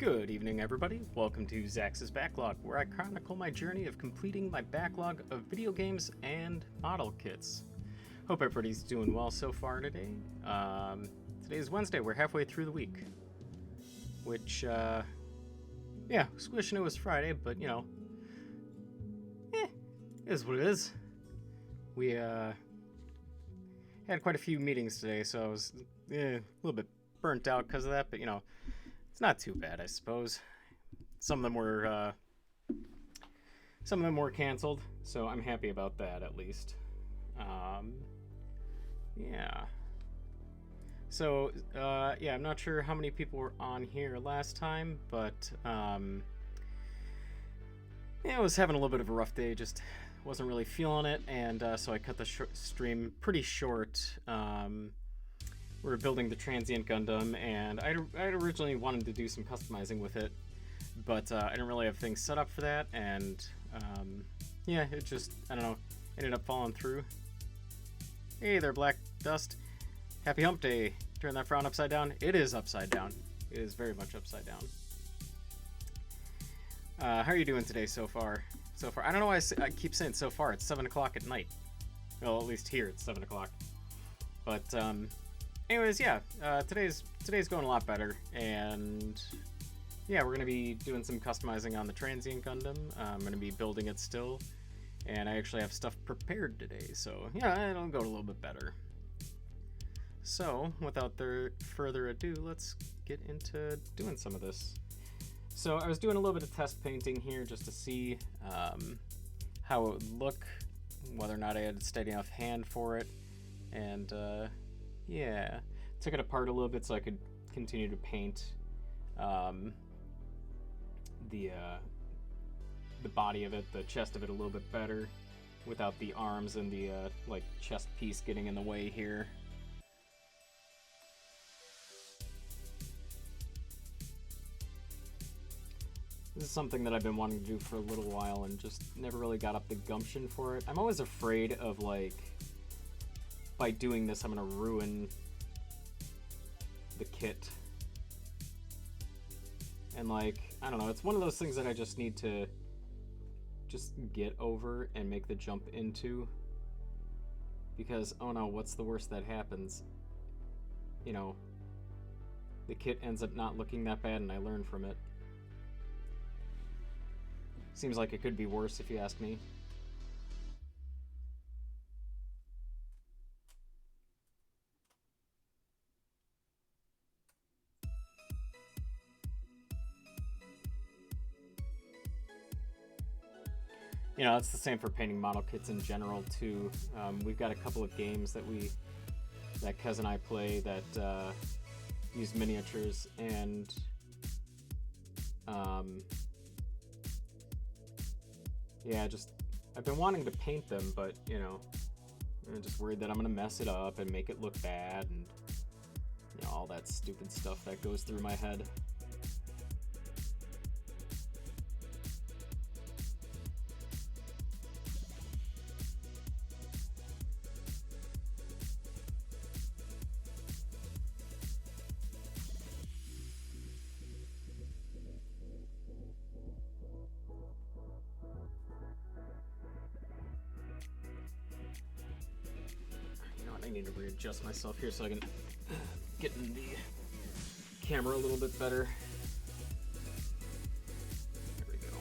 Good evening, everybody. Welcome to Zax's Backlog, where I chronicle my journey of completing my backlog of video games and model kits. Hope everybody's doing well so far today. Today is Wednesday. We're halfway through the week, which, wishing it was Friday, but, is what it is. We, had quite a few meetings today, so I was a little bit burnt out because of that, but, it's not too bad, I suppose. Some of them were canceled, so I'm happy about that at least. Yeah. So, I'm not sure how many people were on here last time, but I was having a little bit of a rough day. Just wasn't really feeling it, and so I cut the stream pretty short. We were building the transient gundam, and I'd originally wanted to do some customizing with it, but I didn't really have things set up for that, and it just, I don't know, ended up falling through. Hey there, Black Dust. Happy hump day. Turn that frown upside down. It is upside down. It is very much upside down. How are you doing today so far? I don't know why I keep saying so far. It's 7 o'clock at night. Well, at least here it's 7 o'clock. But, anyways, today's going a lot better, and we're going to be doing some customizing on the transient gundam. I'm going to be building it still, and I actually have stuff prepared today, so it'll go a little bit better. So, without further ado, let's get into doing some of this. So, I was doing a little bit of test painting here just to see how it would look, whether or not I had a steady enough hand for it, and took it apart a little bit so I could continue to paint the body of it, the chest of it a little bit better, without the arms and the chest piece getting in the way here. This is something that I've been wanting to do for a little while and just never really got up the gumption for it. I'm always afraid of, by doing this, I'm going to ruin the kit. And, I don't know, it's one of those things that I just need to just get over and make the jump into. Because, oh no, what's the worst that happens? The kit ends up not looking that bad and I learn from it. Seems like it could be worse if you ask me. It's the same for painting model kits in general too. We've got a couple of games that Kez and I play that use miniatures, and I've been wanting to paint them, but I'm just worried that I'm gonna mess it up and make it look bad, and all that stupid stuff that goes through my head. I need to readjust myself here so I can get in the camera a little bit better. There we go.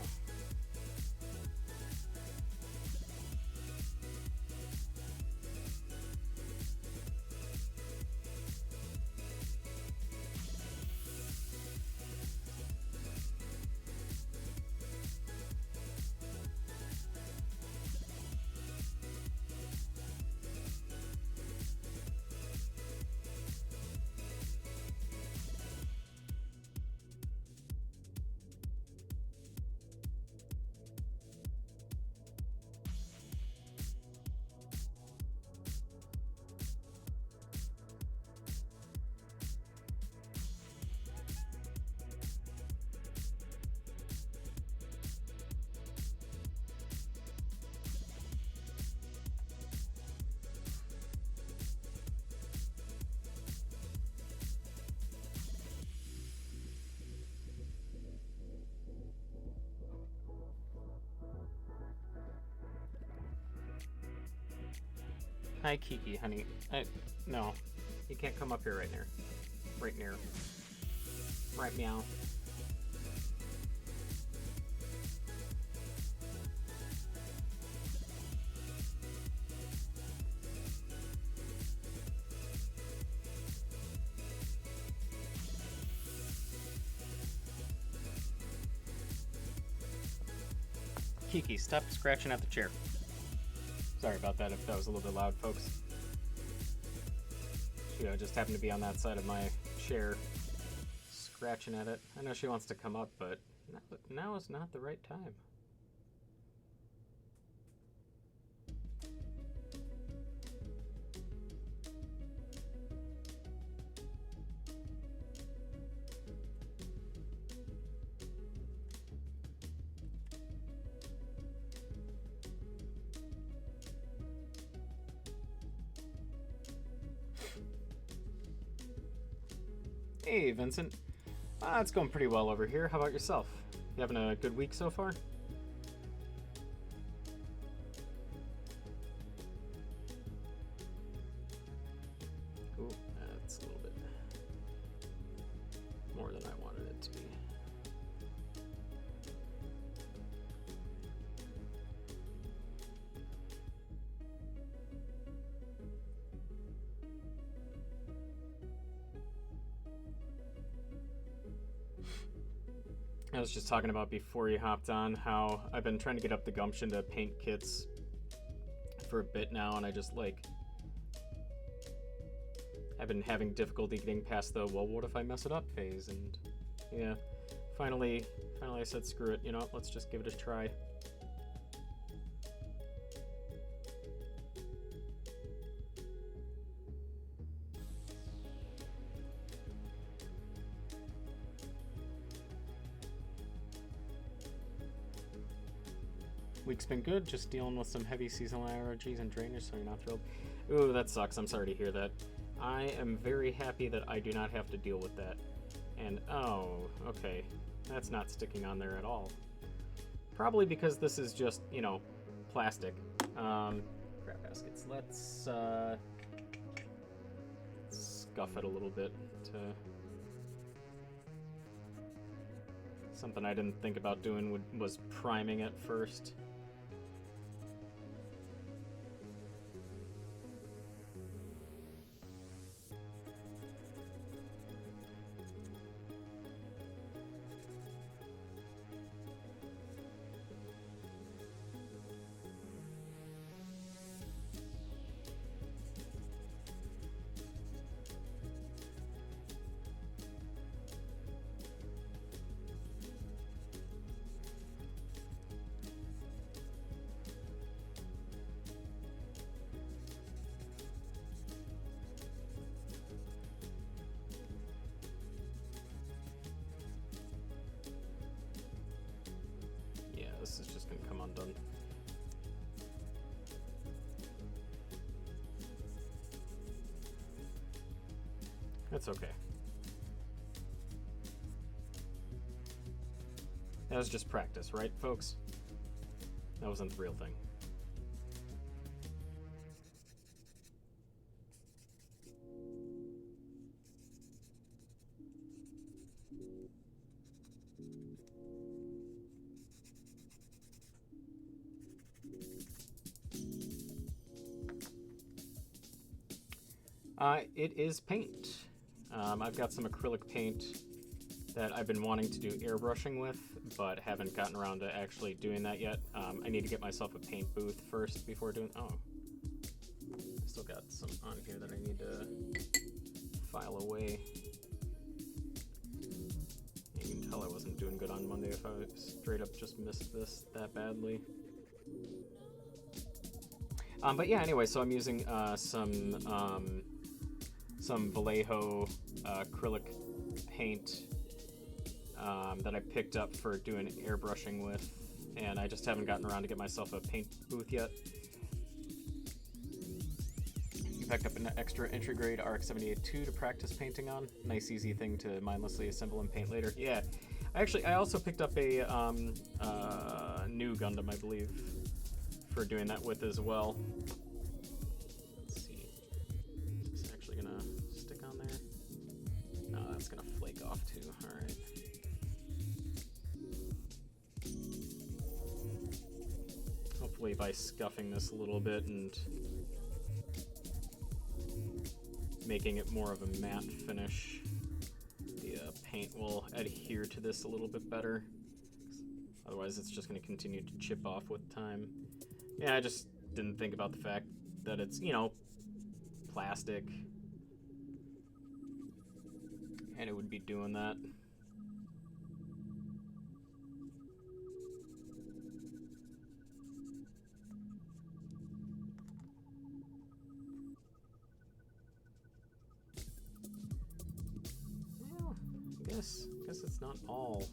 Hi, Kiki, honey. No. You can't come up here right near. Right near. Right meow. Kiki, stop scratching at the chair. Sorry about that if that was a little bit loud, folks. She just happened to be on that side of my chair, scratching at it. I know she wants to come up, but now is not the right time. Hey, Vincent. It's going pretty well over here. How about yourself? You having a good week so far? Ooh, that's a little bit more than I wanted it to be. I was just talking about before you hopped on how I've been trying to get up the gumption to paint kits for a bit now, and I just I've been having difficulty getting past the well, what if I mess it up phase, and yeah, finally I said screw it, you know, let's just give it a try. Week's been good, just dealing with some heavy seasonal allergies and drainage, so you're not thrilled. Ooh, that sucks. I'm sorry to hear that. I am very happy that I do not have to deal with that. And, oh, okay. That's not sticking on there at all. Probably because this is just, you know, plastic. Crap baskets. Let's scuff it a little bit to... Something I didn't think about doing was priming it first. This is just gonna come undone. That's okay. That was just practice, right, folks? That wasn't the real thing. It is paint. I've got some acrylic paint that I've been wanting to do airbrushing with, but haven't gotten around to actually doing that yet. I need to get myself a paint booth first before doing... Oh. Still got some on here that I need to file away. You can tell I wasn't doing good on Monday if I straight up just missed this that badly. But yeah, anyway, so I'm using some Vallejo acrylic paint that I picked up for doing airbrushing with, and I just haven't gotten around to get myself a paint booth yet. You picked up an extra entry grade RX-78-2 to practice painting on. Nice easy thing to mindlessly assemble and paint later. Yeah, I also picked up a new Gundam, I believe, for doing that with as well. Let's off too. Alright. Hopefully by scuffing this a little bit and making it more of a matte finish, the paint will adhere to this a little bit better. Otherwise it's just going to continue to chip off with time. Yeah, I just didn't think about the fact that it's, you know, plastic, and it would be doing that. Well, I guess it's not all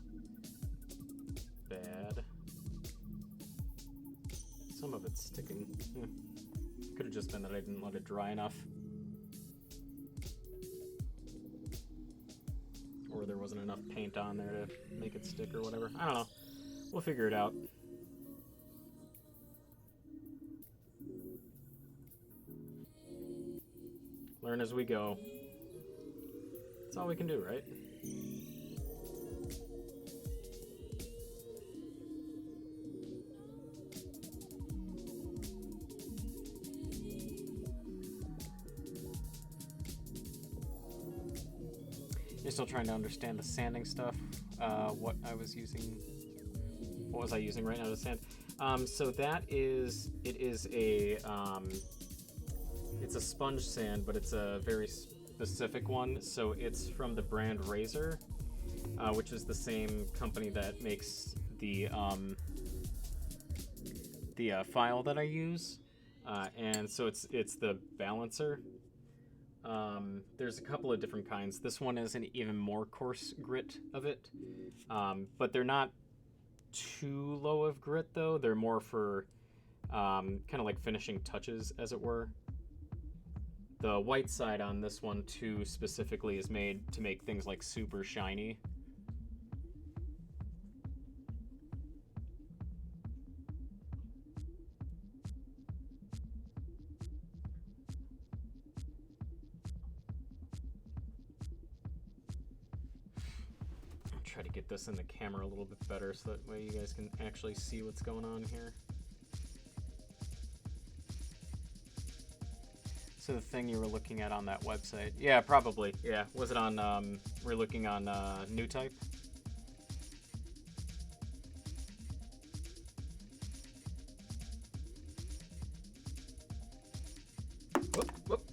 bad. Some of it's sticking. Could have just been that I didn't let it dry enough. Or there wasn't enough paint on there to make it stick or whatever. I don't know. We'll figure it out. Learn as we go. That's all we can do, right? You're still trying to understand the sanding stuff. What was I using right now to sand? So that is, it's a sponge sand, but it's a very specific one. So it's from the brand Razor, which is the same company that makes the file that I use, and so it's the balancer. There's a couple of different kinds. This one is an even more coarse grit of it, but they're not too low of grit though. They're more for kind of like finishing touches, as it were. The white side on this one too specifically is made to make things like super shiny. Try to get this in the camera a little bit better so that way you guys can actually see what's going on here. So the thing you were looking at on that website, yeah, probably, yeah. Was it on? We're looking on New Type. Whoop, whoop.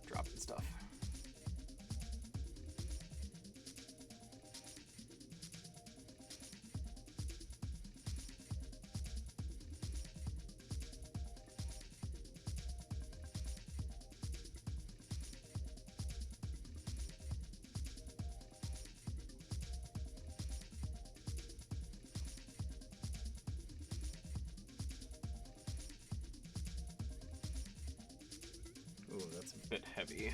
Dropping stuff. Ooh, that's a bit heavy.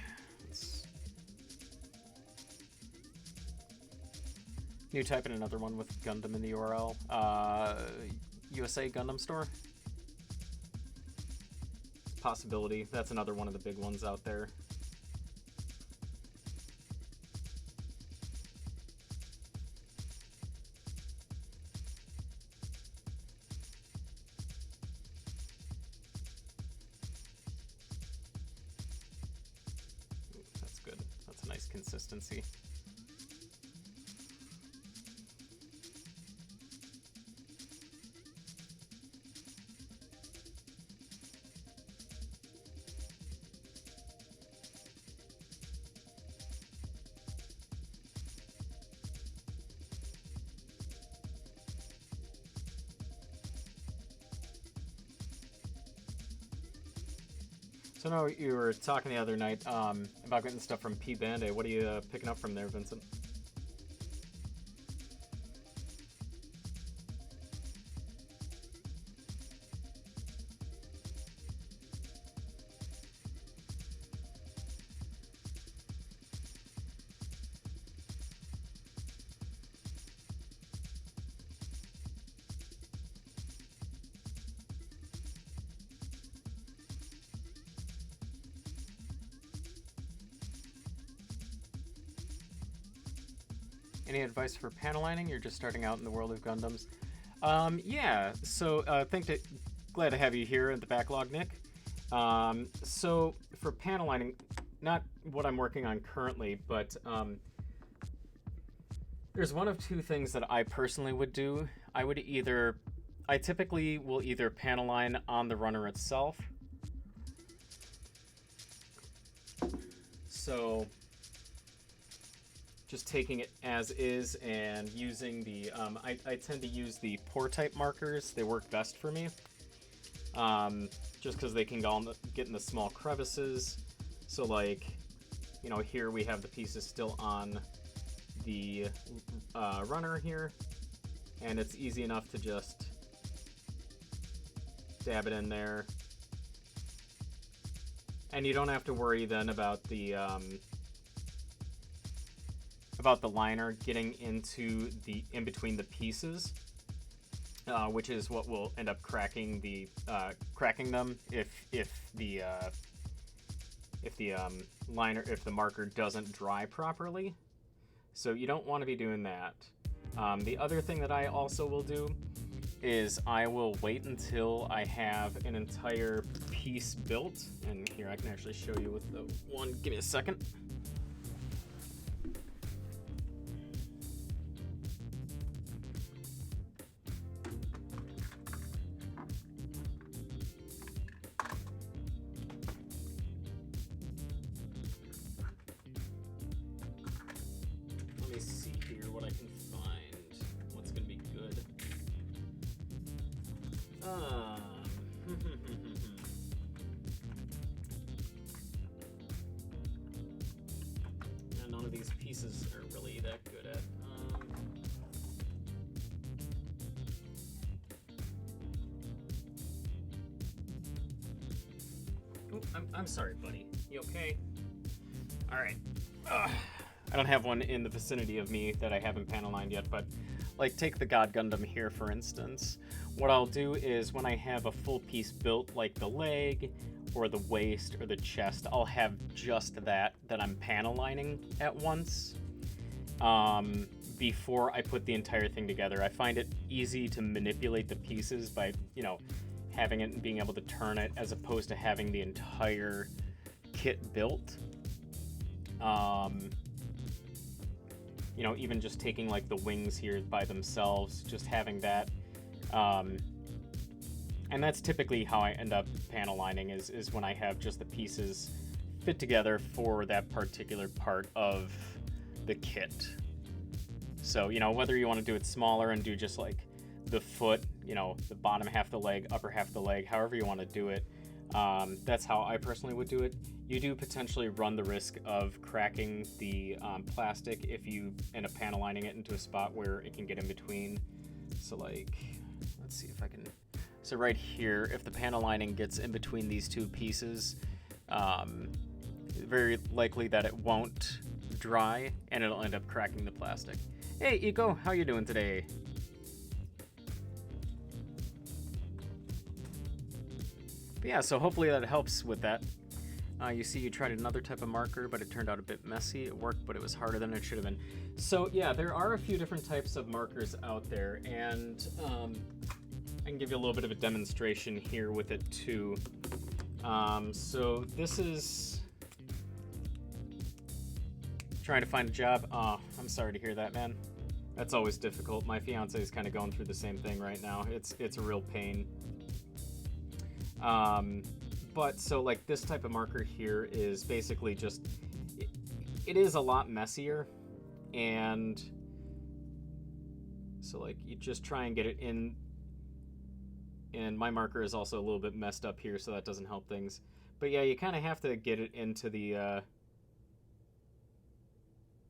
New Type and another one with Gundam in the URL. USA Gundam Store? Possibility. That's another one of the big ones out there. Ooh, that's good. That's a nice consistency. So now you were talking the other night about getting stuff from P Band-Aid. What are you picking up from there, Vincent? any advice for panel lining? You're just starting out in the world of Gundams. Yeah, so glad to have you here at the backlog, Nick. So for panel lining, not what I'm working on currently, but there's one of two things that I personally would do. I typically will either panel line on the runner itself. So just taking it as is and using the, I tend to use the pour type markers. They work best for me. Just because they can get in the small crevices. So like, you know, here we have the pieces still on the runner here, and it's easy enough to just dab it in there. And you don't have to worry then about the liner getting into in between the pieces, which is what will end up cracking them if the marker doesn't dry properly. So you don't want to be doing that. The other thing that I also will do is I will wait until I have an entire piece built. And here, I can actually show you with the one. Give me a second. Let me see here what I can find. What's going to be good. Yeah, none of these pieces are really that good at. Oh, I'm sorry, buddy. You okay? All right. I don't have one in the vicinity of me that I haven't panel lined yet, but like take the God Gundam here, for instance. What I'll do is when I have a full piece built, like the leg or the waist or the chest, I'll have just that I'm panel lining at once before I put the entire thing together. I find it easy to manipulate the pieces by, you know, having it and being able to turn it as opposed to having the entire kit built. You know, even just taking like the wings here by themselves, just having that. And that's typically how I end up panel lining is when I have just the pieces fit together for that particular part of the kit. So, you know, whether you want to do it smaller and do just like the foot, you know, the bottom half of the leg, upper half of the leg, however you want to do it, that's how I personally would do it. You do potentially run the risk of cracking the plastic if you end up panel lining it into a spot where it can get in between. So like, let's see if I can, so right here, if the panel lining gets in between these two pieces, very likely that it won't dry and it'll end up cracking the plastic. Hey Eco, how you doing today? But yeah, so hopefully that helps with that. You see you tried another type of marker, but it turned out a bit messy. It worked, but it was harder than it should have been. So yeah, there are a few different types of markers out there, and I can give you a little bit of a demonstration here with it too. So this is trying to find a job. Oh, I'm sorry to hear that, man. That's always difficult. My fiance is kind of going through the same thing right now. It's a real pain. But so like this type of marker here is basically just, it is a lot messier, and so like you just try and get it in, and my marker is also a little bit messed up here, so that doesn't help things. But yeah, you kind of have to get it into the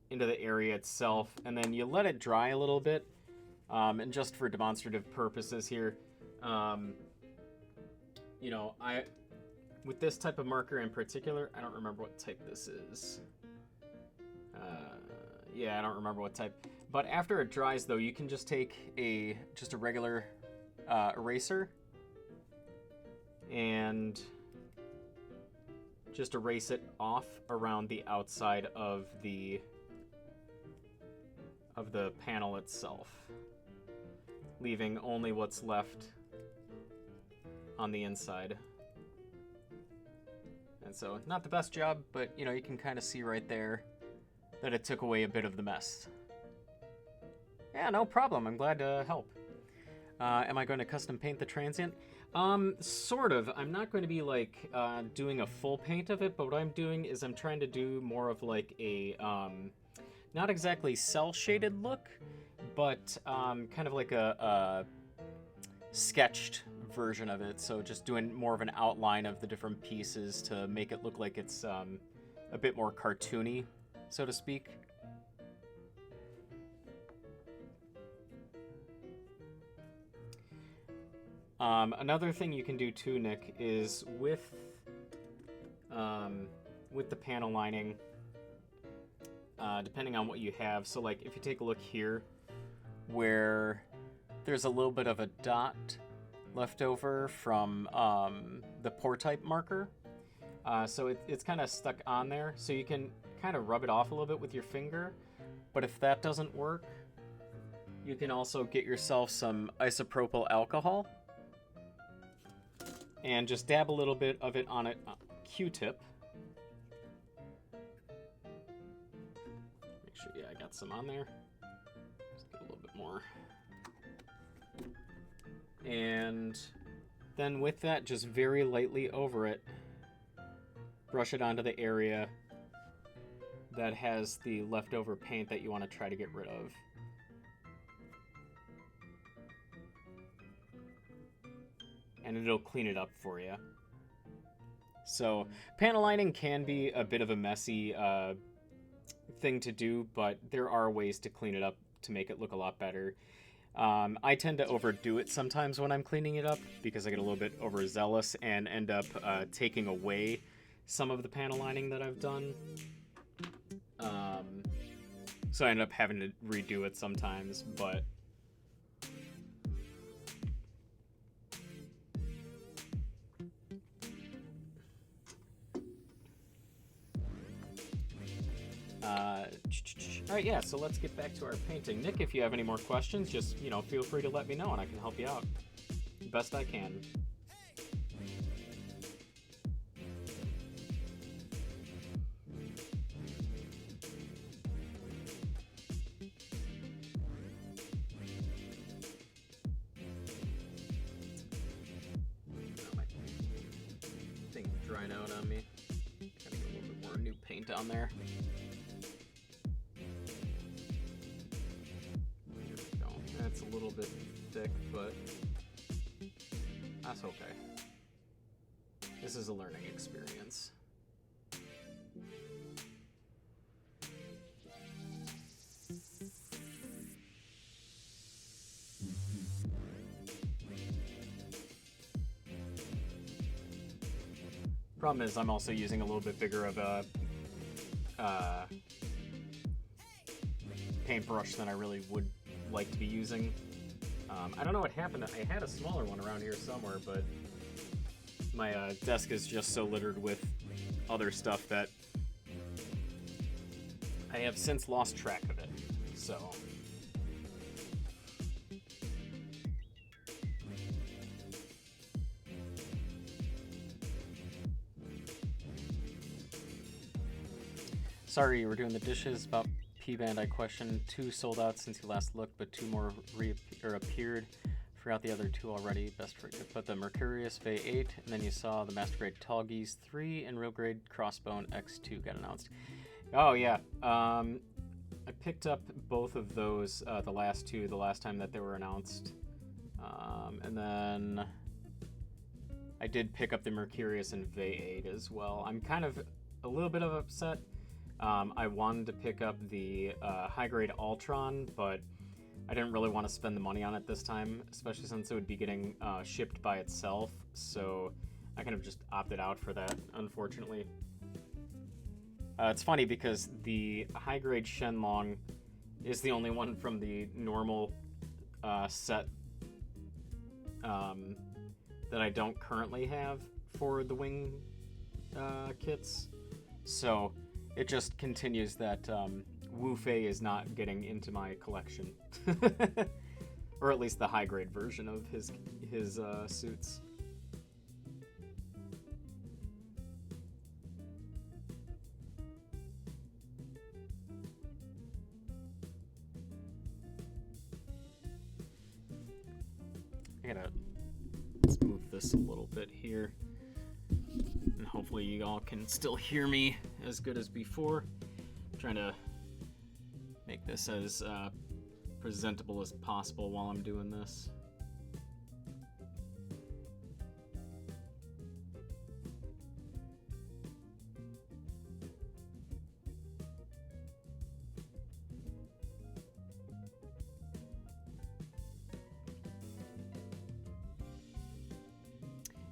area itself, and then you let it dry a little bit, and just for demonstrative purposes here, you know, with this type of marker in particular, I don't remember what type this is. Yeah, I don't remember what type. But after it dries, though, you can just take just a regular eraser and just erase it off around the outside of the of the panel itself, leaving only what's left on the inside. And so, not the best job, but you know, you can kind of see right there that it took away a bit of the mess. Yeah, no problem. I'm glad to help. Am I going to custom paint the transient? Sort of. I'm not going to be like doing a full paint of it, but what I'm doing is I'm trying to do more of like a not exactly cell shaded look, but kind of like a sketched version of it. So just doing more of an outline of the different pieces to make it look like it's a bit more cartoony, so to speak. Another thing you can do too, Nick, is with the panel lining, depending on what you have. So like if you take a look here, where there's a little bit of a dot left over from the pour type marker, so it's kind of stuck on there. So you can kind of rub it off a little bit with your finger, but if that doesn't work, you can also get yourself some isopropyl alcohol and just dab a little bit of it on a Q-tip. Make sure, yeah, I got some on there. Just get a little bit more. And then with that, just very lightly over it, brush it onto the area that has the leftover paint that you want to try to get rid of. And it'll clean it up for you. So panel lining can be a bit of a messy thing to do, but there are ways to clean it up to make it look a lot better. I tend to overdo it sometimes when I'm cleaning it up because I get a little bit overzealous and end up taking away some of the panel lining that I've done. So I end up having to redo it sometimes, but all right, yeah, so let's get back to our painting. Nick, if you have any more questions, just, you know, feel free to let me know and I can help you out the best I can. My thing dried out on me. Gotta get a little bit more new paint on there. It's a little bit thick, but that's okay. This is a learning experience. Problem is, I'm also using a little bit bigger of a paintbrush than I really would like to be using. I don't know what happened. I had a smaller one around here somewhere, but my desk is just so littered with other stuff that I have since lost track of it. So sorry, you were doing the dishes. About P-Band, I questioned 2 sold out since you last looked, but 2 more appeared. Forgot the other 2 already. Best for to put the Mercurius Bay 8, and then you saw the Master Grade Tall Geese 3 and Real Grade Crossbone X2 got announced. Oh yeah, I picked up both of those, the last 2, the last time that they were announced, and then I did pick up the Mercurius and Bay 8 as well. I'm kind of a little bit of upset. I wanted to pick up the high-grade Ultron, but I didn't really want to spend the money on it this time, especially since it would be getting shipped by itself, so I kind of just opted out for that, unfortunately. It's funny because the high-grade Shenlong is the only one from the normal set that I don't currently have for the wing kits, so it just continues that Wu Fei is not getting into my collection. Or at least the high grade version of his suits. Let's move this a little bit here, and hopefully you all can still hear me as good as before. I'm trying to make this as presentable as possible while I'm doing this.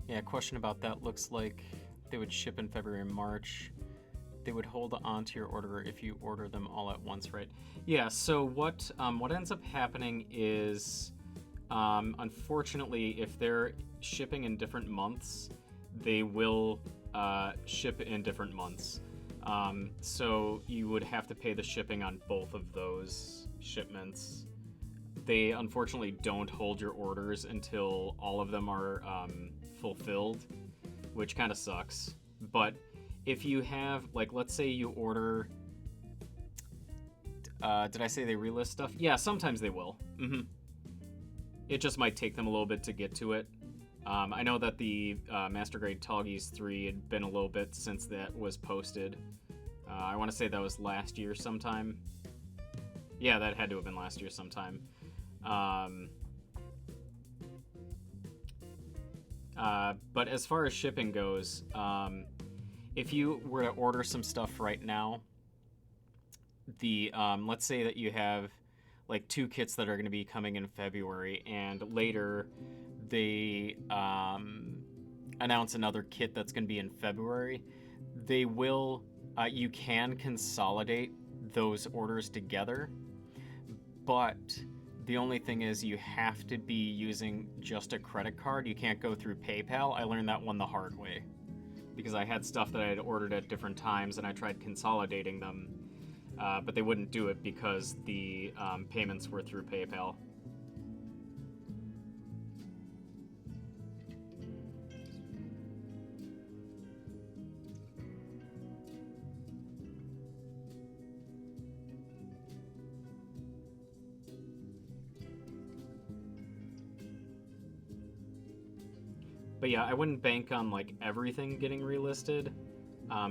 Yeah, question about that. Looks like they would ship in February and March. They would hold on to your order if you order them all at once, right? Yeah, so what ends up happening is, unfortunately, if they're shipping in different months, they will ship in different months. So you would have to pay the shipping on both of those shipments. They unfortunately don't hold your orders until all of them are fulfilled, which kind of sucks. But if you have, like, let's say you order, did I say they relist stuff? Yeah, sometimes they will. It just might take them a little bit to get to it. I know that the Master Grade Tallgeese 3 had been a little bit since that was posted. I want to say that was last year sometime. Yeah, that had to have been last year sometime. But as far as shipping goes, if you were to order some stuff right now, the let's say that you have like 2 kits that are going to be coming in February, and later they announce another kit that's going to be in February, they will you can consolidate those orders together, but the only thing is you have to be using just a credit card. You can't go through PayPal. I learned that one the hard way because I had stuff that I had ordered at different times and I tried consolidating them, but they wouldn't do it because the payments were through PayPal. But yeah, I wouldn't bank on like everything getting relisted,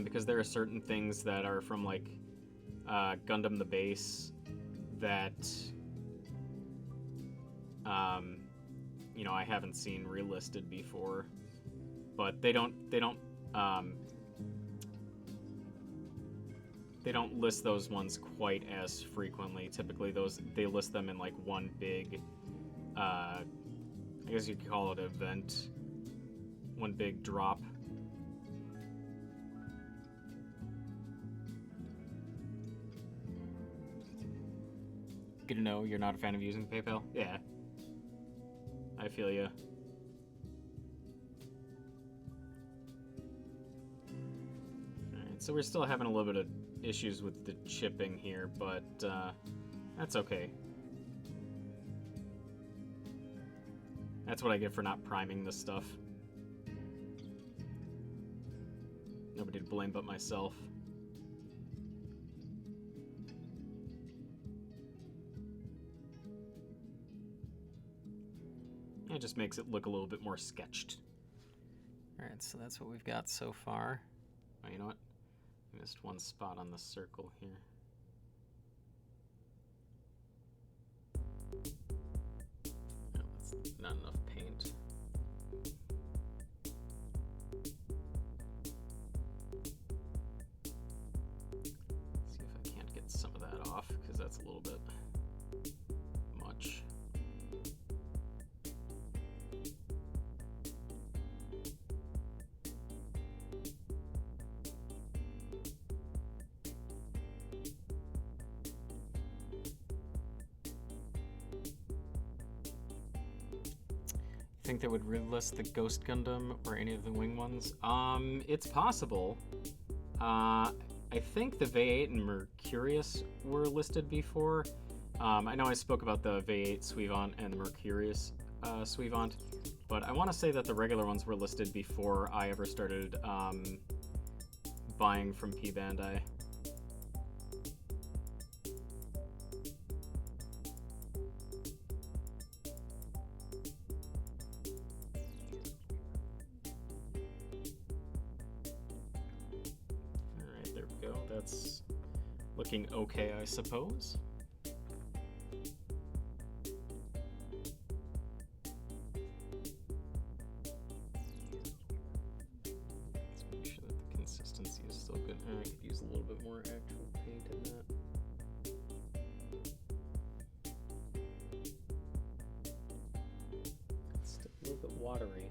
because there are certain things that are from like Gundam the base that you know, I haven't seen relisted before, but they don't list those ones quite as frequently. Typically they list them in like one big I guess you could call it an event. One big drop. Good to know you're not a fan of using PayPal. Yeah. I feel ya. Alright, so we're still having a little bit of issues with the chipping here, but that's okay. That's what I get for not priming this stuff. Nobody to blame but myself. It just makes it look a little bit more sketched. Alright, so that's what we've got so far. Oh, you know what? I missed one spot on the circle here. No, that's not enough paint. Some of that off because that's a little bit much. Think they would relist the Ghost Gundam or any of the wing ones? It's possible. I think the V8 and Mercurius were listed before. I know I spoke about the V8 Suivant and the Mercurius Suivant, but I want to say that the regular ones were listed before I ever started buying from P Bandai. Alright, there we go. That's looking okay, I suppose. I could use a little bit more actual paint in that. It's still a little bit watery.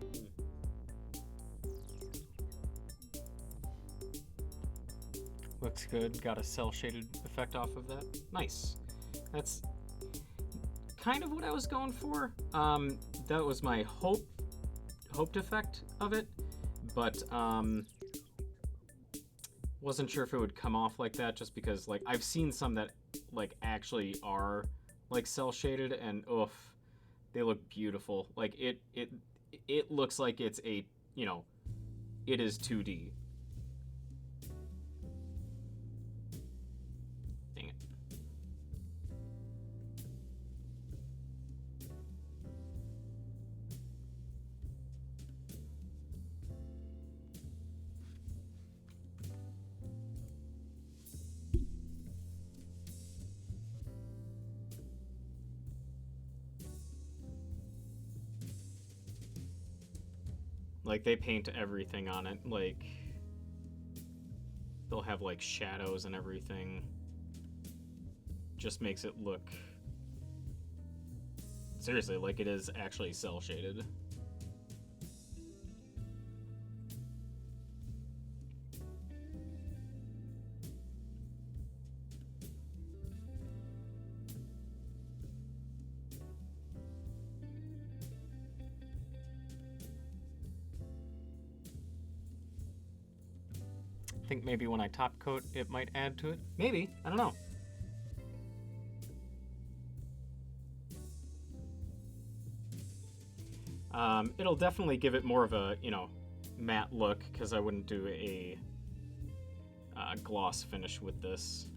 Looks good. Got a cell shaded effect off of that. Nice. That's kind of what I was going for. That was my hoped effect of it, but wasn't sure if it would come off like that, just because like I've seen some that like actually are like cell shaded, and oof, they look beautiful. Like it looks like it's a, you know, it is 2D. Dang it. Like, they paint everything on it. Like, they'll have, like, shadows and everything. Just makes it look... seriously, like it is actually cel-shaded. I think maybe when I top coat, it might add to it. Maybe. I don't know. It'll definitely give it more of a, you know, matte look, because I wouldn't do a gloss finish with this.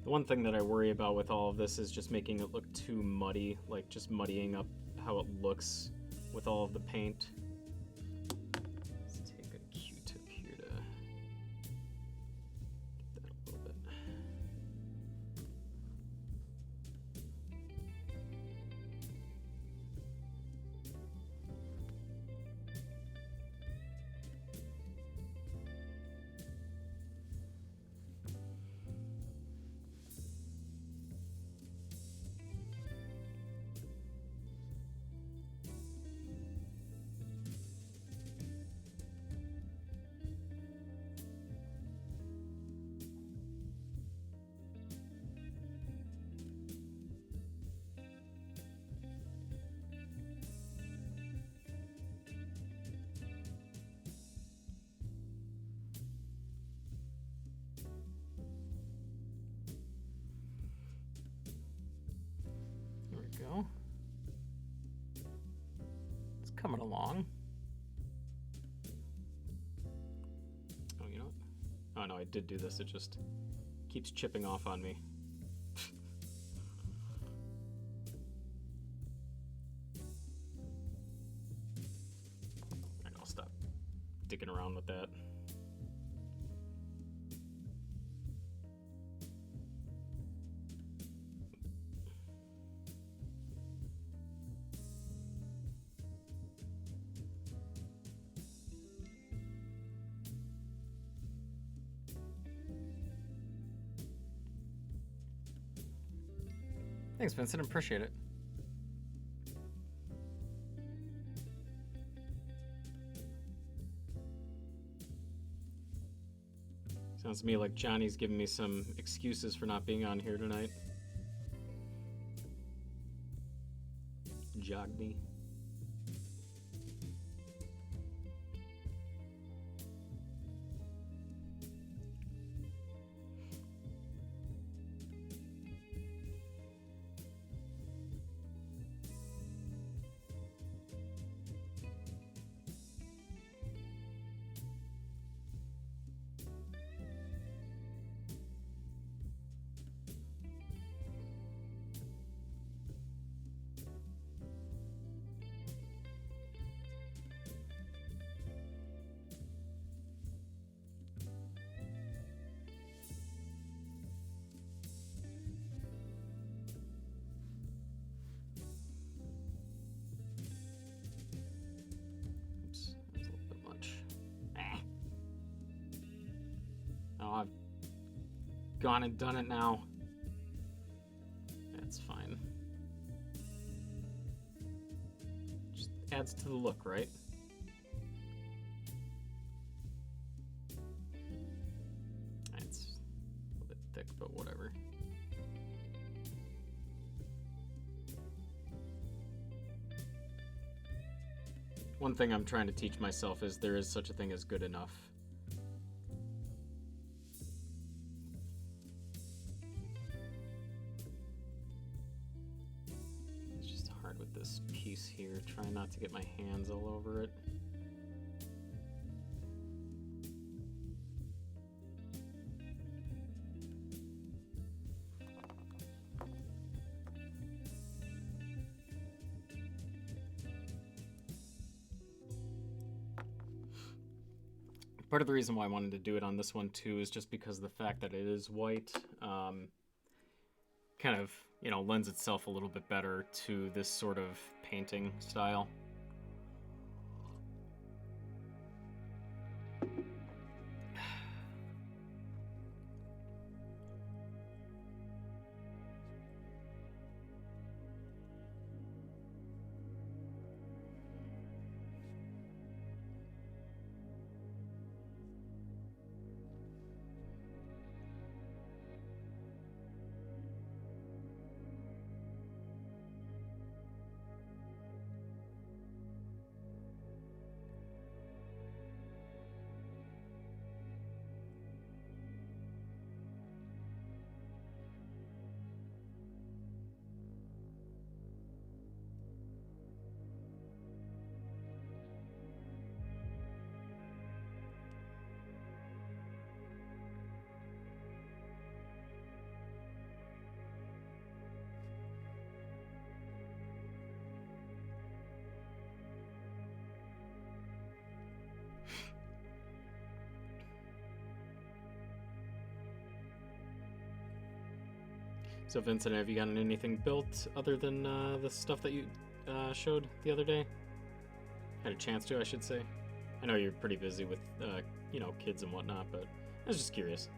The one thing that I worry about with all of this is just making it look too muddy, like just muddying up how it looks with all of the paint. Let's take a Q-tip here to get that a little bit. Go. It's coming along. Oh, you know what? Oh no, I did do this. It just keeps chipping off on me. Alright, I'll stop digging around with that. Thanks, Vincent. Appreciate it. Sounds to me like Johnny's giving me some excuses for not being on here tonight. Jogny. I've gone and done it now. That's fine. Just adds to the look, right? It's a bit thick, but whatever. One thing I'm trying to teach myself is there is such a thing as good enough. This piece here, try not to get my hands all over it. Part of the reason why I wanted to do it on this one too is just because of the fact that it is white. Kind of, you know, lends itself a little bit better to this sort of painting style. So Vincent, have you gotten anything built other than the stuff that you showed the other day? Had a chance to, I should say. I know you're pretty busy with, you know, kids and whatnot, but I was just curious.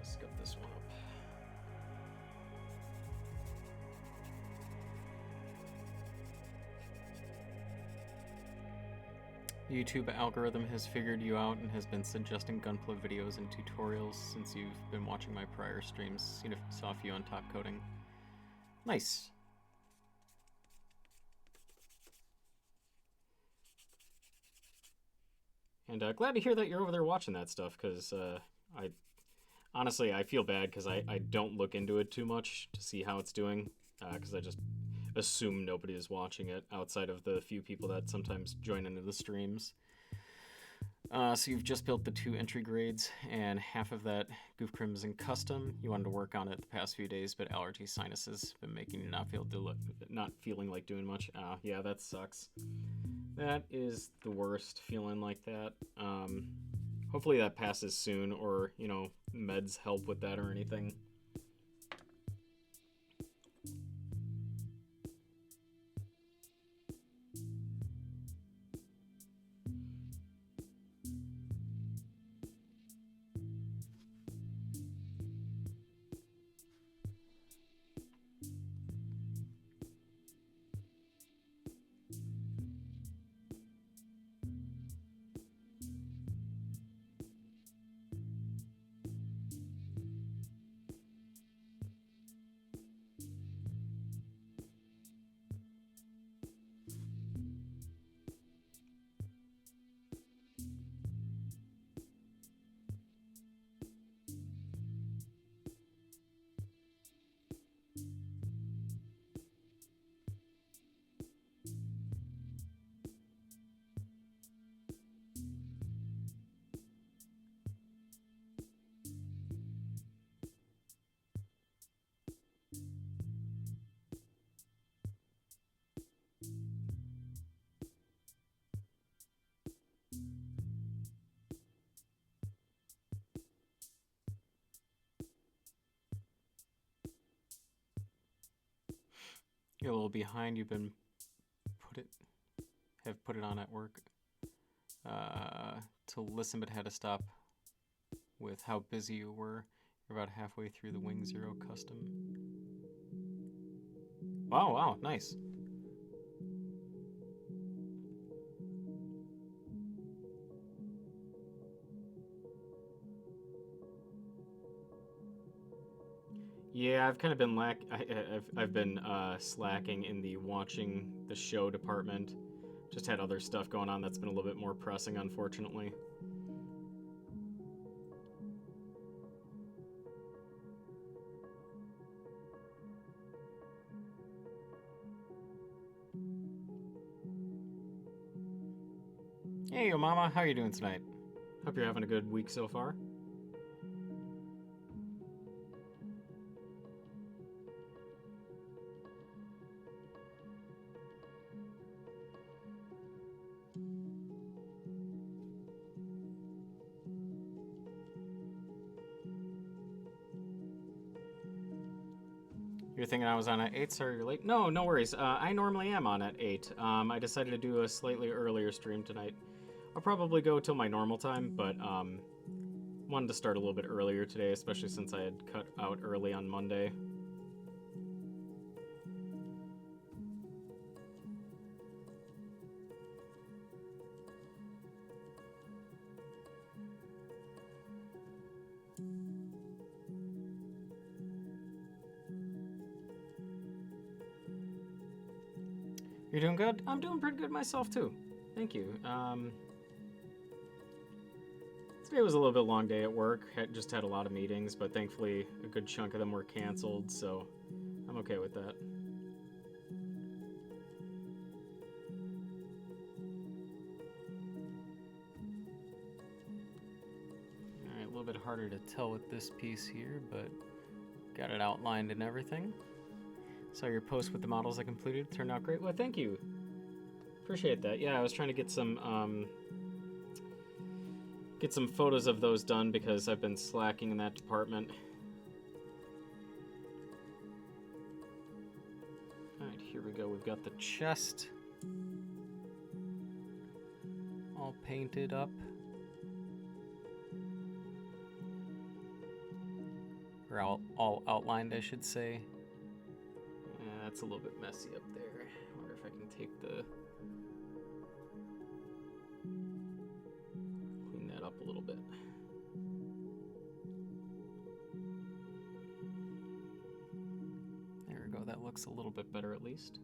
Scope this one up. The YouTube algorithm has figured you out and has been suggesting gunpla videos and tutorials since you've been watching my prior streams. Saw a few on top coding. Nice. And glad to hear that you're over there watching that stuff, because honestly, I feel bad because I don't look into it too much to see how it's doing, because assume nobody is watching it outside of the few people that sometimes join into the streams. So you've just built the 2 entry grades, and half of that Goof Crimson custom. You wanted to work on it the past few days, but allergy sinuses been making you not feeling like doing much. Yeah, that sucks. That is the worst, feeling like that. Hopefully that passes soon, or meds help with that or anything. You're a little behind. You've been put it on at work to listen, but had to stop with how busy you were. You're about halfway through the Wing Zero custom. Wow, nice. Yeah, I've kind of been I've been slacking in the watching the show department. Just had other stuff going on that's been a little bit more pressing, unfortunately. Hey, yo, Mama, how are you doing tonight? Hope you're having a good week so far. You're thinking I was on at 8, sorry you're late? No worries. I normally am on at 8. I decided to do a slightly earlier stream tonight. I'll probably go till my normal time, but wanted to start a little bit earlier today, especially since I had cut out early on Monday. You're doing good? I'm doing pretty good myself, too. Thank you. Today was a little bit long day at work. Just had a lot of meetings, but thankfully a good chunk of them were canceled, so I'm okay with that. Alright, a little bit harder to tell with this piece here, but got it outlined and everything. Saw your post with the models I completed. Turned out great. Well, thank you. Appreciate that. Yeah, I was trying to get some photos of those done because I've been slacking in that department. Alright, here we go. We've got the chest all painted up. Or all outlined, I should say. That's a little bit messy up there. I wonder if I can take clean that up a little bit. There we go. That looks a little bit better at least.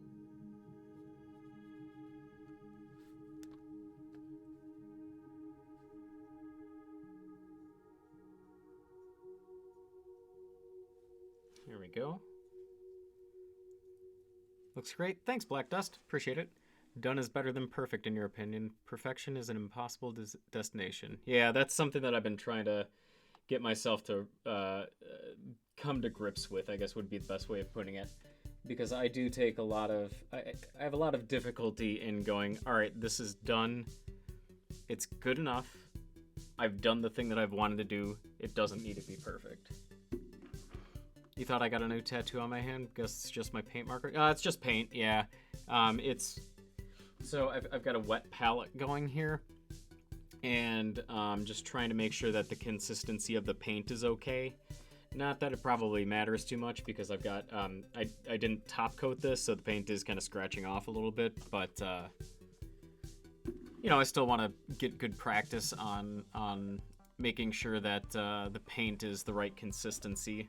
Here we go. Looks great. Thanks, Black Dust. Appreciate it. Done is better than perfect, in your opinion. Perfection is an impossible destination. Yeah, that's something that I've been trying to get myself to come to grips with, I guess would be the best way of putting it. Because I do take a lot of... I have a lot of difficulty in going, alright, this is done. It's good enough. I've done the thing that I've wanted to do. It doesn't need to be perfect. You thought I got a new tattoo on my hand? Guess it's just my paint marker. It's just paint, yeah. So I've got a wet palette going here, and just trying to make sure that the consistency of the paint is okay. Not that it probably matters too much, because I've got I didn't top coat this, so the paint is kind of scratching off a little bit, but you know, I still want to get good practice on making sure that the paint is the right consistency.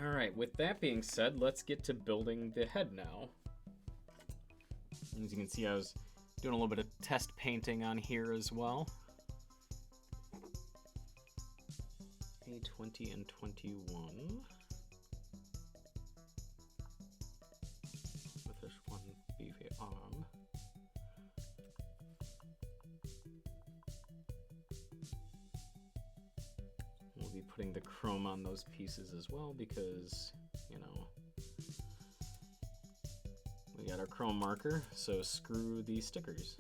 Alright, with that being said, let's get to building the head now. As you can see, I was doing a little bit of test painting on here as well. A20 and 21. With this one beefy arm. We'll be putting the chrome on those pieces as well because, you know, we got our chrome marker, so screw the stickers.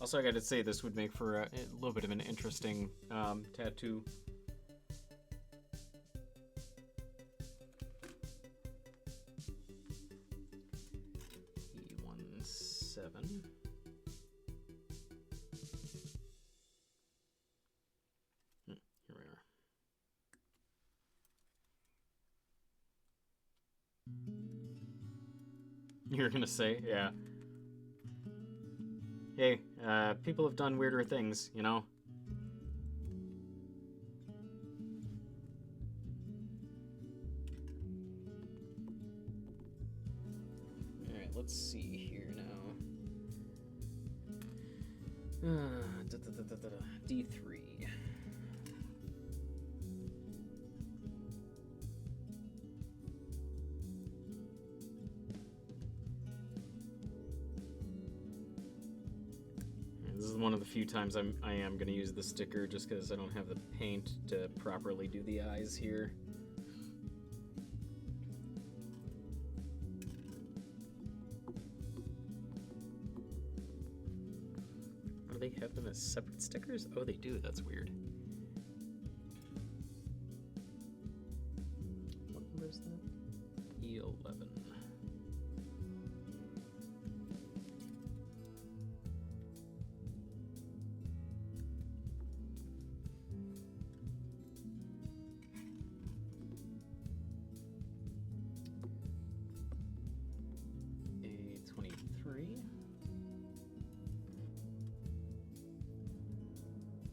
Also, I gotta say, this would make for a little bit of an interesting tattoo. E17. Here we are. You're gonna say, yeah. Hey, people have done weirder things, you know? Alright, let's see here now. D3. This is one of the few times I am going to use the sticker just because I don't have the paint to properly do the eyes here. Do they have them as separate stickers? Oh, they do. That's weird. What number is that? E11.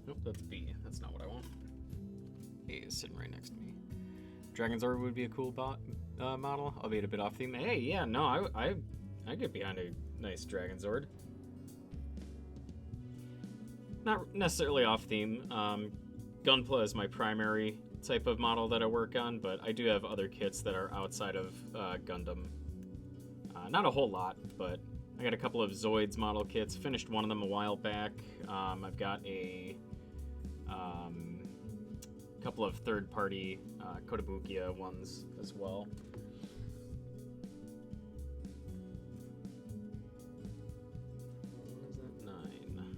Nope, that's B. That's not what I want. A is sitting right next to me. Dragon's Zord would be a cool model, albeit a bit off theme. Hey, yeah, no, I get behind a nice Dragon Zord. Not necessarily off theme. Gunpla is my primary type of model that I work on, but I do have other kits that are outside of Gundam. Not a whole lot, but I got a couple of Zoids model kits. Finished one of them a while back. I've got a couple of third-party Kotobukiya ones as well. What is that? 9. 9.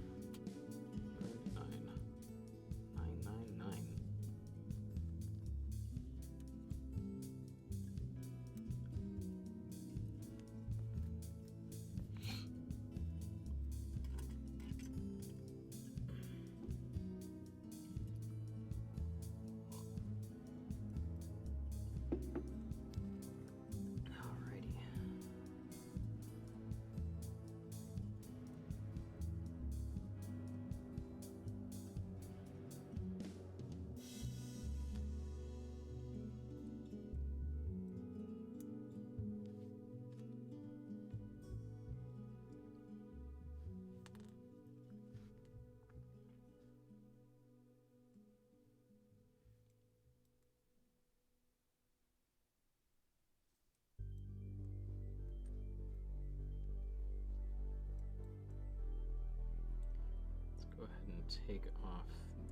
take off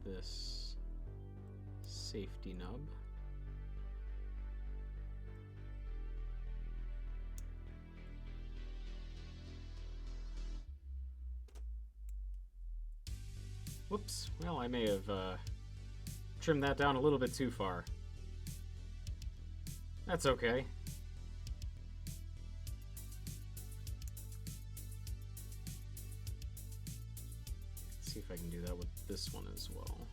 this safety nub. Whoops, well, I may have trimmed that down a little bit too far. That's okay. Let's see if I can do that with this one as well.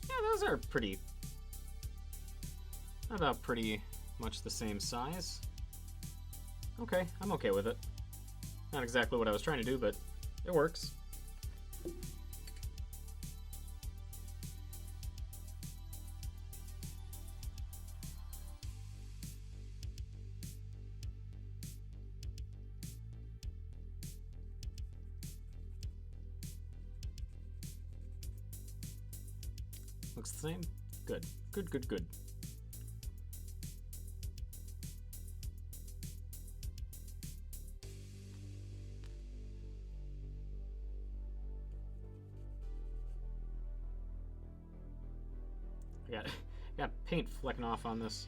Yeah, those are about pretty much the same size. Okay, I'm okay with it. Not exactly what I was trying to do, but it works. Looks the same? Good. Good, good, good. Got paint flecking off on this.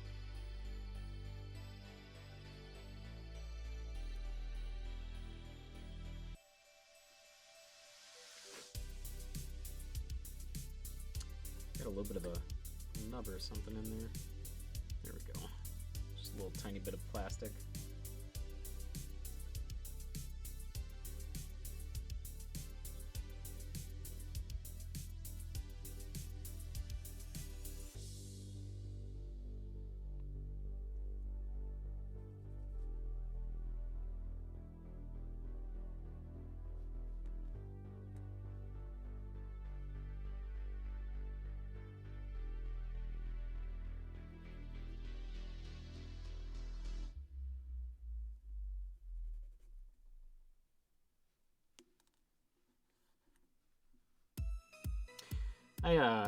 Got a little bit of a nub or something in there. There we go. Just a little tiny bit of plastic.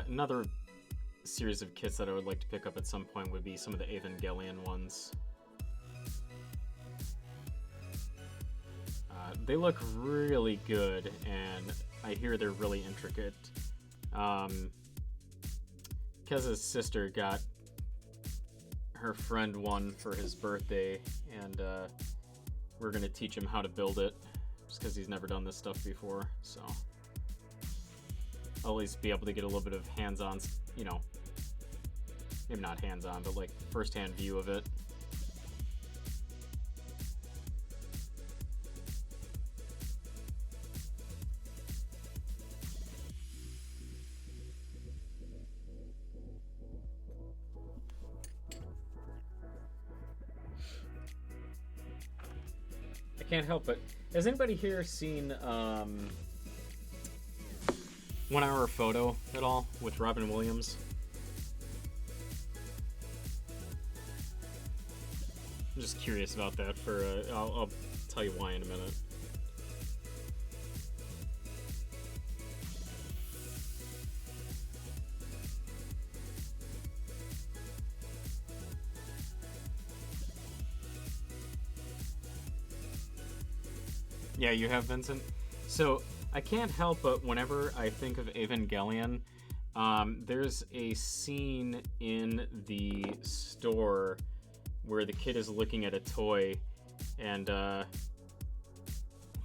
Another series of kits that I would like to pick up at some point would be some of the Evangelion ones. They look really good, and I hear they're really intricate. Kez's sister got her friend one for his birthday, and we're going to teach him how to build it, just because he's never done this stuff before, so I'll at least be able to get a little bit of hands-on, you know, maybe not hands-on, but like first-hand view of it. I can't help but, has anybody here seen 1 Hour Photo at all with Robin Williams? I'm just curious about that for, I'll tell you why in a minute. Yeah, you have, Vincent? So, I can't help but whenever I think of Evangelion, there's a scene in the store where the kid is looking at a toy, and I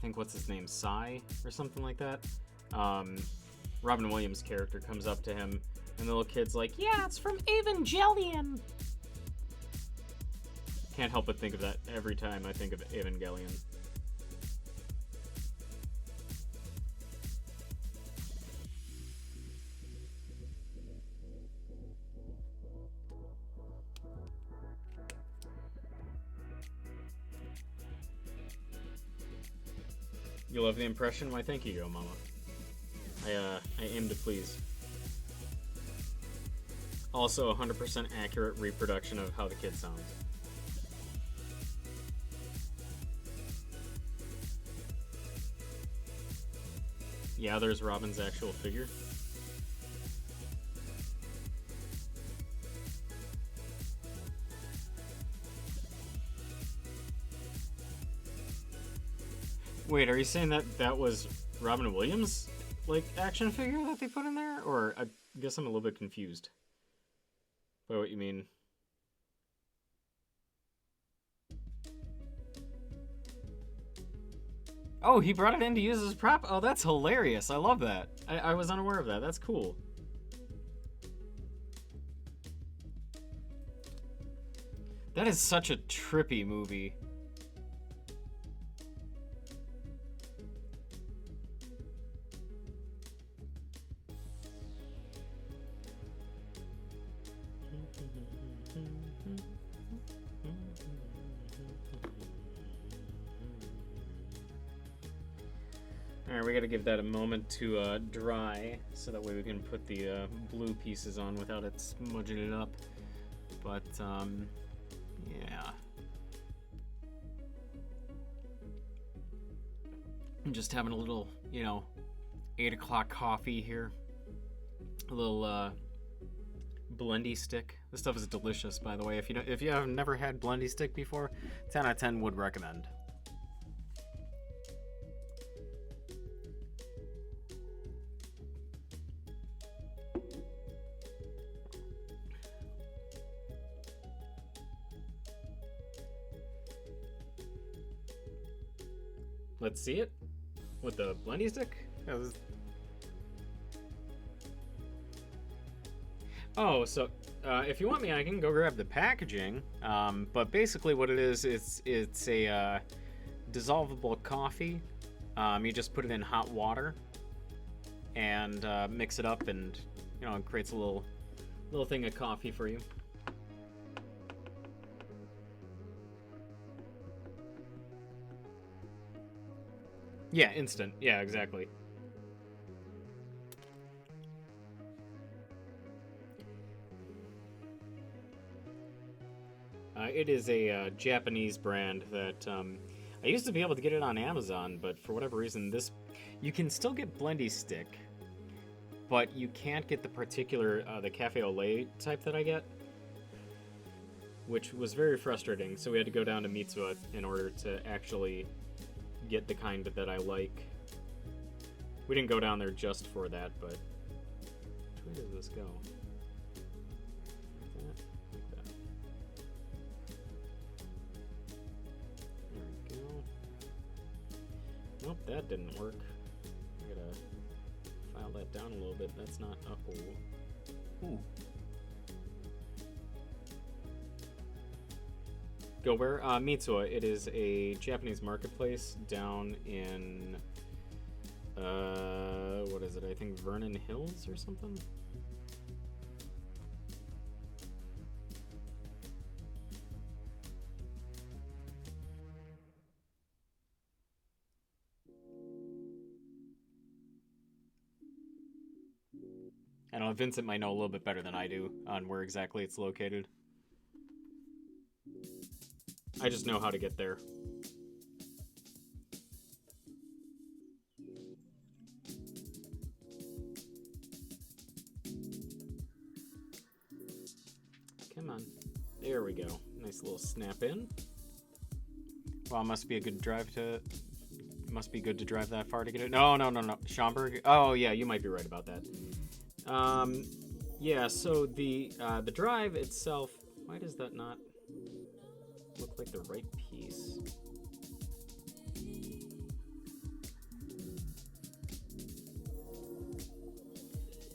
think, what's his name, Sai or something like that? Robin Williams' character comes up to him, and the little kid's like, "Yeah, it's from Evangelion!" Can't help but think of that every time I think of Evangelion. You love the impression? Why, thank you, Yo Mama. I aim to please. Also, 100% accurate reproduction of how the kid sounds. Yeah, there's Robin's actual figure. Wait, are you saying that was Robin Williams, like, action figure that they put in there? Or I guess I'm a little bit confused by what you mean. Oh, he brought it in to use as a prop? Oh, that's hilarious. I love that. I was unaware of that. That's cool. That is such a trippy movie. Alright, we gotta give that a moment to dry, so that way we can put the blue pieces on without it smudging it up. But, yeah. I'm just having a little, 8 o'clock coffee here. A little, blendy stick. This stuff is delicious, by the way. If you have never had blendy stick before, 10 out of 10 would recommend. Let's see it with the blendy stick. Oh, so if you want me, I can go grab the packaging. But basically, what it is, it's a dissolvable coffee. You just put it in hot water and mix it up, and it creates a little thing of coffee for you. Yeah, instant. Yeah, exactly. It is a Japanese brand that I used to be able to get it on Amazon, but for whatever reason, you can still get blendy stick, but you can't get the particular the cafe au lait type that I get, which was very frustrating. So we had to go down to Mitsuwa in order to actually get the kind that I like. We didn't go down there just for that, but which way does this go? Like that. There we go. Nope, that didn't work. I gotta file that down a little bit. That's not up. Ooh. Go where? Mitsuwa. It is a Japanese marketplace down in, what is it? I think Vernon Hills or something? I don't know, Vincent might know a little bit better than I do on where exactly it's located. I just know how to get there. Come on. There we go. Nice little snap in. Well, must be good to drive that far to get it. No. Schaumburg. Oh yeah, you might be right about that. Yeah, so the drive itself, why does that not look like the right piece?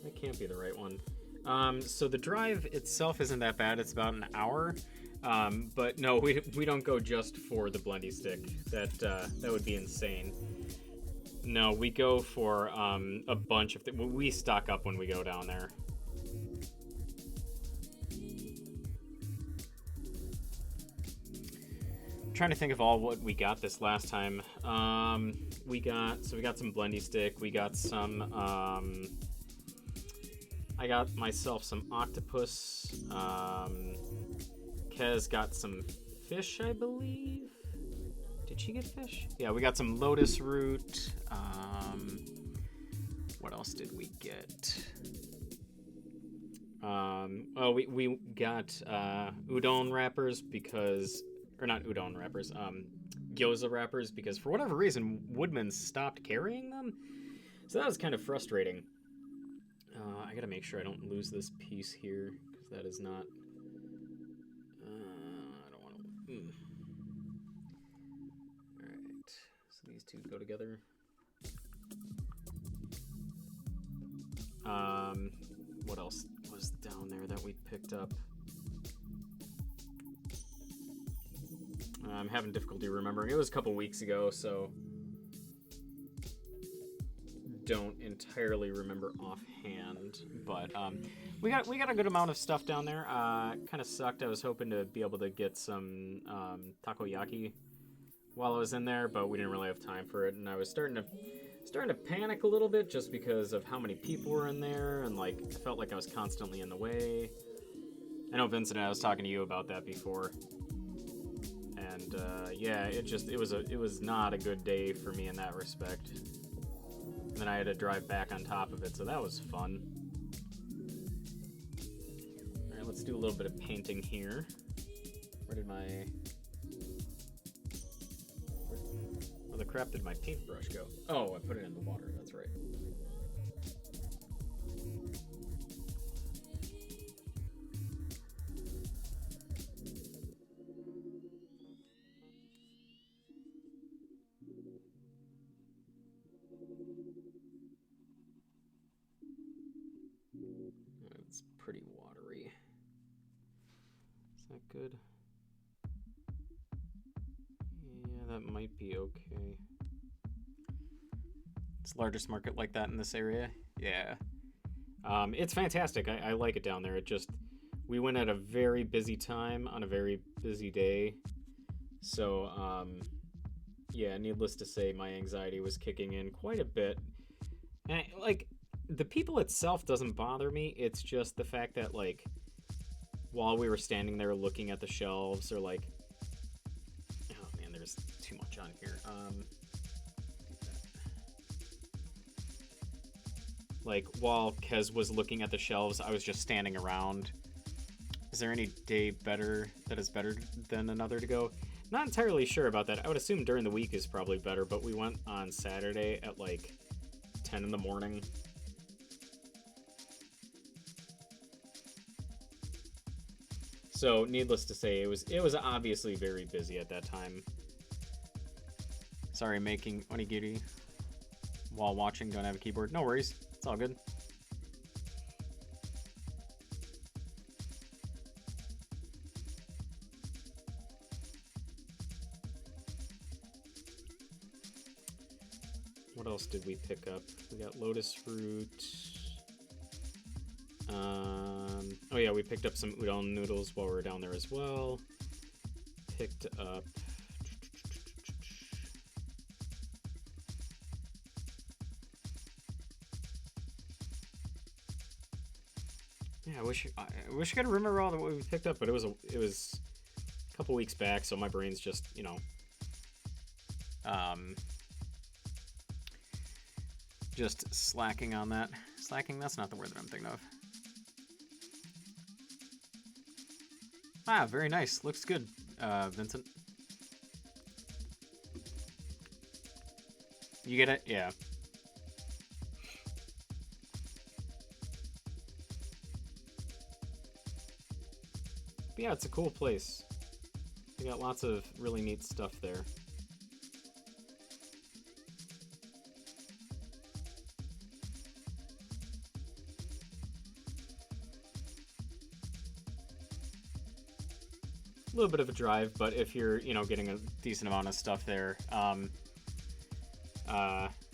That can't be the right one. So the drive itself isn't that bad. It's about an hour. But no, we don't go just for the blendy stick. That would be insane. No, we go for a bunch of things. We stock up when we go down there. I'm trying to think of all what we got this last time. We got some blendy stick. We got some. I got myself some octopus. Kez got some fish, I believe. Did she get fish? Yeah, we got some lotus root. What else did we get? We got udon wrappers because or not udon wrappers, gyoza wrappers, because for whatever reason, Woodman stopped carrying them. So that was kind of frustrating. I gotta make sure I don't lose this piece here, because that is not... I don't want to... Alright, so these two go together. What else was down there that we picked up? I'm having difficulty remembering. It was a couple weeks ago, so don't entirely remember offhand. But we got a good amount of stuff down there. Kind of sucked. I was hoping to be able to get some takoyaki while I was in there, but we didn't really have time for it, and I was starting to panic a little bit just because of how many people were in there, and like I felt like I was constantly in the way. I know Vincent, I was talking to you about that before, and yeah, it was not a good day for me in that respect. And then I had to drive back on top of it, so that was fun. All right, let's do a little bit of painting here. Where the crap did my paintbrush go? Oh, I put it in the water, that's right. It's pretty watery. Is that good? Yeah, that might be okay. It's the largest market like that in this area. Yeah. It's fantastic. I like it down there. It just, we went at a very busy time on a very busy day. So, yeah, needless to say, my anxiety was kicking in quite a bit. And, like, the people itself doesn't bother me. It's just the fact that, like, while we were standing there looking at the shelves, or like, oh man, there's too much on here. Like, while Kez was looking at the shelves, I was just standing around. Is there any day that is better than another to go? Not entirely sure about that. I would assume during the week is probably better, but we went on Saturday at like 10 in the morning. So, needless to say, it was obviously very busy at that time. Sorry, making onigiri while watching, don't have a keyboard. No worries, it's all good. What else did we pick up? We got lotus fruit. Oh yeah, we picked up some udon noodles while we were down there as well. Picked up... Yeah, I wish I could remember all that we picked up, but it was a couple weeks back, so my brain's just, you know, just slacking on that. Slacking? That's not the word that I'm thinking of. Ah, very nice. Looks good, Vincent. You get it? Yeah. But yeah, it's a cool place. They got lots of really neat stuff there. A little bit of a drive, but if you're, you know, getting a decent amount of stuff there,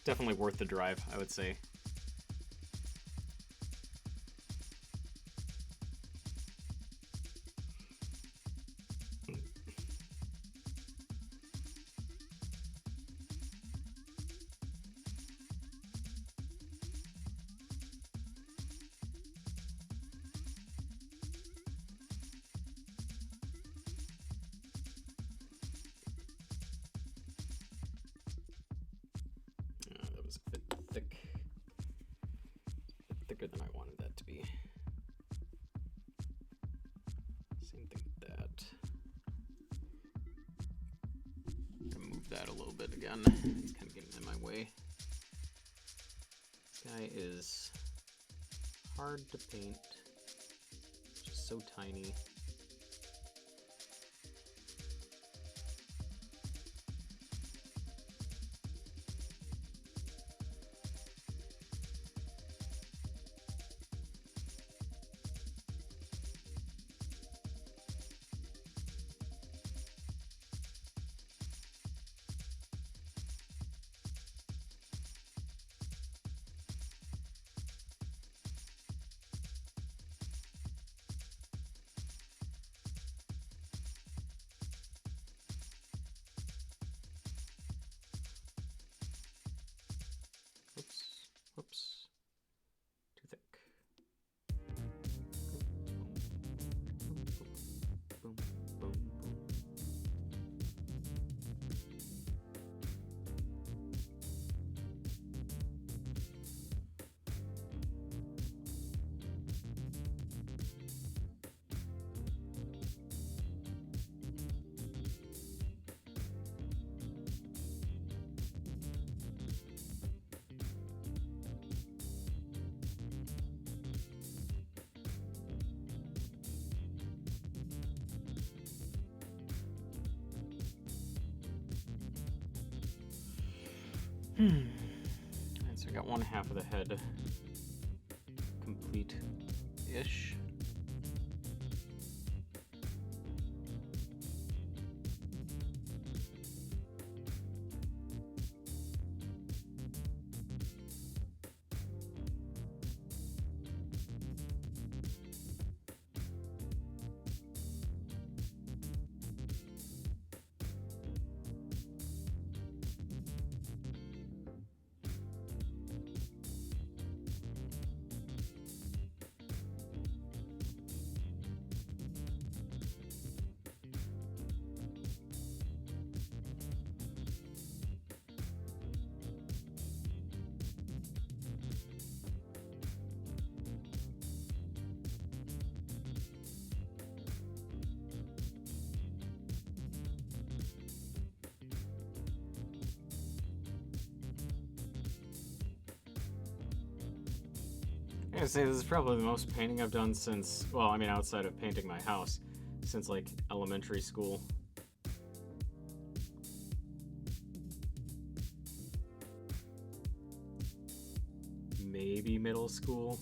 definitely worth the drive, I would say. That was a bit thick. A bit thicker than I wanted that to be. Same thing with that. that a little bit again. It's kind of getting in my way. This guy is hard to paint. Just so tiny. Whoops. Too thick. Boom, boom, boom. Alright, so I got one half of the head complete-ish. I gotta say, this is probably the most painting I've done since, well, I mean, outside of painting my house, since, like, elementary school. Maybe middle school.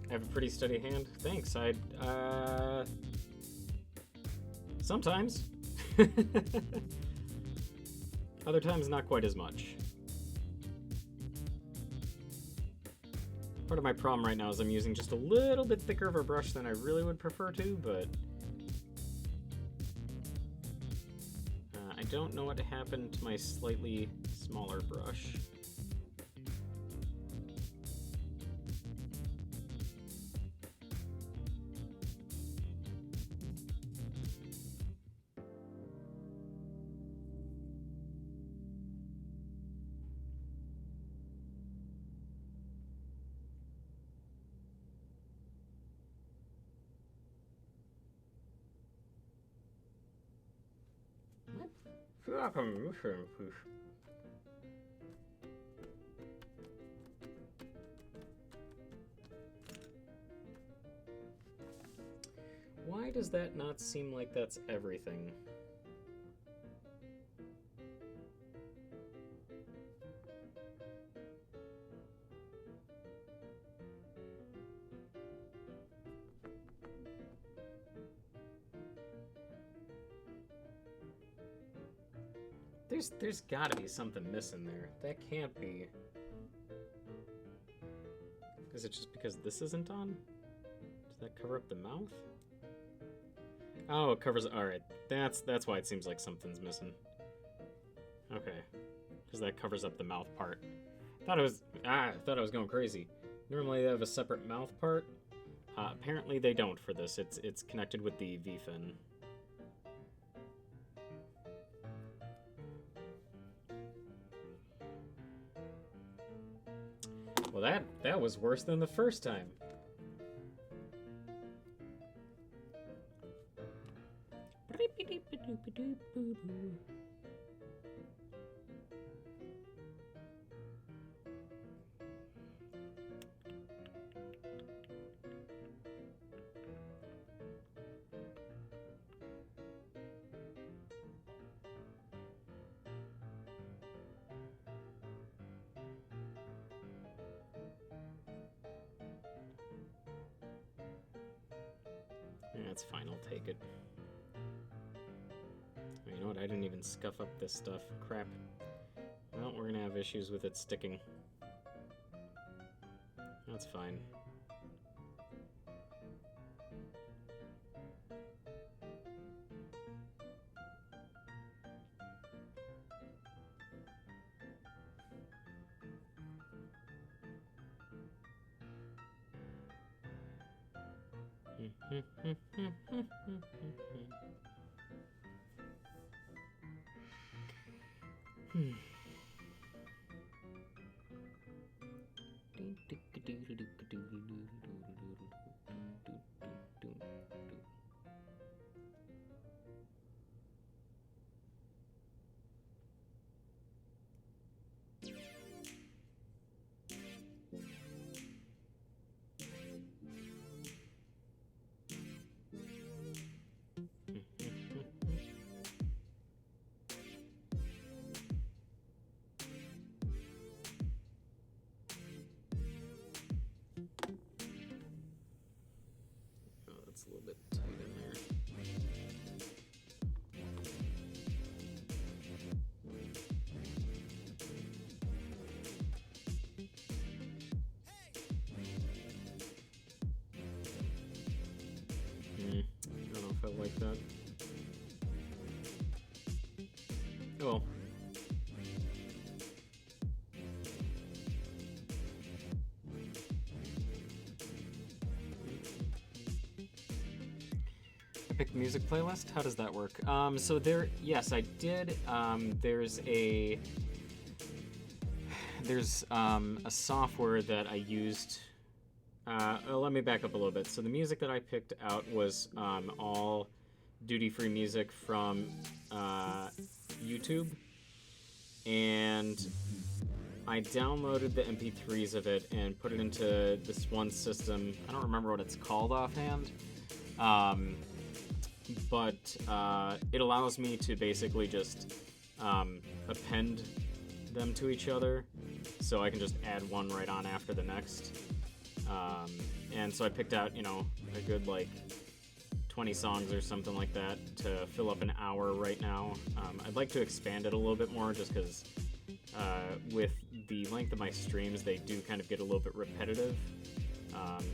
I have a pretty steady hand. Thanks. Sometimes. Other times, not quite as much. Part of my problem right now is I'm using just a little bit thicker of a brush than I really would prefer to, but I don't know what happened to my slightly smaller brush. Why does that not seem like that's everything? There's gotta be something missing there. That can't be. Is it just because this isn't on? Does that cover up the mouth? Oh, it covers. All right, that's why it seems like something's missing. Okay, because that covers up the mouth part. I thought I was going crazy. Normally they have a separate mouth part. Apparently they don't for this. It's connected with the V-fin. Well, that was worse than the first time. That's fine, I'll take it. You know what, I didn't even scuff up this stuff. Crap. Well, we're gonna have issues with it sticking. That's fine. It's a little bit tight in there. I don't know if I like that. Oh well. Pick music playlist? How does that work? So there, yes, I did. There's a software that I used. Let me back up a little bit. So the music that I picked out was all duty-free music from YouTube, and I downloaded the MP3s of it and put it into this one system. I don't remember what it's called offhand. But it allows me to basically just append them to each other, so I can just add one right on after the next. And so I picked out, you know, a good like 20 songs or something like that to fill up an hour right now. I'd like to expand it a little bit more, just because with the length of my streams, they do kind of get a little bit repetitive.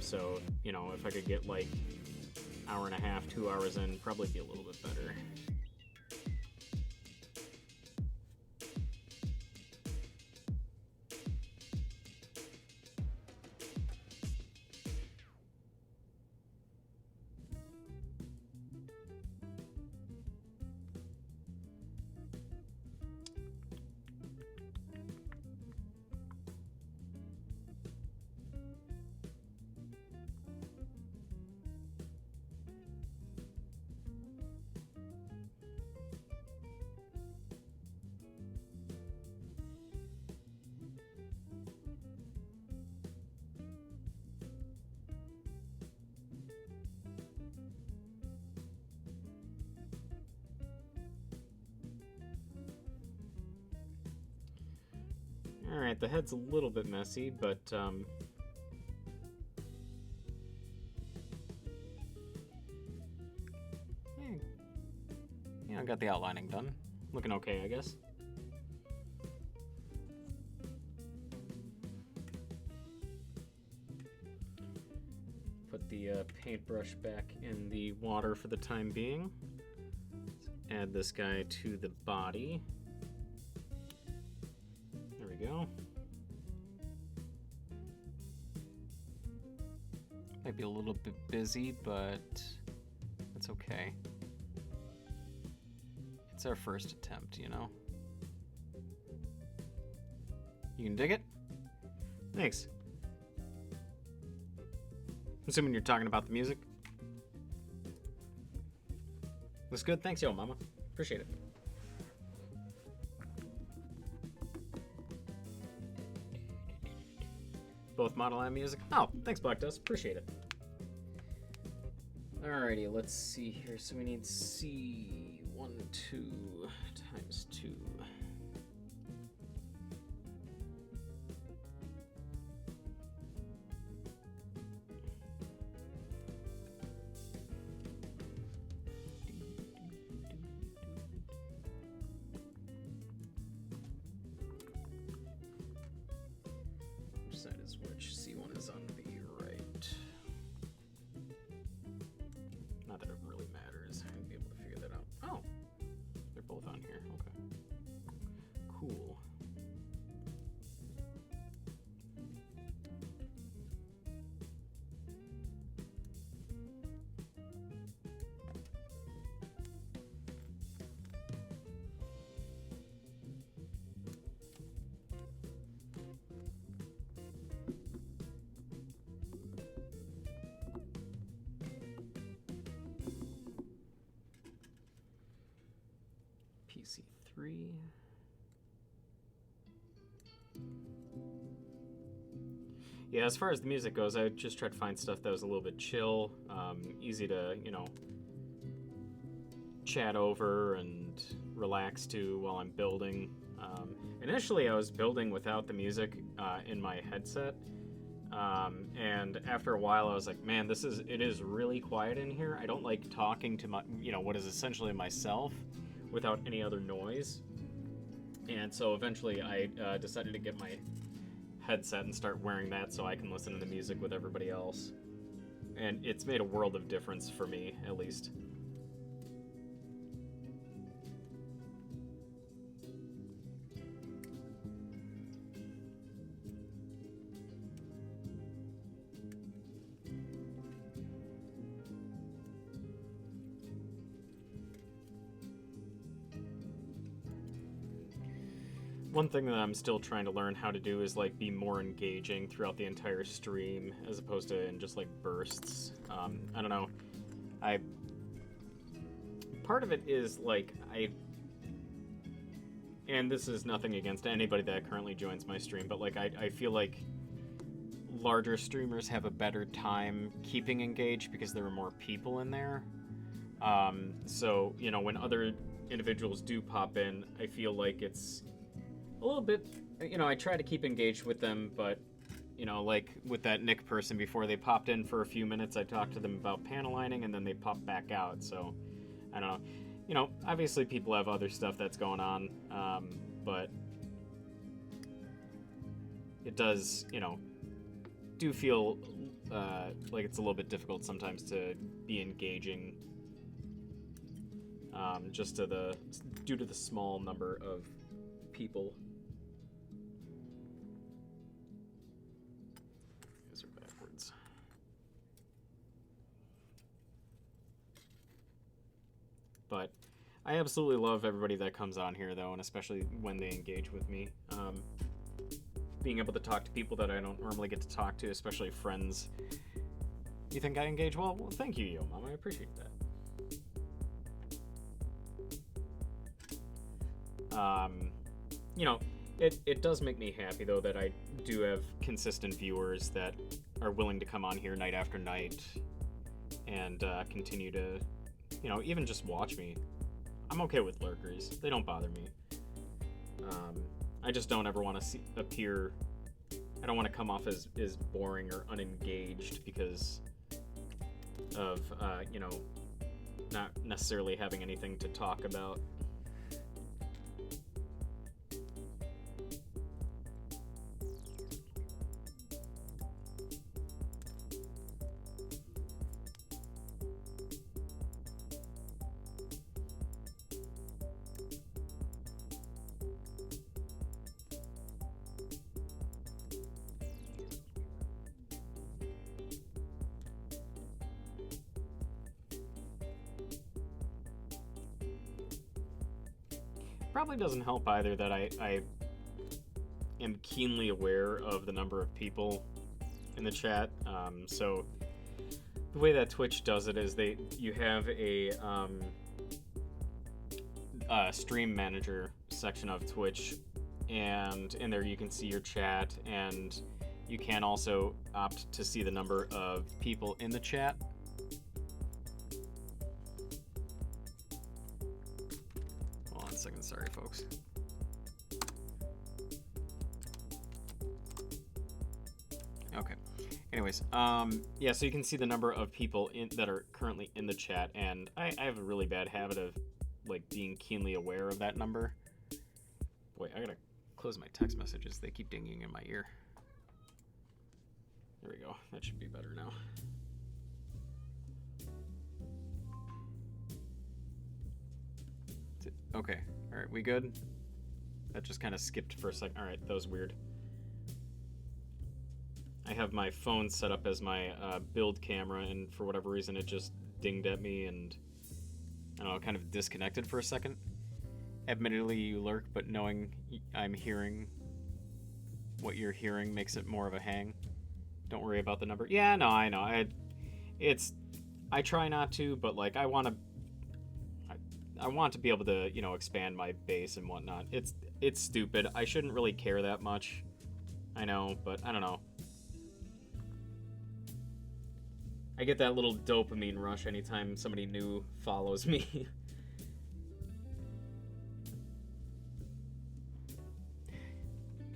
So, you know, if I could get like hour and a half, 2 hours in, probably be a little bit better. Alright, the head's a little bit messy, but yeah, I got the outlining done. Looking okay, I guess. Put the paintbrush back in the water for the time being. Add this guy to the body. There we go. Might be a little bit busy, but that's okay. It's our first attempt, you know? You can dig it? Thanks. I'm assuming you're talking about the music. Looks good? Thanks, yo, mama. Appreciate it. Both model and music. Oh, thanks, Black Dust. Appreciate it. Alrighty, let's see here. So we need C12 times 2. Which side is which? C1 is on the right. Not that it really matters. I'd be able to figure that out. Oh, they're both on here. Okay. Cool. PC3. Yeah, as far as the music goes, I just tried to find stuff that was a little bit chill, easy to, you know, chat over and relax to while I'm building. Initially, I was building without the music in my headset, and after a while, I was like, man, it is really quiet in here. I don't like talking to my, you know, what is essentially myself without any other noise. And so eventually I decided to get my headset and start wearing that so I can listen to the music with everybody else. And it's made a world of difference for me, at least. One thing that I'm still trying to learn how to do is like be more engaging throughout the entire stream as opposed to in just like bursts. I don't know. Part of it is like and this is nothing against anybody that currently joins my stream, but like I feel like larger streamers have a better time keeping engaged because there are more people in there. So, you know, when other individuals do pop in, I feel like it's a little bit, you know, I try to keep engaged with them, but, you know, like with that Nick person before they popped in for a few minutes, I talked to them about panel lining and then they popped back out. So, I don't know. You know, obviously people have other stuff that's going on, but it does, you know, do feel like it's a little bit difficult sometimes to be engaging just due to the small number of people. These are backwards. But I absolutely love everybody that comes on here, though, and especially when they engage with me. Being able to talk to people that I don't normally get to talk to, especially friends. You think I engage well? Well, thank you, Yo Mom. I appreciate that. You know, it does make me happy, though, that I do have consistent viewers that are willing to come on here night after night and continue to, you know, even just watch me. I'm okay with lurkers. They don't bother me. I just don't ever want to appear... I don't want to come off as boring or unengaged because of, you know, not necessarily having anything to talk about. Probably doesn't help either that I am keenly aware of the number of people in the chat. So the way that Twitch does it is you have a stream manager section of Twitch, and in there you can see your chat, and you can also opt to see the number of people in the chat. Hold on a second, sorry folks. Okay. Anyways, yeah, so you can see the number of people that are currently in the chat, and I have a really bad habit of like being keenly aware of that number. Wait, I gotta close my text messages. They keep dinging in my ear. There we go. That should be better now. Okay. All right, we good? That just kind of skipped for a second. All right, that was weird. I have my phone set up as my build camera, and for whatever reason, it just dinged at me, and I don't know, kind of disconnected for a second. Admittedly, you lurk, but knowing I'm hearing what you're hearing makes it more of a hang. Don't worry about the number. Yeah, no, I know. I try not to, but like I want to be able to, you know, expand my base and whatnot. It's stupid. I shouldn't really care that much. I know, but I don't know. I get that little dopamine rush anytime somebody new follows me.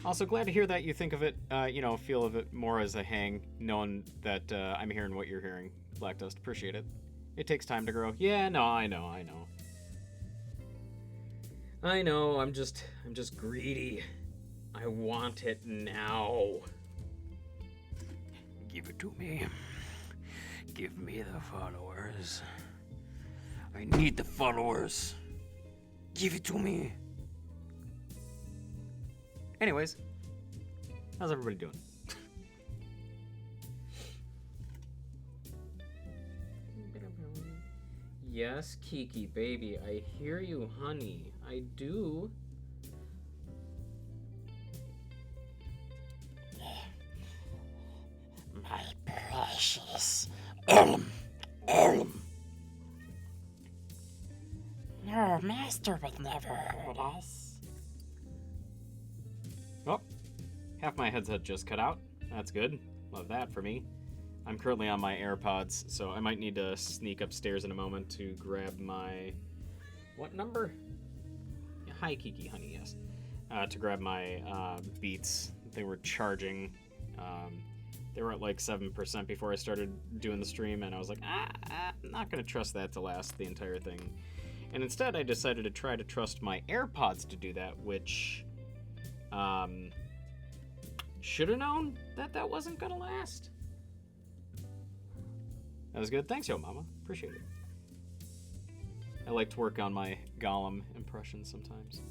Also, glad to hear that you think of it, you know, feel of it more as a hang, knowing that I'm hearing what you're hearing, Black Dust. Appreciate it. It takes time to grow. Yeah, no, I know. I'm just greedy. I want it now. Give it to me. Give me the followers. I need the followers. Give it to me. Anyways, how's everybody doing? Yes, Kiki, baby, I hear you, honey. I do. My precious. Your master would never hurt us. Oh, half my headset just cut out. That's good. Love that for me. I'm currently on my AirPods, so I might need to sneak upstairs in a moment to grab my... What number? Hi, Kiki, honey, yes. To grab my Beats. They were charging. They were at like 7% before I started doing the stream, and I was like, I'm not going to trust that to last the entire thing. And instead, I decided to try to trust my AirPods to do that, which... should have known that wasn't going to last. That was good. Thanks, yo mama. Appreciate it. I like to work on my Gollum impressions sometimes.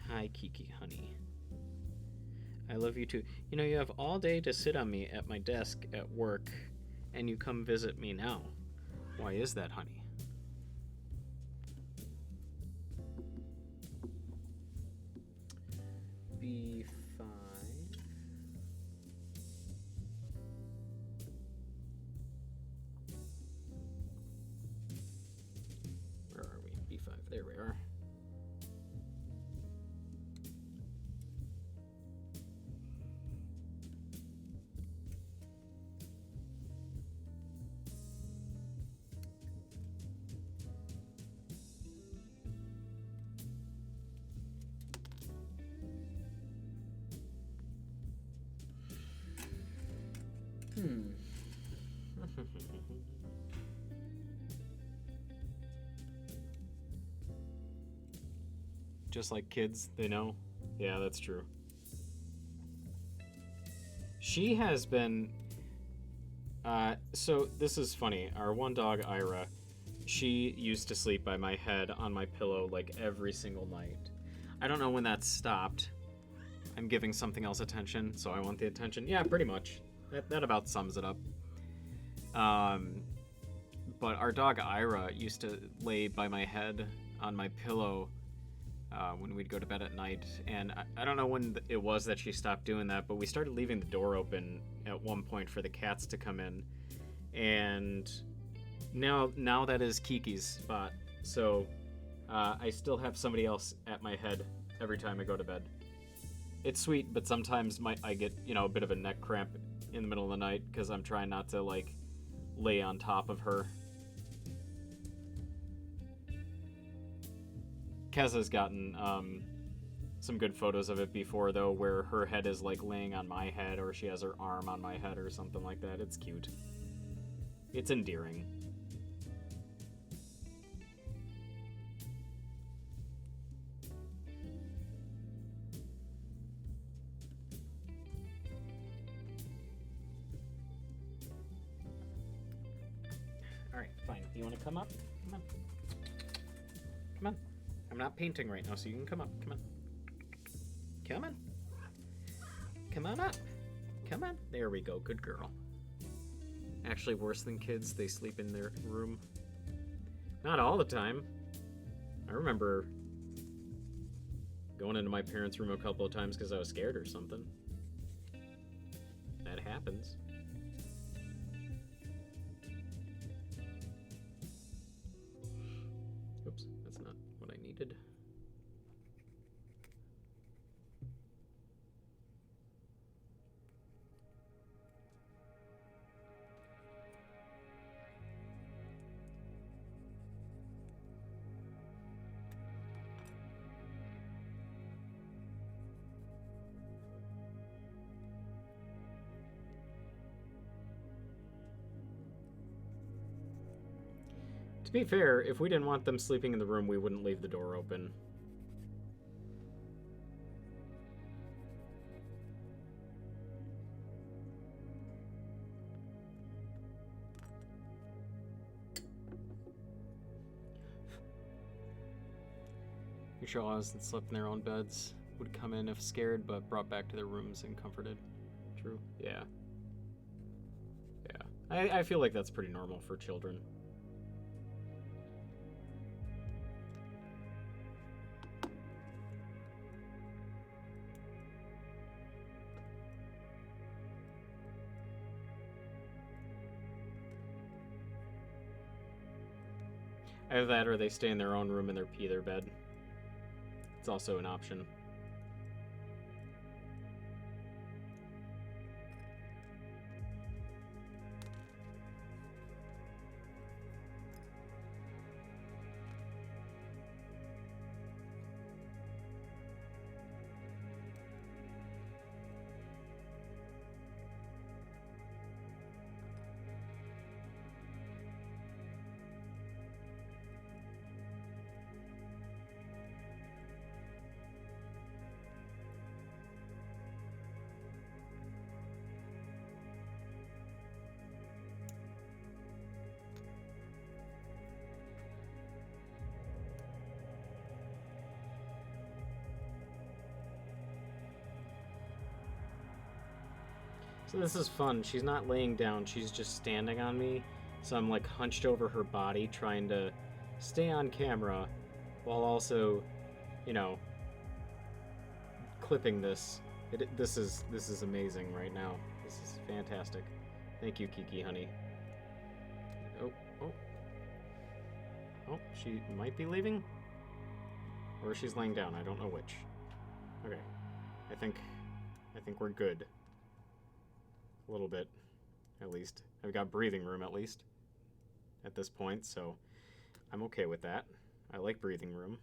Hi, Kiki, honey. I love you too. You know, you have all day to sit on me at my desk at work, and you come visit me now. Why is that, honey? B5. Where are we? B5. There we are. Just like kids, they know. Yeah, that's true. She has been... So this is funny. Our one dog, Ira, she used to sleep by my head on my pillow like every single night. I don't know when that stopped. I'm giving something else attention, so I want the attention. Yeah, pretty much. That about sums it up. But our dog Ira used to lay by my head on my pillow when we'd go to bed at night. And I don't know when it was that she stopped doing that, but we started leaving the door open at one point for the cats to come in. And now that is Kiki's spot. So I still have somebody else at my head every time I go to bed. It's sweet, but sometimes I get, a bit of a neck cramp in the middle of the night because I'm trying not to, lay on top of her. Keza's gotten some good photos of it before, though, where her head is, laying on my head, or she has her arm on my head or something like that. It's cute. It's endearing. Alright, fine. You want to come up? Come on. Come on. I'm not painting right now, so you can come up. Come on. Come on. Come on up. Come on. There we go. Good girl. Actually, worse than kids, they sleep in their room. Not all the time. I remember going into my parents' room a couple of times because I was scared or something. That happens. Oops, that's not what I needed. To be fair, if we didn't want them sleeping in the room, we wouldn't leave the door open. Your chihuahuas that slept in their own beds would come in if scared, but brought back to their rooms and comforted. True. Yeah. Yeah. I feel like that's pretty normal for children. Either that or they stay in their own room and they pee their bed. It's also an option. So this is fun. She's not laying down, she's just standing on me. So I'm hunched over her body trying to stay on camera while also, clipping this. This is amazing right now. This is fantastic. Thank you, Kiki, honey. Oh, she might be leaving? Or she's laying down, I don't know which. Okay. I think we're good. A little bit, at least. I've got breathing room, at least, at this point, so I'm okay with that. I like breathing room.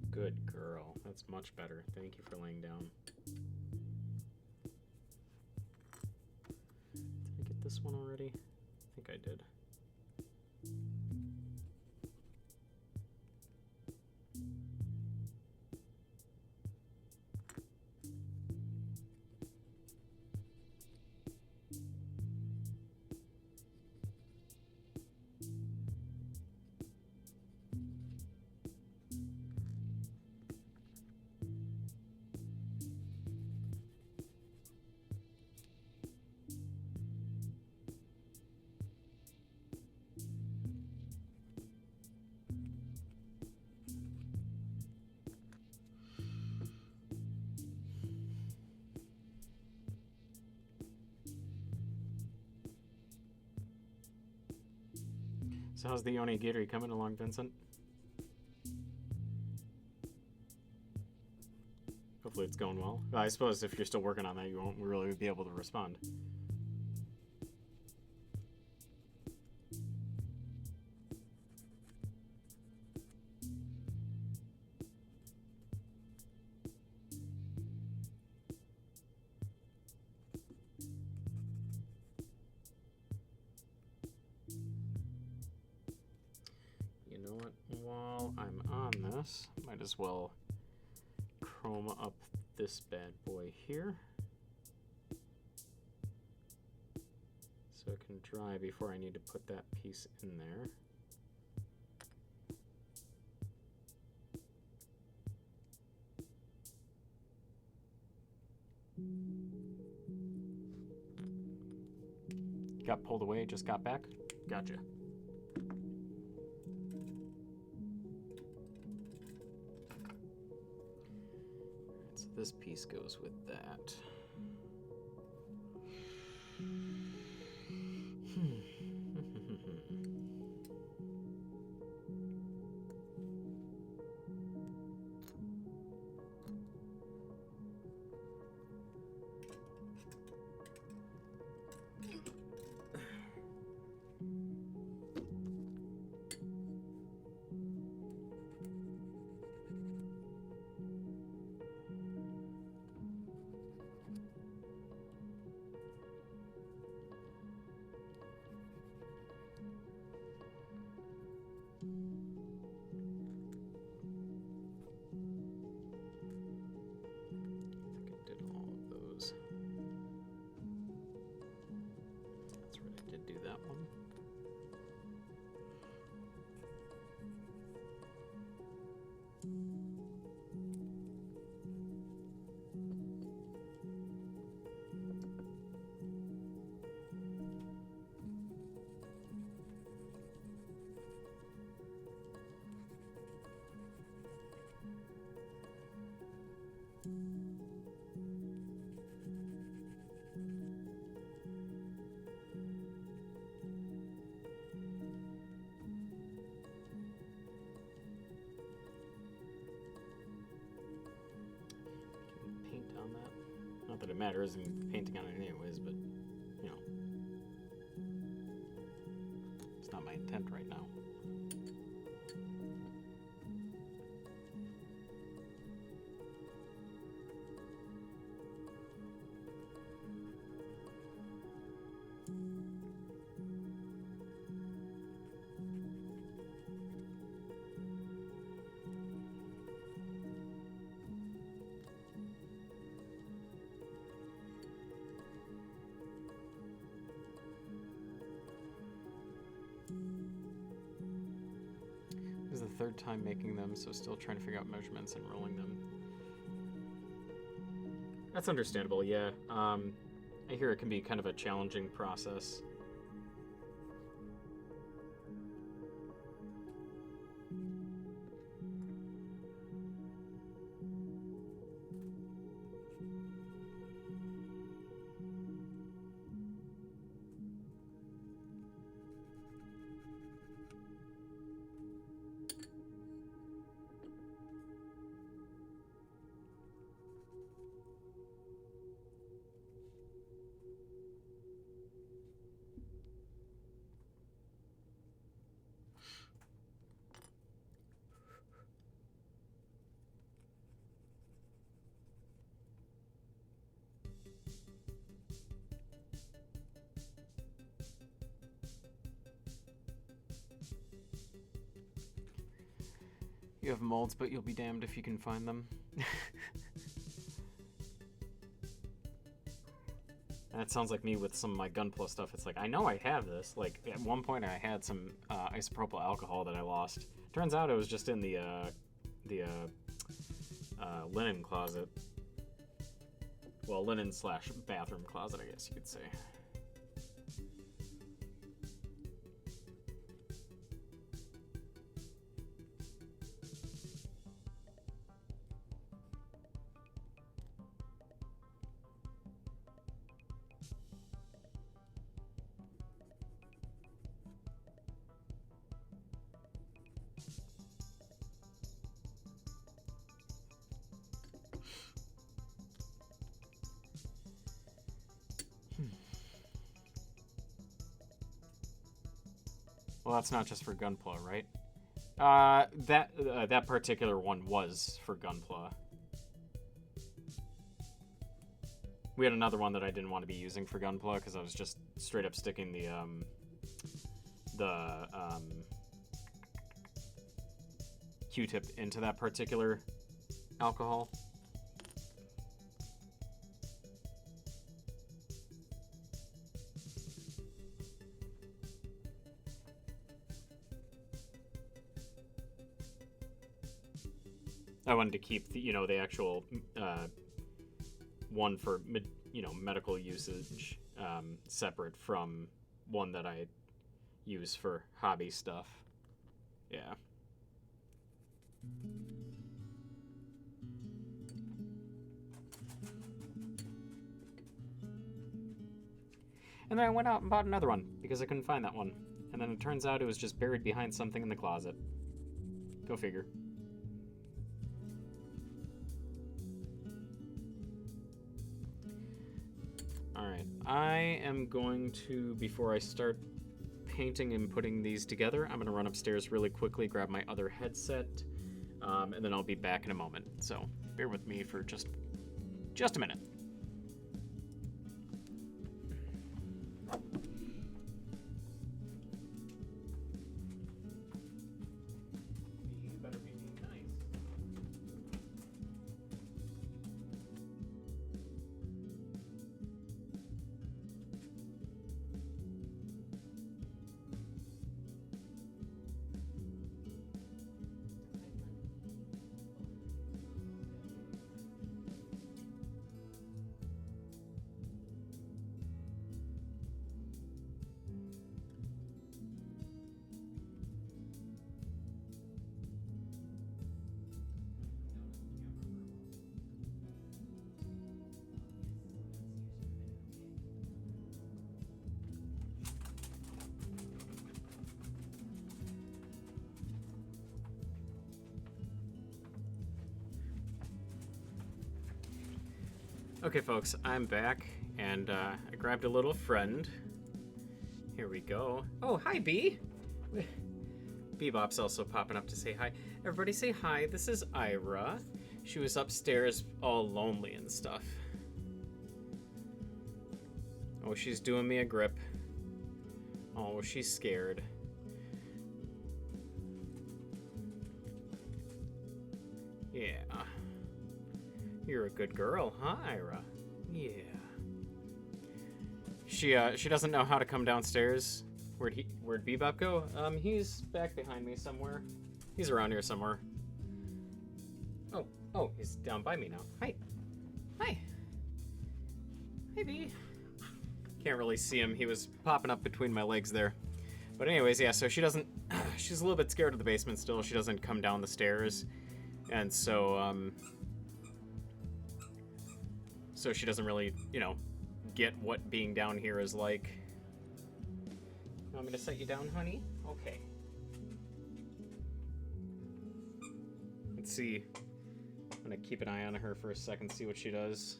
Good girl. That's much better. Thank you for laying down. Did I get this one already? I think I did. So how's the onigiri coming along, Vincent? Hopefully it's going well. I suppose if you're still working on that, you won't really be able to respond. You know what? While I'm on this, might as well chroma up this bad boy here so it can dry before I need to put that piece in there. Got pulled away, just got back? Gotcha. So this piece goes with that. Not that it matters, I'm painting on it anyways, but, you know, it's not my intent right now. This is the third time making them, so still trying to figure out measurements and rolling them. That's understandable, yeah. I hear it can be kind of a challenging process. You have molds, but you'll be damned if you can find them. That sounds like me with some of my Gunpla stuff. It's like, I know I have this. Like, at one point I had some isopropyl alcohol that I lost. Turns out it was just in the linen closet. Well, linen / bathroom closet, I guess you could say. Well, that's not just for Gunpla, right? That particular one was for Gunpla. We had another one that I didn't want to be using for Gunpla because I was just straight up sticking the Q-tip into that particular alcohol. I wanted to keep the actual one for medical usage separate from one that I use for hobby stuff. Yeah. And then I went out and bought another one because I couldn't find that one. And then it turns out it was just buried behind something in the closet. Go figure. Alright, I am going to, before I start painting and putting these together, I'm going to run upstairs really quickly, grab my other headset, and then I'll be back in a moment. So bear with me for just a minute. Okay, folks, I'm back, and I grabbed a little friend. Here we go. Oh, hi, Bee! Bebop's also popping up to say hi. Everybody say hi, this is Ira. She was upstairs all lonely and stuff. Oh, she's doing me a grip. Oh, she's scared. Yeah. You're a good girl, huh, Ira? Yeah. She doesn't know how to come downstairs. Where'd Bebop go? He's back behind me somewhere. He's around here somewhere. Oh, he's down by me now. Hi. Hi. Hey, Bee. Can't really see him. He was popping up between my legs there. But anyways, yeah, so she doesn't... She's a little bit scared of the basement still. She doesn't come down the stairs. And so, so she doesn't really, get what being down here is like. You want me to set you down, honey? Okay. Let's see. I'm gonna keep an eye on her for a second, see what she does.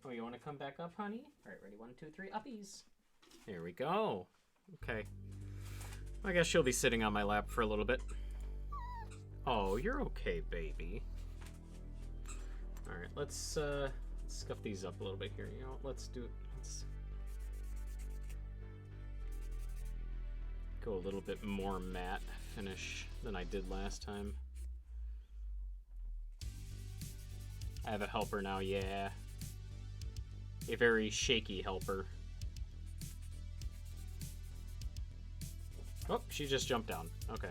Oh, you want to come back up, honey? All right, ready? 1, 2, 3, uppies. There we go. Okay. I guess she'll be sitting on my lap for a little bit. Oh, you're okay, baby. All right, let's scuff these up a little bit here. Let's go a little bit more matte finish than I did last time. I have a helper now, yeah. A very shaky helper. Oh, she just jumped down. Okay.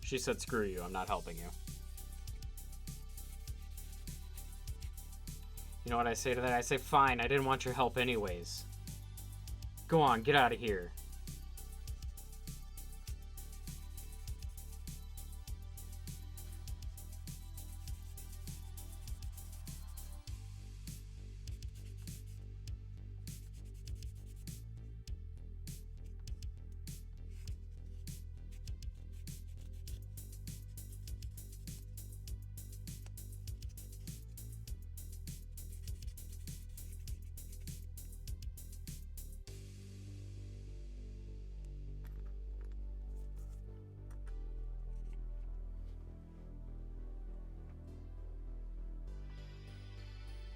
She said, screw you, I'm not helping you. You know what I say to that? I say, fine, I didn't want your help anyways. Go on, get out of here.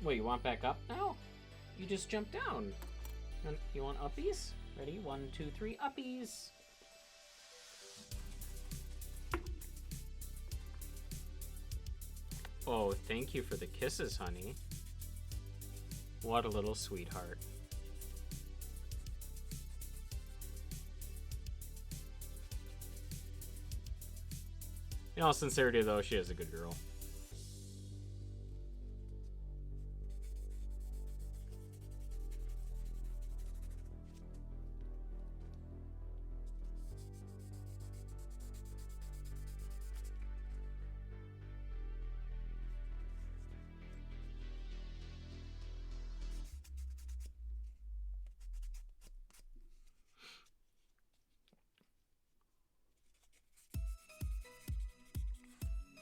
Wait, you want back up now? You just jumped down. You want uppies? Ready? 1, 2, 3, uppies! Oh, thank you for the kisses, honey. What a little sweetheart. In all sincerity, though, she is a good girl.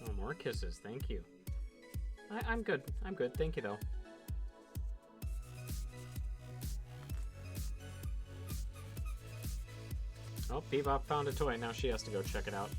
Oh, more kisses. Thank you. I'm good. I'm good. Thank you, though. Oh, Bebop found a toy. Now she has to go check it out.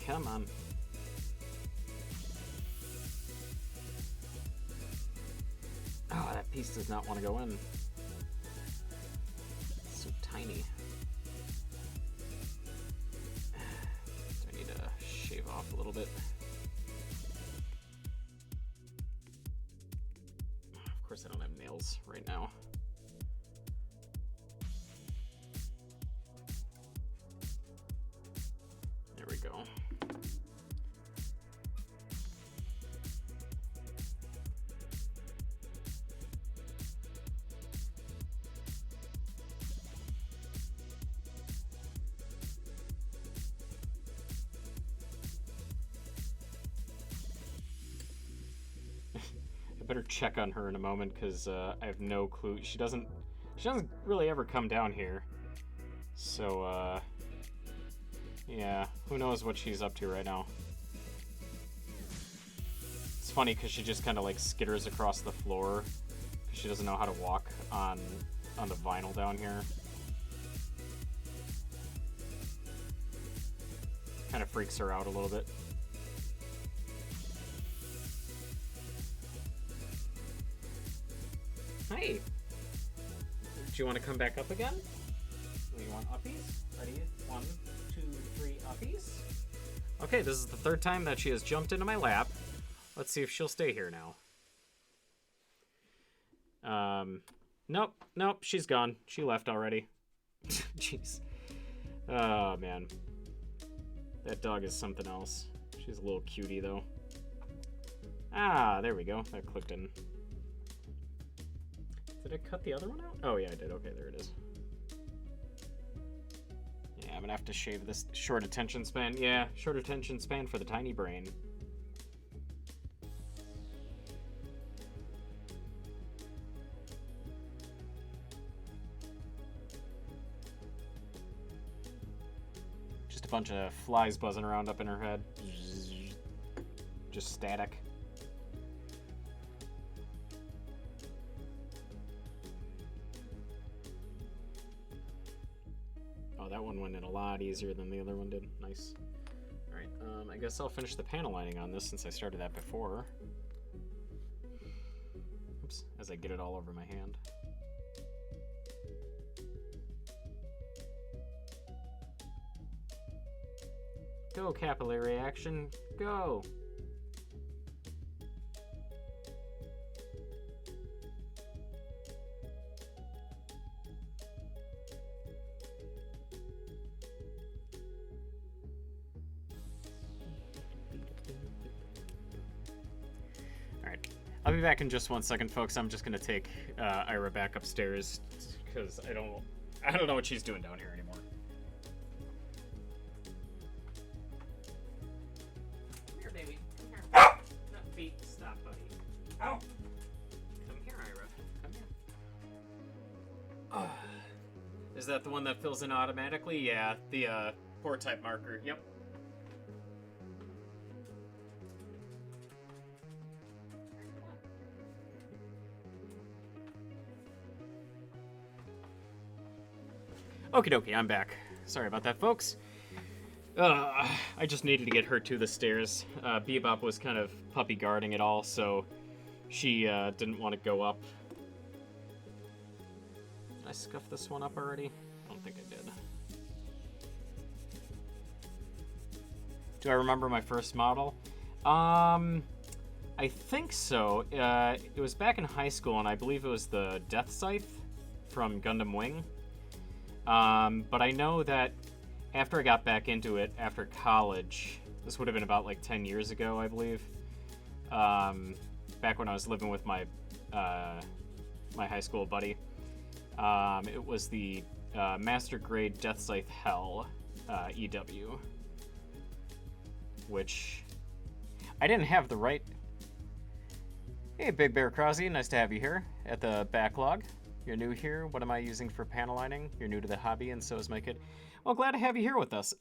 Come on. Oh, that piece does not want to go in. It's so tiny. So I need to shave off a little bit. Of course, I don't have nails right now. There we go. I better check on her in a moment because I have no clue. She doesn't really ever come down here. So yeah, who knows what she's up to right now. It's funny because she just kind of like skitters across the floor because she doesn't know how to walk on the vinyl down here. Kind of freaks her out a little bit. Hey! Do you want to come back up again? Do you want uppies? Ready? 1, 2, 3, uppies. Okay, this is the third time that she has jumped into my lap. Let's see if she'll stay here now. Nope, she's gone. She left already. Jeez. Oh, man. That dog is something else. She's a little cutie, though. Ah, there we go. That clicked in. Did I cut the other one out? Oh, yeah, I did. Okay, there it is. Yeah, I'm gonna have to shave this short attention span. Yeah, short attention span for the tiny brain. Just a bunch of flies buzzing around up in her head. Just static. Oh, that one went in a lot easier than the other one did. Nice. Alright, I guess I'll finish the panel lining on this since I started that before. Oops, as I get it all over my hand. Go, capillary action, go! be back in just 1 second, folks. I'm just gonna take Ira back upstairs because I don't know what she's doing down here anymore. Come here, baby. Come here. Not feet. Stop, buddy. Ow. Come here, Ira. Come here. Is that the one that fills in automatically? Yeah, the pore type marker. Yep. Okie dokie, I'm back. Sorry about that, folks. I just needed to get her to the stairs. Bebop was kind of puppy guarding it all, so she didn't want to go up. Did I scuff this one up already? I don't think I did. Do I remember my first model? I think so. It was back in high school, and I believe it was the Death Scythe from Gundam Wing. But I know that after I got back into it after college, this would have been about like 10 years ago, I believe. Back when I was living with my my high school buddy. It was the Master Grade Death Scythe Hell EW, which I didn't have the right. Hey, Big Bear Crosby, nice to have you here at the backlog. You're new here. What am I using for panel lining? You're new to the hobby, and so is my kid. Well, glad to have you here with us.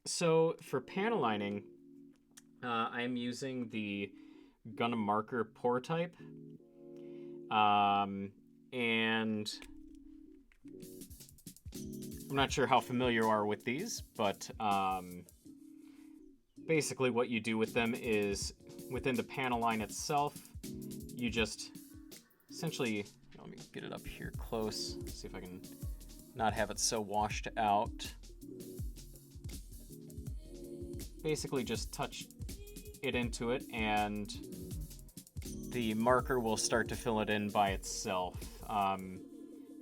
So for panel lining, I am using the Gundam marker pore type, and I'm not sure how familiar you are with these, but basically what you do with them is within the panel line itself, you just essentially. Let me get it up here close, see if I can not have it so washed out. Basically just touch it into it and the marker will start to fill it in by itself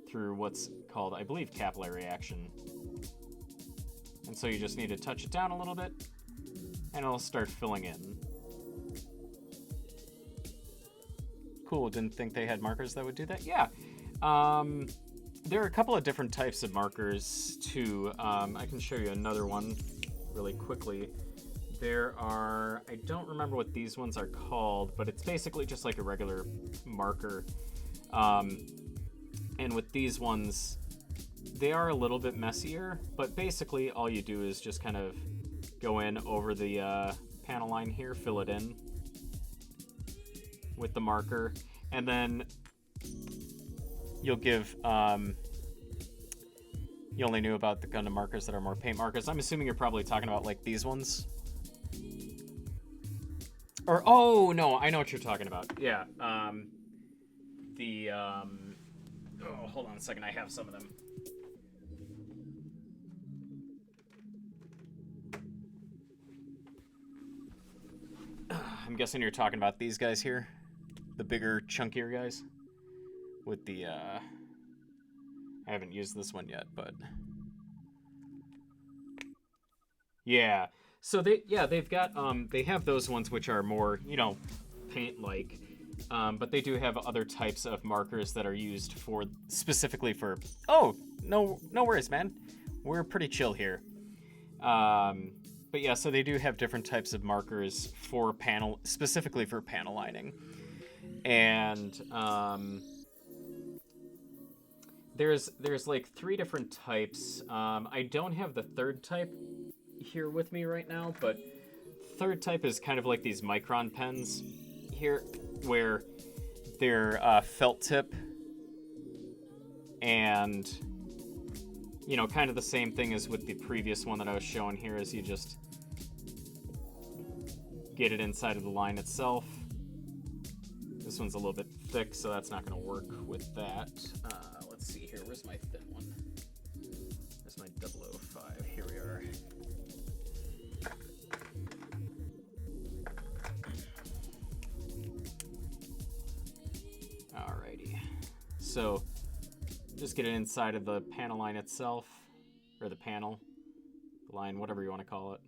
through what's called, I believe, capillary action. And so you just need to touch it down a little bit and it'll start filling in. Cool, didn't think they had markers that would do that. Yeah, there are a couple of different types of markers too. I can show you another one really quickly. There are, I don't remember what these ones are called, but it's basically just like a regular marker. And with these ones, they are a little bit messier, but basically all you do is just kind of go in over the panel line here, fill it in with the marker, and then you'll give, you only knew about the Gundam markers that are more paint markers. I'm assuming you're probably talking about like these ones. Or, oh, no, I know what you're talking about. Yeah, oh, hold on a second, I have some of them. I'm guessing you're talking about these guys here. The bigger, chunkier guys with the, I haven't used this one yet, but yeah. So they've got, they have those ones which are more, you know, paint-like, but they do have other types of markers that are used for, specifically for, oh, no worries, man. We're pretty chill here. But yeah, so they do have different types of markers for panel, specifically for panel lining. And there's like 3 different types. I don't have the third type here with me right now, but third type is kind of like these micron pens here, where they're felt tip, and you know, kind of the same thing as with the previous one that I was showing here, is you just get it inside of the line itself. This one's a little bit thick, so that's not going to work with that. Let's see here. Where's my thin one? There's my 005. Here we are. Alrighty. So, just get it inside of the panel line itself, or the panel, the line, whatever you want to call it.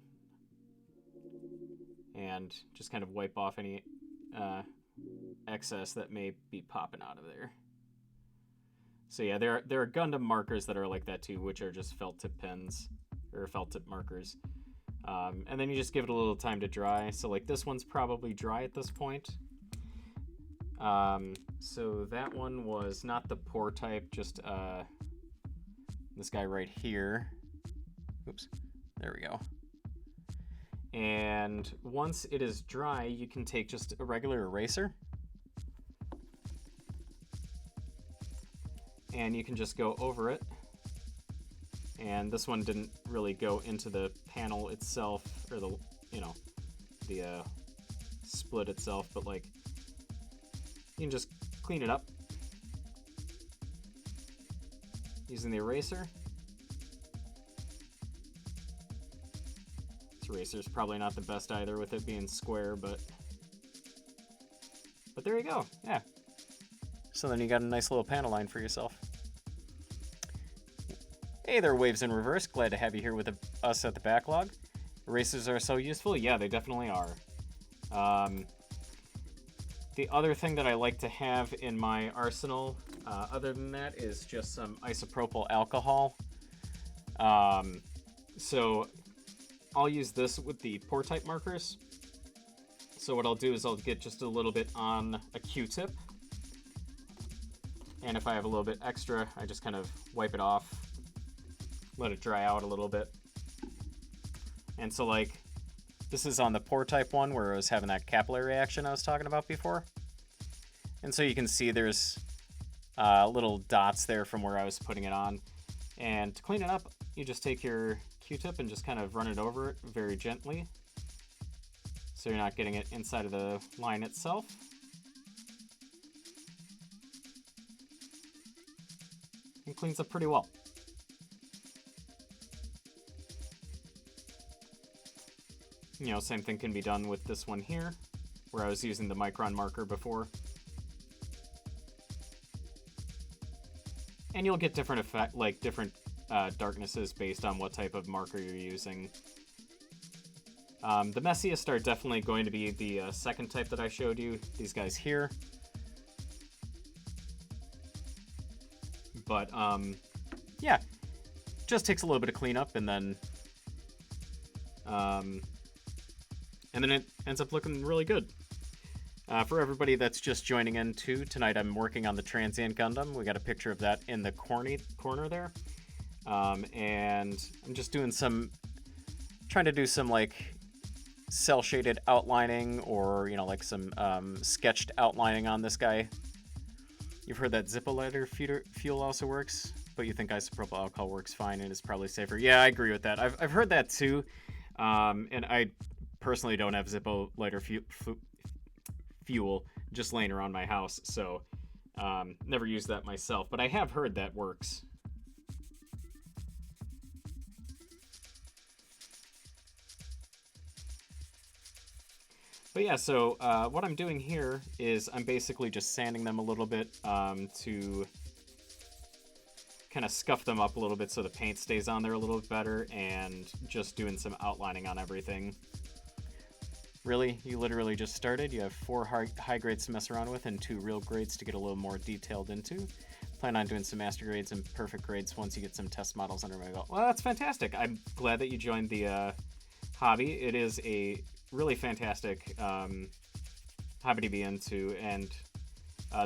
And just kind of wipe off any excess that may be popping out of there. So yeah, there are Gundam markers that are like that too, which are just felt tip pens or felt tip markers. And then you just give it a little time to dry. So like this one's probably dry at this point. So that one was not the pour type, just this guy right here. Oops, there we go. And once it is dry, you can take just a regular eraser. And you can just go over it. And this one didn't really go into the panel itself, or the, you know, the split itself, but like, you can just clean it up using the eraser. This eraser's probably not the best either with it being square, but there you go, yeah. So then you got a nice little panel line for yourself. Hey there, Waves in Reverse. Glad to have you here with us at the backlog. Erasers are so useful. Yeah, they definitely are. The other thing that I like to have in my arsenal, other than that, is just some isopropyl alcohol. So I'll use this with the pour type markers. So what I'll do is I'll get just a little bit on a Q-tip. And if I have a little bit extra, I just kind of wipe it off, let it dry out a little bit. And so like, this is on the pour type one where I was having that capillary reaction I was talking about before. And so you can see there's little dots there from where I was putting it on. And to clean it up, you just take your Q-tip and just kind of run it over it very gently, so you're not getting it inside of the line itself. And cleans up pretty well. You know, same thing can be done with this one here, where I was using the micron marker before. And you'll get different effect, like different darknesses based on what type of marker you're using. The messiest are definitely going to be the second type that I showed you, these guys here. But yeah, just takes a little bit of cleanup, and then it ends up looking really good. For everybody that's just joining in too, tonight I'm working on the Transient Gundam. We got a picture of that in the corner there. And I'm just doing trying to do some like cell shaded outlining, or, you know, like some sketched outlining on this guy. You've heard that Zippo lighter fuel also works, but you think isopropyl alcohol works fine and is probably safer. Yeah, I agree with that. I've heard that too. And I personally don't have Zippo lighter fuel just laying around my house, so never used that myself, but I have heard that works. But yeah, so what I'm doing here is I'm basically just sanding them a little bit to kind of scuff them up a little bit so the paint stays on there a little bit better, and just doing some outlining on everything. Really? You literally just started? You have 4 high grades to mess around with and 2 real grades to get a little more detailed into. Plan on doing some master grades and perfect grades once you get some test models under my belt. Well, that's fantastic. I'm glad that you joined the hobby. It is a really fantastic hobby to be into, and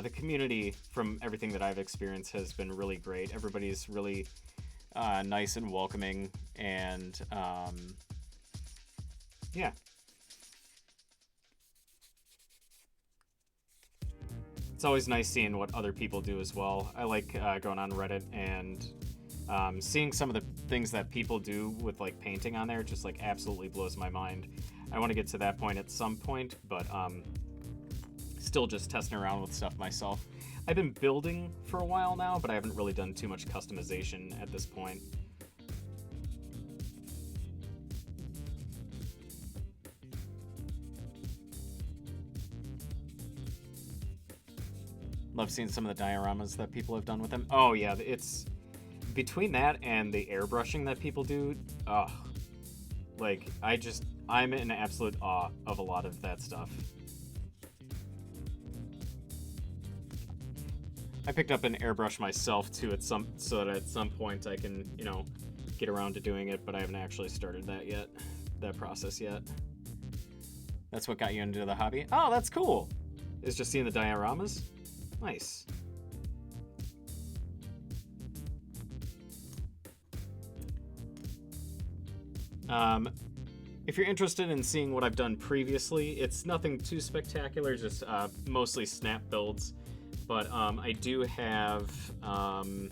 the community, from everything that I've experienced, has been really great. Everybody's really nice and welcoming, and yeah. It's always nice seeing what other people do as well. I like going on Reddit and seeing some of the things that people do with like painting on there. Just like absolutely blows my mind. I want to get to that point at some point, but still just testing around with stuff myself. I've been building for a while now, but I haven't really done too much customization at this point. Love seeing some of the dioramas that people have done with them. Oh yeah, it's between that and the airbrushing that people do. Like I'm in absolute awe of a lot of that stuff. I picked up an airbrush myself too so that at some point I can, you know, get around to doing it, but I haven't actually started that process yet. That's what got you into the hobby? Oh, that's cool. Is just seeing the dioramas? Nice. If you're interested in seeing what I've done previously, it's nothing too spectacular, just mostly snap builds. But I do have on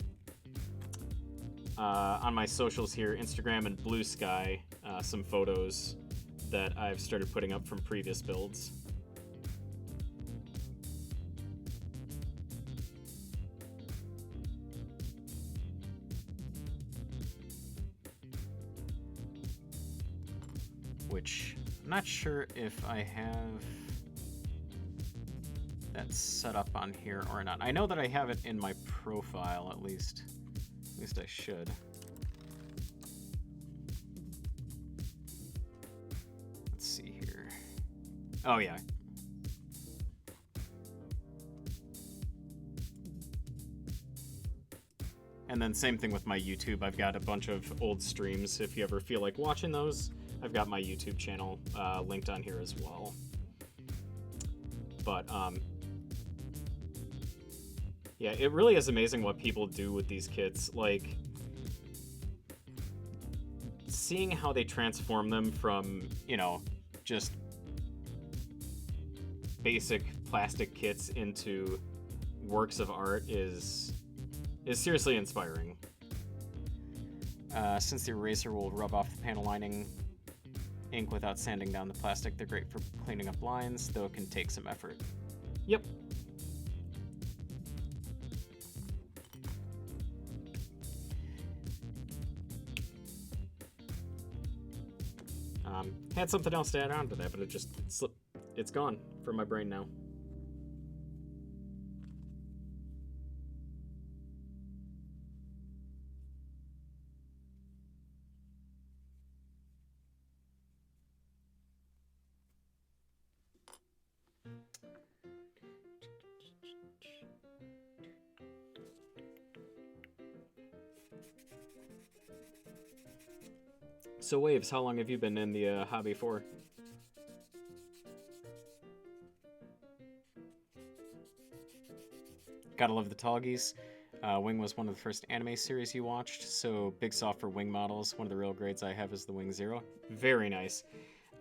my socials here, Instagram and Blue Sky, some photos that I've started putting up from previous builds. Which I'm not sure if I have that set up on here or not. I know that I have it in my profile, at least. At least I should. Let's see here. Oh yeah. And then same thing with my YouTube. I've got a bunch of old streams. If you ever feel like watching those, I've got my YouTube channel linked on here as well. But yeah, it really is amazing what people do with these kits. Like, seeing how they transform them from, you know, just basic plastic kits into works of art is seriously inspiring. Since the eraser will rub off the panel lining ink without sanding down the plastic, they're great for cleaning up lines, though it can take some effort. Yep. Had something else to add on to that, but it just slipped. It's gone from my brain now. So Waves, how long have you been in the hobby for? Gotta love the Toggies. Wing was one of the first anime series you watched, so big soft for Wing models. One of the real grades I have is the Wing Zero. Very nice.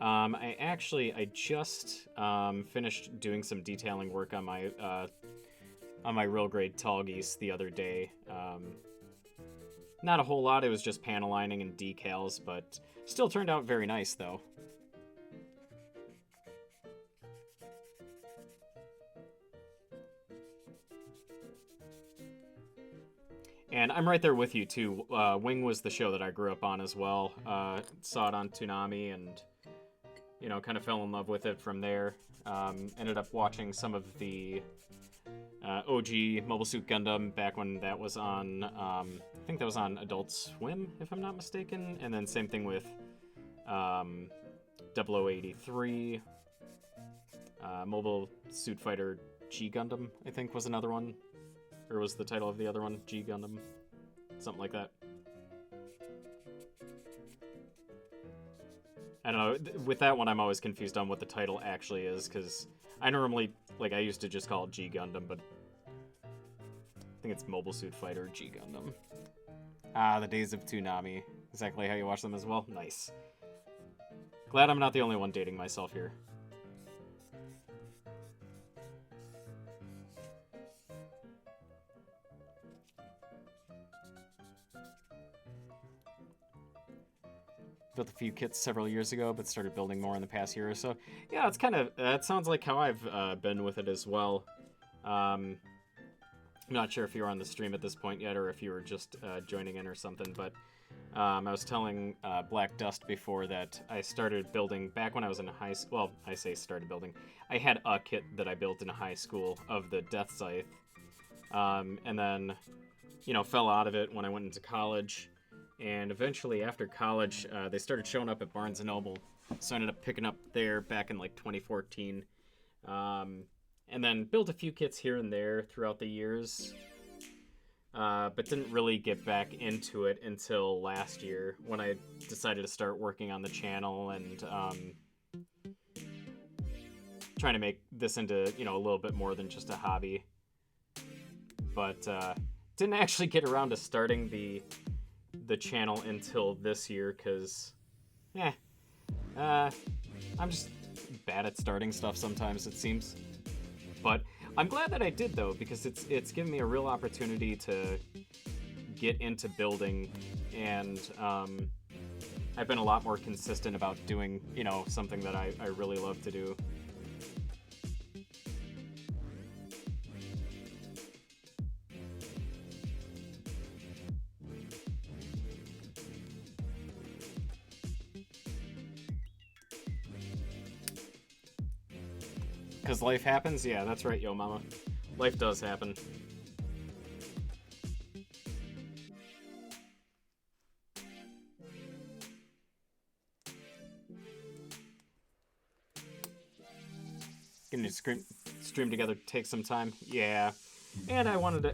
I just finished doing some detailing work on my real grade Toggies the other day. Not a whole lot, it was just panel lining and decals, but still turned out very nice, though. And I'm right there with you, too. Wing was the show that I grew up on as well. Saw it on Toonami and, you know, kind of fell in love with it from there. Ended up watching some of the OG Mobile Suit Gundam back when that was on, I think that was on Adult Swim, if I'm not mistaken. And then same thing with 0083, Mobile Suit Fighter G Gundam, I think was another one. Or was the title of the other one G Gundam? Something like that. I don't know, with that one I'm always confused on what the title actually is, because I normally, like, I used to just call it G Gundam, but I think it's Mobile Suit Fighter G Gundam. Ah, the days of Toonami. Exactly how you watch them as well? Nice. Glad I'm not the only one dating myself here. Built a few kits several years ago, but started building more in the past year or so. Yeah, it's kind of, that sounds like how I've been with it as well. I'm not sure if you were on the stream at this point yet, or if you were just joining in or something, but I was telling Black Dust before that I started building back when I was in high school. Well, I say started building. I had a kit that I built in high school of the Death Scythe, and then, you know, fell out of it when I went into college. And eventually, after college, they started showing up at Barnes & Noble, so I ended up picking up there back in, like, 2014. and then built a few kits here and there throughout the years, but didn't really get back into it until last year when I decided to start working on the channel and trying to make this into, you know, a little bit more than just a hobby. But didn't actually get around to starting the channel until this year because, I'm just bad at starting stuff sometimes, it seems. But I'm glad that I did, though, because it's given me a real opportunity to get into building, and I've been a lot more consistent about doing, you know, something that I really love to do. Because life happens? Yeah, that's right, yo mama. Life does happen. Getting to stream together takes some time. Yeah. And I wanted to...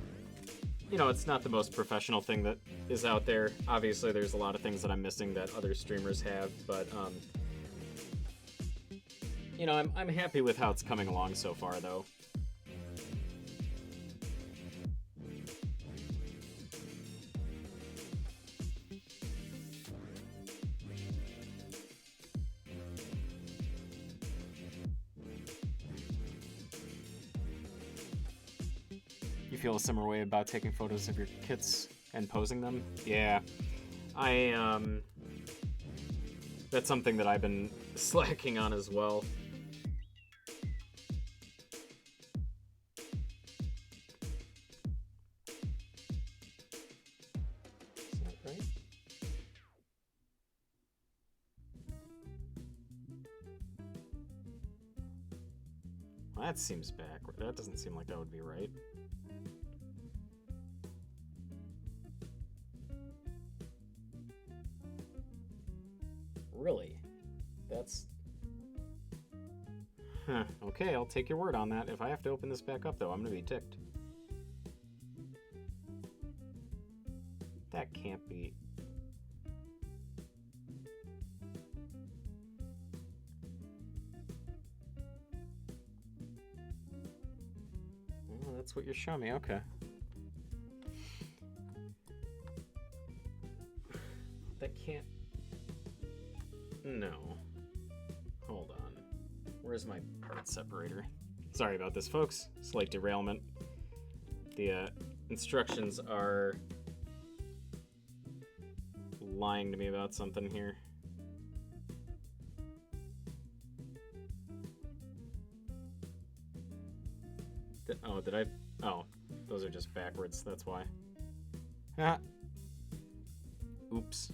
You know, it's not the most professional thing that is out there. Obviously, there's a lot of things that I'm missing that other streamers have, but, you know, I'm happy with how it's coming along so far, though. You feel a similar way about taking photos of your kits and posing them? Yeah. That's something that I've been slacking on as well. Is that right? Well, that seems backward. That doesn't seem like that would be right. Really? That's... Huh. Okay, I'll take your word on that. If I have to open this back up, though, I'm gonna be ticked. That can't be... Well, that's what you're showing me, okay. That can't... No. Hold on. Where's my part separator? Sorry about this, folks. Slight derailment. The instructions are lying to me about something here. Did I? Oh, those are just backwards, that's why. Ah. Oops.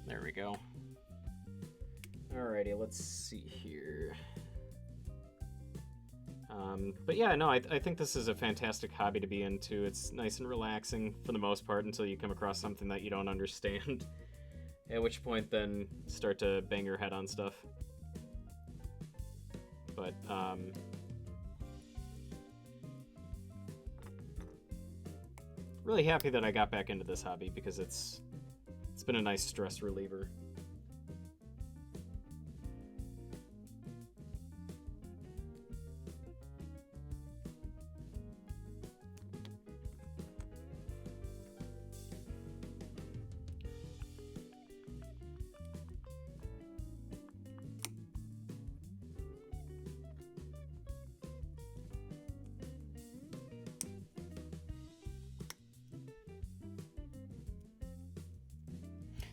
There we go. Alrighty, let's see here. But yeah, no, I think this is a fantastic hobby to be into. It's nice and relaxing for the most part until you come across something that you don't understand. At which point then start to bang your head on stuff. But, really happy that I got back into this hobby because it's been a nice stress reliever.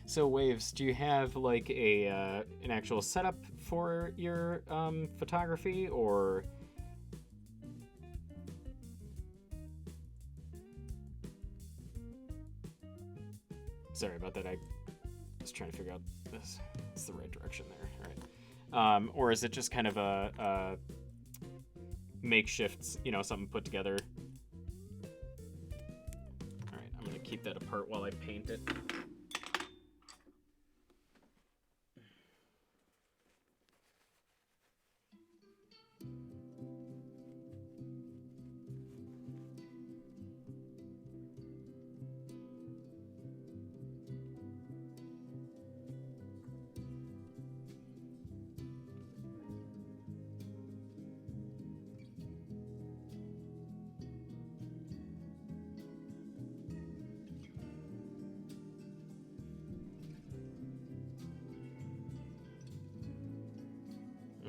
So Waves, do you have like a an actual setup for your photography, or sorry about that, I was trying to figure out this. It's the right direction there. All right. Or is it just kind of a makeshift, you know, something put together? All right, I'm gonna keep that apart while I paint it.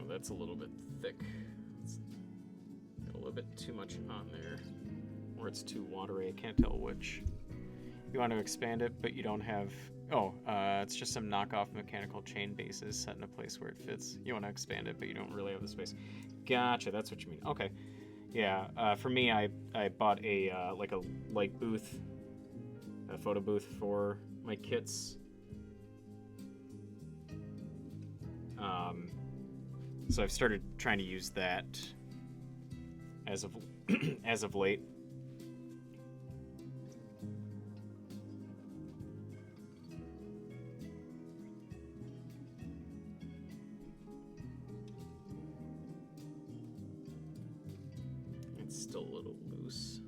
that's a little bit thick. It's got a little bit too much on there. Or it's too watery, I can't tell which. You want to expand it, but you don't have... Oh, it's just some knockoff mechanical chain bases set in a place where it fits. You want to expand it, but you don't really have the space. Gotcha, that's what you mean. Okay. Yeah, for me, I bought a like a light booth, a photo booth for my kits. So I've started trying to use that as of as of late. It's still a little loose.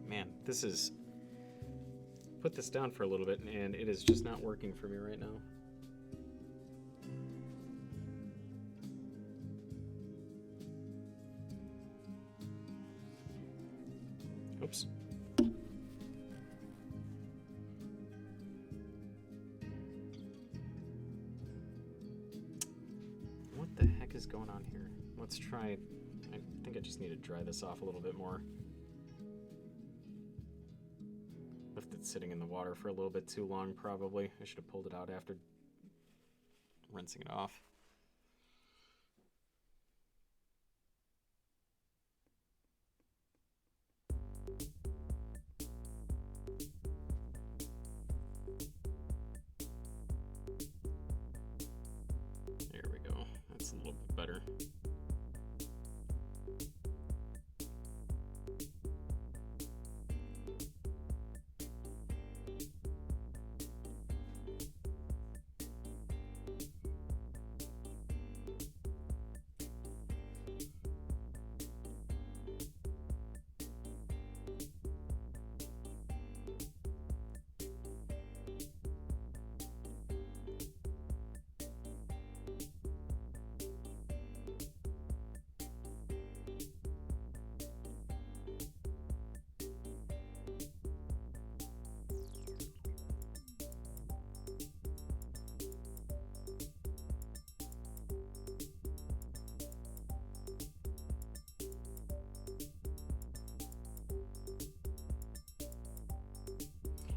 Man, this is... Put this down for a little bit, and it is just not working for me right now. Oops. What the heck is going on here? Let's try... I think I just need to dry this off a little bit more. Left it sitting in the water for a little bit too long, probably. I should have pulled it out after rinsing it off. There we go. That's a little bit better.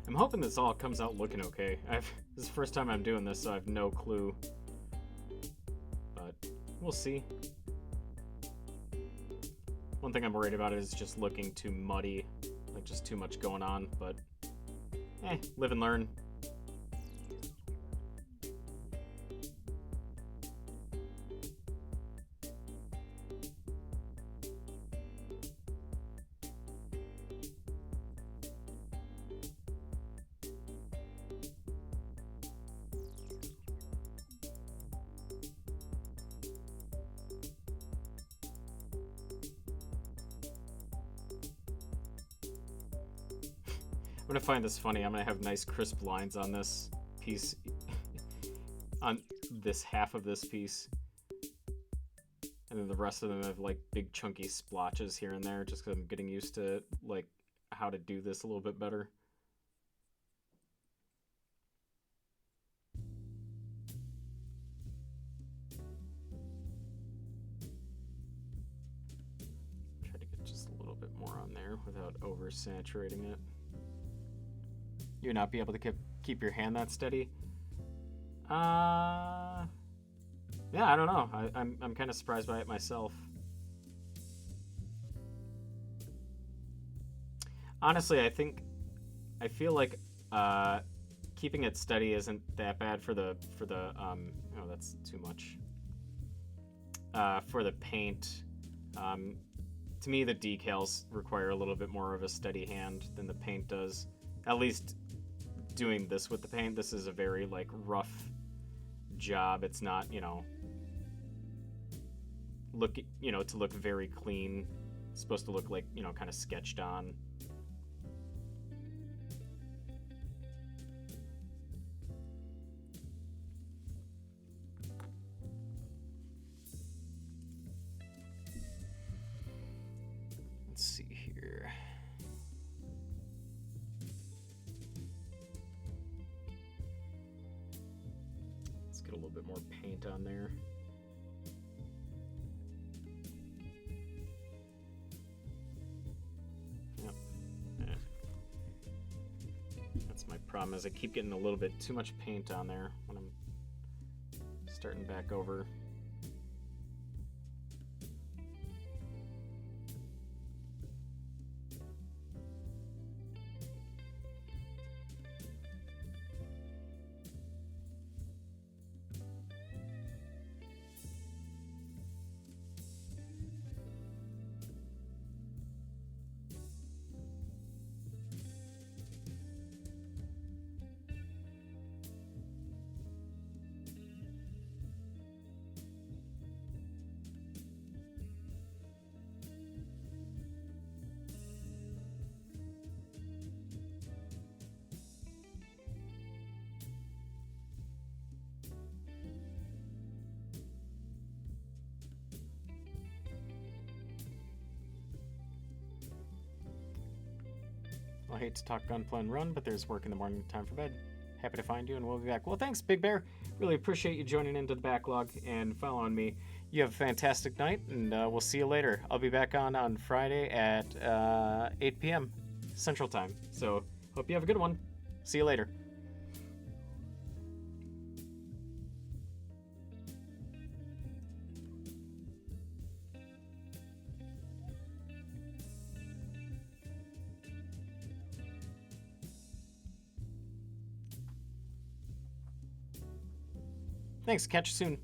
I'm hoping this all comes out looking okay. This is the first time I'm doing this, so I have no clue. But we'll see. One thing I'm worried about is just looking too muddy, like just too much going on, but live and learn. I'm gonna find this funny. I'm gonna have nice crisp lines on this piece, on this half of this piece, and then the rest of them have like big chunky splotches here and there, just because I'm getting used to like how to do this a little bit better. Try to get just a little bit more on there without oversaturating it. You would not be able to keep your hand that steady? Yeah, I don't know. I'm kind of surprised by it myself. Honestly, I feel like keeping it steady isn't that bad for the oh, that's too much. For the paint, to me the decals require a little bit more of a steady hand than the paint does. At least doing this with the paint, this is a very like rough job. It's not, to look very clean. It's supposed to look like, kind of sketched on. Let's see here. Get a little bit more paint on there. Yep. That's my problem, is I keep getting a little bit too much paint on there when I'm starting back over. I hate to talk gunplay and run, but there's work in the morning, time for bed. Happy to find you, and we'll be back. Well, thanks, Big Bear. Really appreciate you joining into the backlog and following me. You have a fantastic night, and we'll see you later. I'll be back on Friday at 8 p.m. Central Time. So, hope you have a good one. See you later. Thanks. Catch you soon.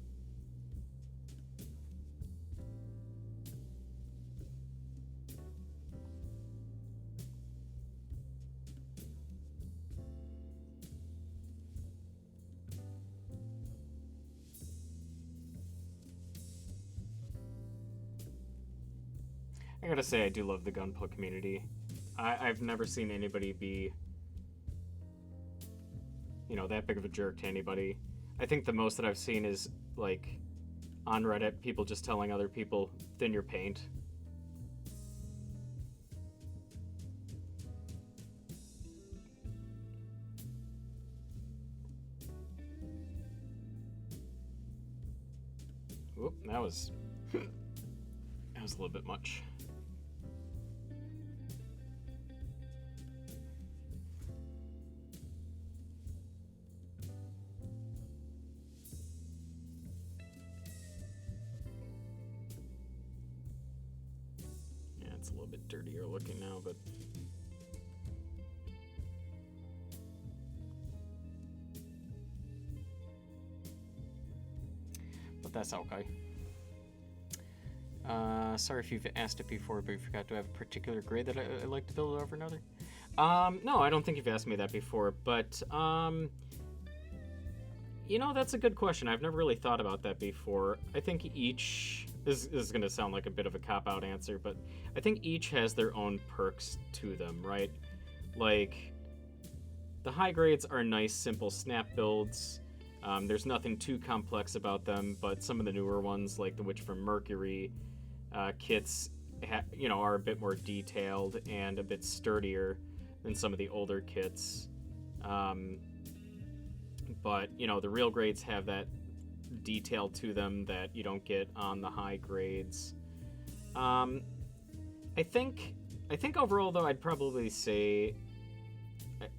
I gotta say, I do love the gunplay community. I've never seen anybody be, you know, that big of a jerk to anybody. I think the most that I've seen is, like, on Reddit, people just telling other people, thin your paint. Whoop, that was a little bit much. It's a little bit dirtier looking now, but that's okay. Sorry if you've asked it before, but you forgot to have a particular grade that I like to build over another. No, I don't think you've asked me that before, but you know, that's a good question. I've never really thought about that before. I think each... This is going to sound like a bit of a cop-out answer, but I think each has their own perks to them, right? Like, the high grades are nice, simple snap builds. There's nothing too complex about them, but some of the newer ones, like the Witch from Mercury kits, you know, are a bit more detailed and a bit sturdier than some of the older kits. But, you know, the real grades have that detail to them that you don't get on the high grades. I think overall, though, I'd probably say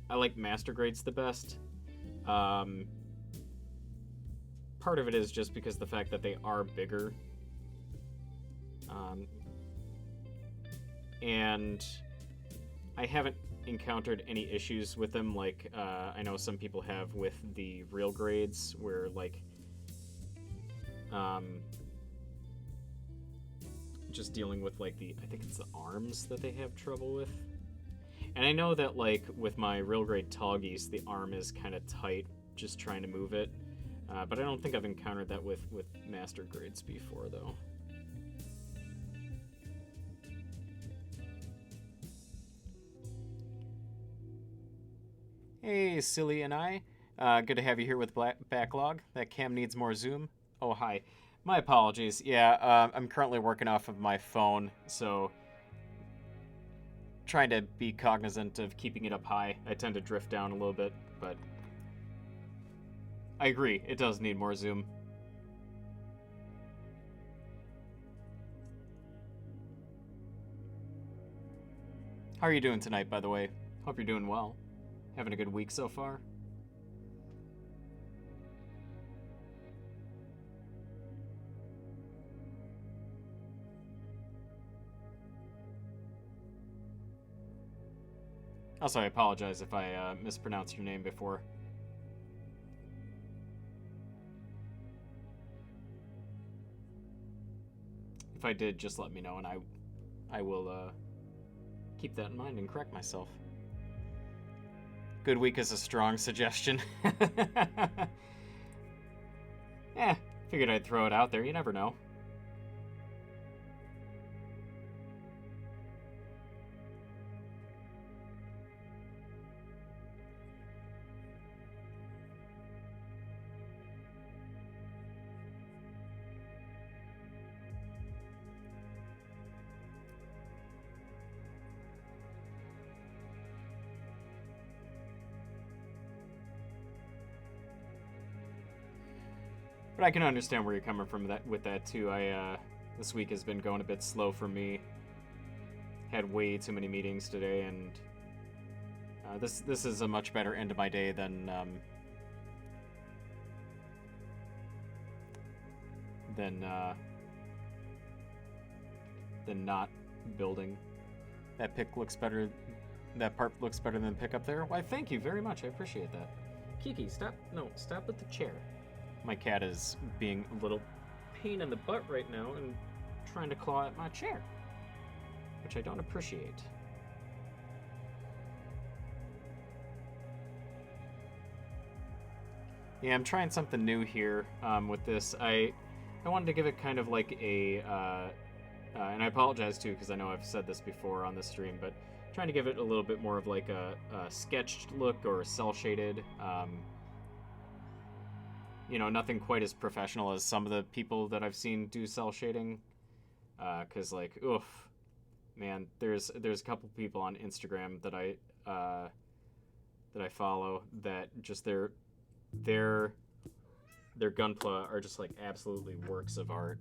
I like master grades the best. Part of it is just because the fact that they are bigger. And I haven't encountered any issues with them like I know some people have with the real grades, where like just dealing with like I think it's the arms that they have trouble with. And I know that like with my real grade Toggies, the arm is kind of tight just trying to move it, but I don't think I've encountered that with master grades before, though. Hey, Silly and I. Good to have you here with Backlog. That cam needs more zoom. Oh, hi. My apologies. Yeah, I'm currently working off of my phone, so trying to be cognizant of keeping it up high. I tend to drift down a little bit, but I agree. It does need more zoom. How are you doing tonight, by the way? Hope you're doing well. Having a good week so far? Also, I apologize if I mispronounced your name before. If I did, just let me know, and I will keep that in mind and correct myself. Good week is a strong suggestion. Figured I'd throw it out there. You never know. But I can understand where you're coming from with that too. This week has been going a bit slow for me. Had way too many meetings today, and this is a much better end of my day than not building. That pick looks better. That part looks better than the pick up there. Why, thank you very much. I appreciate that. Kiki, stop. No, stop with the chair. My cat is being a little pain in the butt right now and trying to claw at my chair, which I don't appreciate. Yeah, I'm trying something new here with this. I wanted to give it kind of like a, and I apologize too because I know I've said this before on the stream, but trying to give it a little bit more of like a sketched look or cel-shaded. You know, nothing quite as professional as some of the people that I've seen do cel shading. Cause like, oof, man, there's a couple people on Instagram that I follow that just their gunpla are just like absolutely works of art.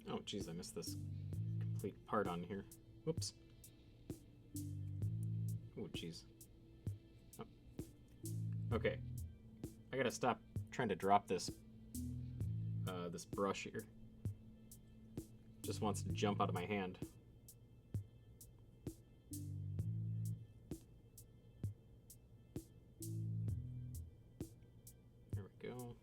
Oh, geez, I missed this complete part on here. Whoops. Oh, geez. Oh. Okay. I gotta stop trying to drop this this brush here. Just wants to jump out of my hand. There we go.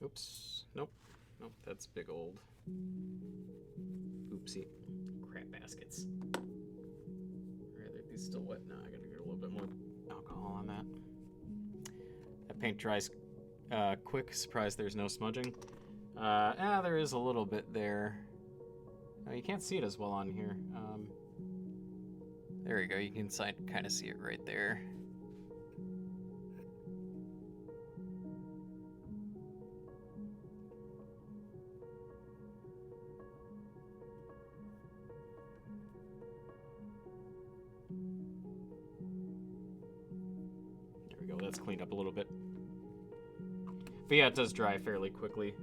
Oops. Nope. Nope, that's big old. Oopsie. Crap baskets. Alright, are these still wet? No, I gotta get a little bit more alcohol on that. That paint dries quick. Surprised there's no smudging. There is a little bit there. You can't see it as well on here. There you go. You can kind of see it right there. we go. That's cleaned up a little bit. But yeah, it does dry fairly quickly.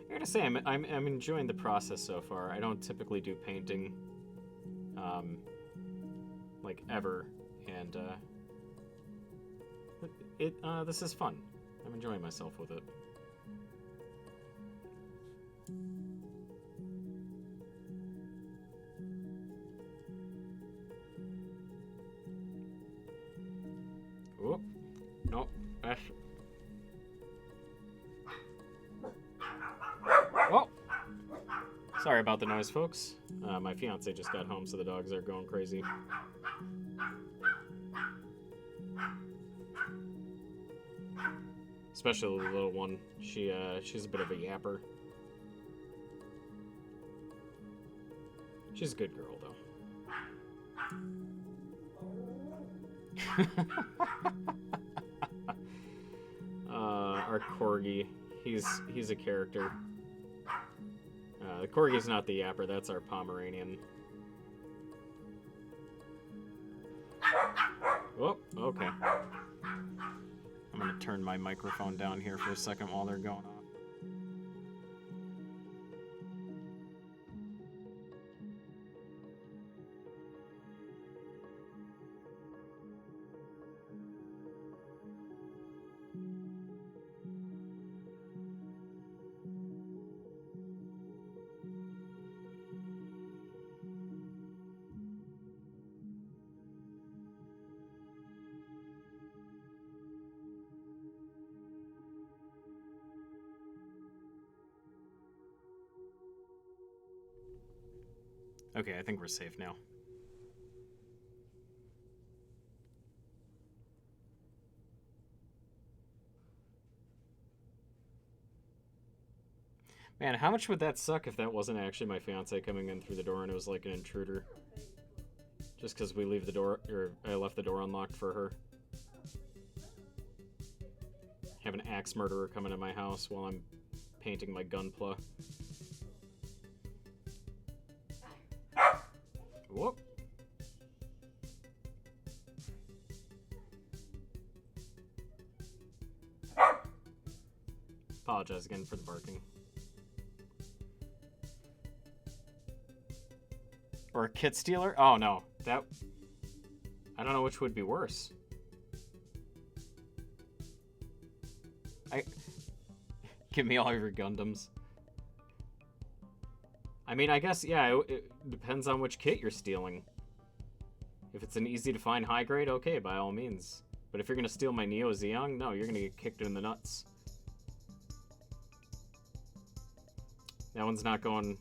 I gotta say, I'm enjoying the process so far. I don't typically do painting, like ever, and this is fun. I'm enjoying myself with it. Oh, no, Ash. Oh! Sorry about the noise, folks. My fiance just got home, so the dogs are going crazy. Especially the little one. She's a bit of a yapper. She's a good girl, though. Our corgi. He's a character. The corgi's not the yapper, that's our Pomeranian. Oh, okay. I'm gonna turn my microphone down here for a second while they're going on. Okay, I think we're safe now. Man, how much would that suck if that wasn't actually my fiance coming in through the door and it was like an intruder? Just because we leave the door, or I left the door unlocked for her. Have an axe murderer come into my house while I'm painting my gunpla. Whoop. Apologize again for the barking. Or a kit stealer? Oh no, that... I don't know which would be worse. Give me all your Gundams. I mean, I guess, yeah, it depends on which kit you're stealing. If it's an easy-to-find high grade, okay, by all means. But if you're gonna steal my Neo Zeong, no, you're gonna get kicked in the nuts. That one's not going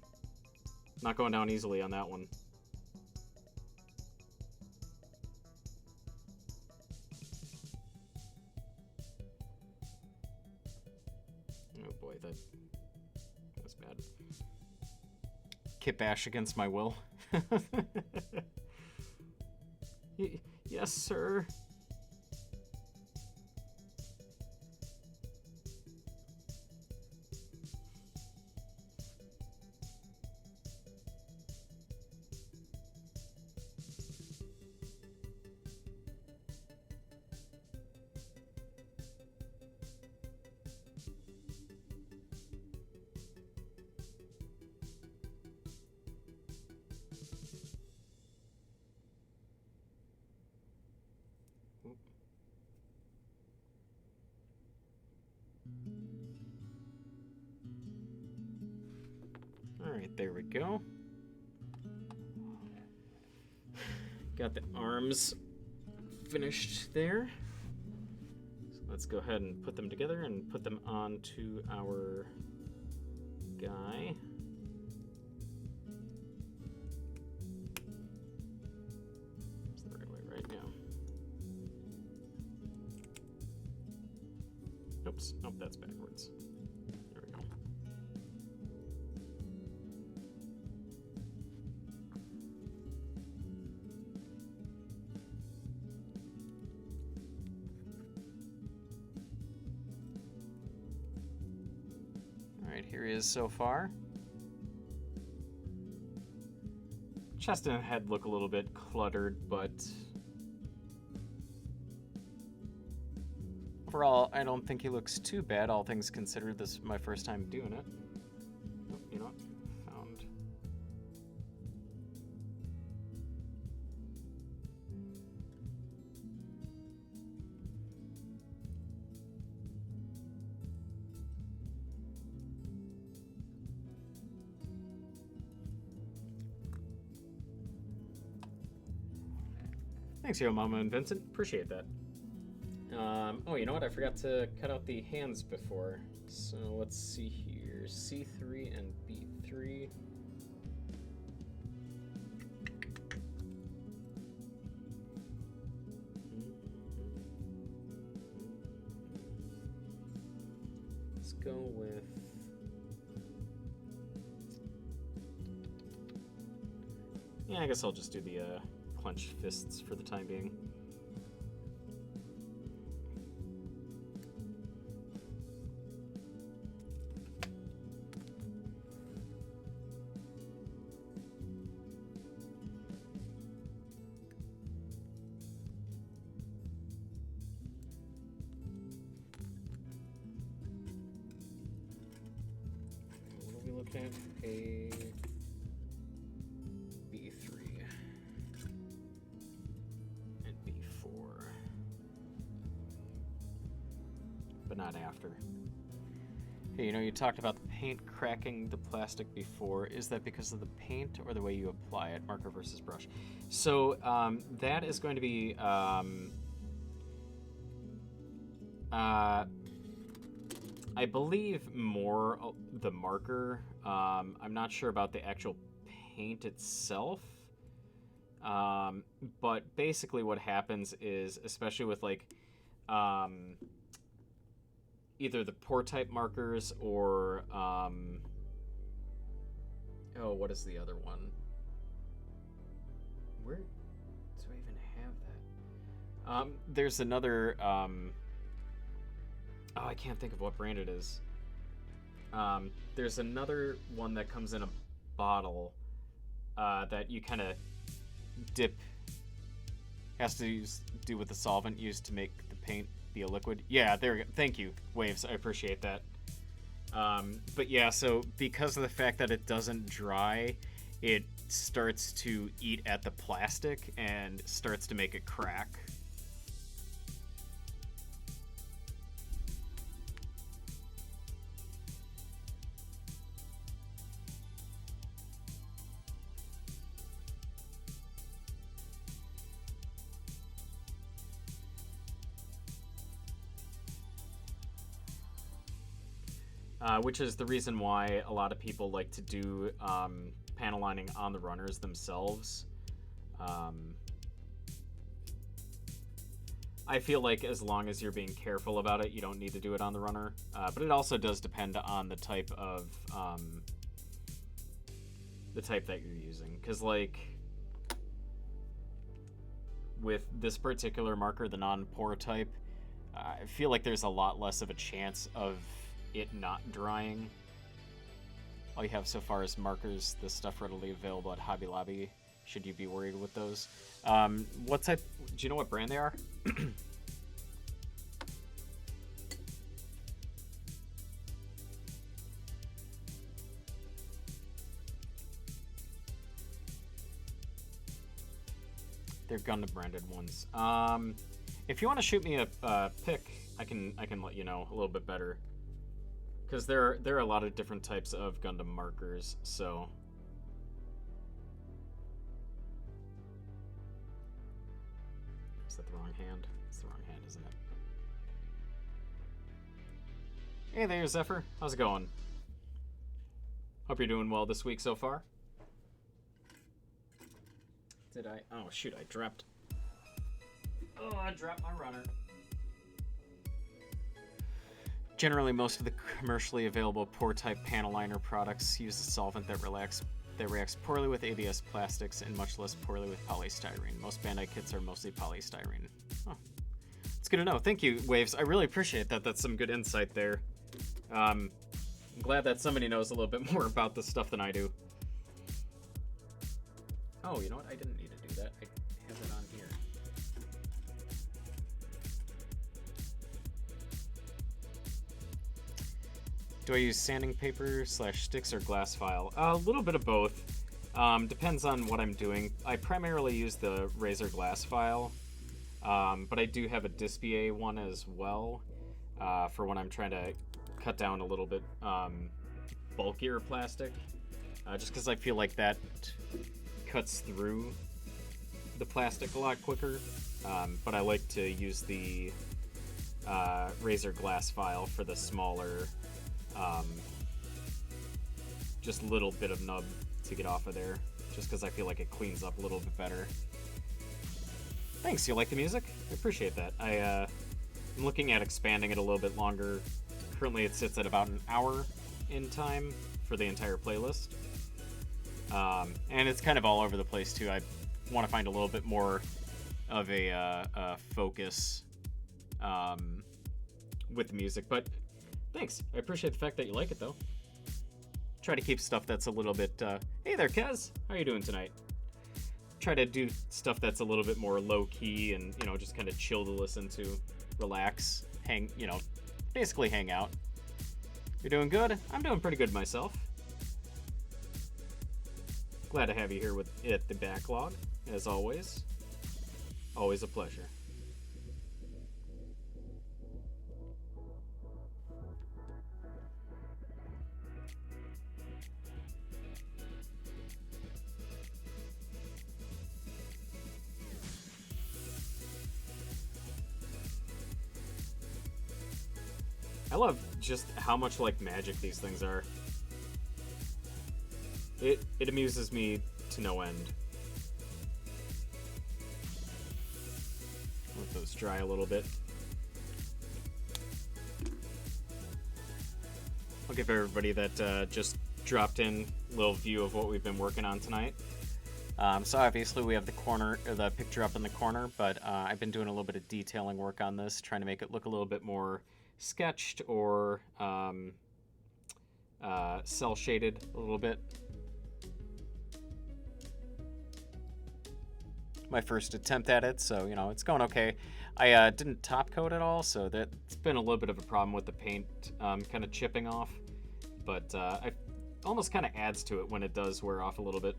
down easily on that one. Oh boy, that was bad. Kit bash against my will. Yes, sir. Alright, there we go. Got the arms finished there. So let's go ahead and put them together and put them onto our guy. It's the right way right now. Oops. Nope, that's backwards. There we go. Alright, here he is so far. Chest and head look a little bit cluttered, but overall, I don't think he looks too bad, all things considered. This is my first time doing it. Oh, you know what? Found. Thanks, Yo Mama and Vincent. Appreciate that. Oh, you know what? I forgot to cut out the hands before. So let's see here. C3 and B3. Let's go with... Yeah, I guess I'll just do the clenched fists for the time being. At a B3 and B4, but not after. Hey, you know, you talked about the paint cracking the plastic before. Is that because of the paint or the way you apply it, marker versus brush? So that is going to be I believe more the marker. I'm not sure about the actual paint itself. But basically what happens is, especially with like either the pour type markers or oh, what is the other one? Where do I even have that? There's another oh, I can't think of what brand it is. There's another one that comes in a bottle that you kind of dip. Has to do with the solvent used to make the paint be a liquid. Yeah, there we go. Thank you, Waves. I appreciate that. But yeah, so because of the fact that it doesn't dry, it starts to eat at the plastic and starts to make it crack. Which is the reason why a lot of people like to do panel lining on the runners themselves. I feel like as long as you're being careful about it, you don't need to do it on the runner. But it also does depend on the type of that you're using. Because like with this particular marker, the non-pour type, I feel like there's a lot less of a chance of it not drying. All you have so far is markers, the stuff readily available at Hobby Lobby, should you be worried with those. What type, do you know what brand they are? They're Gundam branded ones. If you want to shoot me a pic, I can let you know a little bit better. Because there are a lot of different types of Gundam markers, so... Is that the wrong hand? It's the wrong hand, isn't it? Hey there, Zephyr. How's it going? Hope you're doing well this week so far. Did I? Oh, shoot, I dropped... Oh, I dropped my runner. Generally, most of the commercially available pore-type panel liner products use a solvent that reacts poorly with ABS plastics and much less poorly with polystyrene. Most Bandai kits are mostly polystyrene. Oh, it's good to know. Thank you, Waves. I really appreciate that. That's some good insight there. I'm glad that somebody knows a little bit more about this stuff than I do. Oh, you know what? I didn't need to do that. I have it on here. Do I use sanding paper / sticks or glass file? A little bit of both. Depends on what I'm doing. I primarily use the razor glass file, but I do have a Dispier one as well for when I'm trying to cut down a little bit bulkier plastic, just because I feel like that cuts through the plastic a lot quicker, but I like to use the razor glass file for the smaller just little bit of nub to get off of there, just because I feel like it cleans up a little bit better. Thanks, you like the music? I appreciate that. I'm looking at expanding it a little bit longer. Currently it sits at about an hour in time for the entire playlist. And it's kind of all over the place too. I want to find a little bit more of a focus with the music, but thanks. I appreciate the fact that you like it, though. Try to keep stuff that's a little bit... hey there, Kez! How are you doing tonight? Try to do stuff that's a little bit more low-key and, you know, just kind of chill to listen to, relax, hang, you know, basically hang out. You're doing good? I'm doing pretty good myself. Glad to have you here at the backlog, as always. Always a pleasure. I love just how much like magic these things are. It amuses me to no end. Let those dry a little bit. I'll give everybody that just dropped in a little view of what we've been working on tonight. So obviously we have the picture up in the corner, but I've been doing a little bit of detailing work on this, trying to make it look a little bit more sketched or cell shaded a little bit. My first attempt at it, so you know it's going okay. I didn't top coat at all, so that's been a little bit of a problem with the paint kind of chipping off, but it almost kind of adds to it when it does wear off a little bit.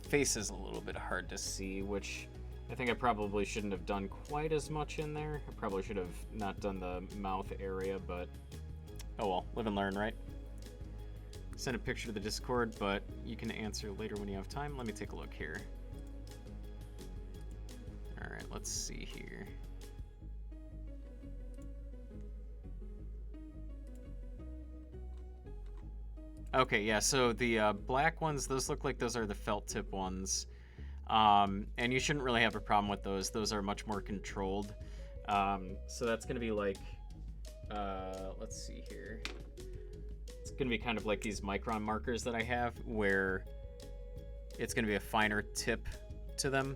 Face is a little bit hard to see, which I think I probably shouldn't have done quite as much in there. I probably should have not done the mouth area, but oh well, live and learn, right? Send a picture to the Discord, but you can answer later when you have time. Let me take a look here. All right, let's see here. Okay, yeah, so the black ones, those look like those are the felt tip ones. And you shouldn't really have a problem with those. Those are much more controlled. So that's going to be like, let's see here. It's going to be kind of like these micron markers that I have, where it's going to be a finer tip to them,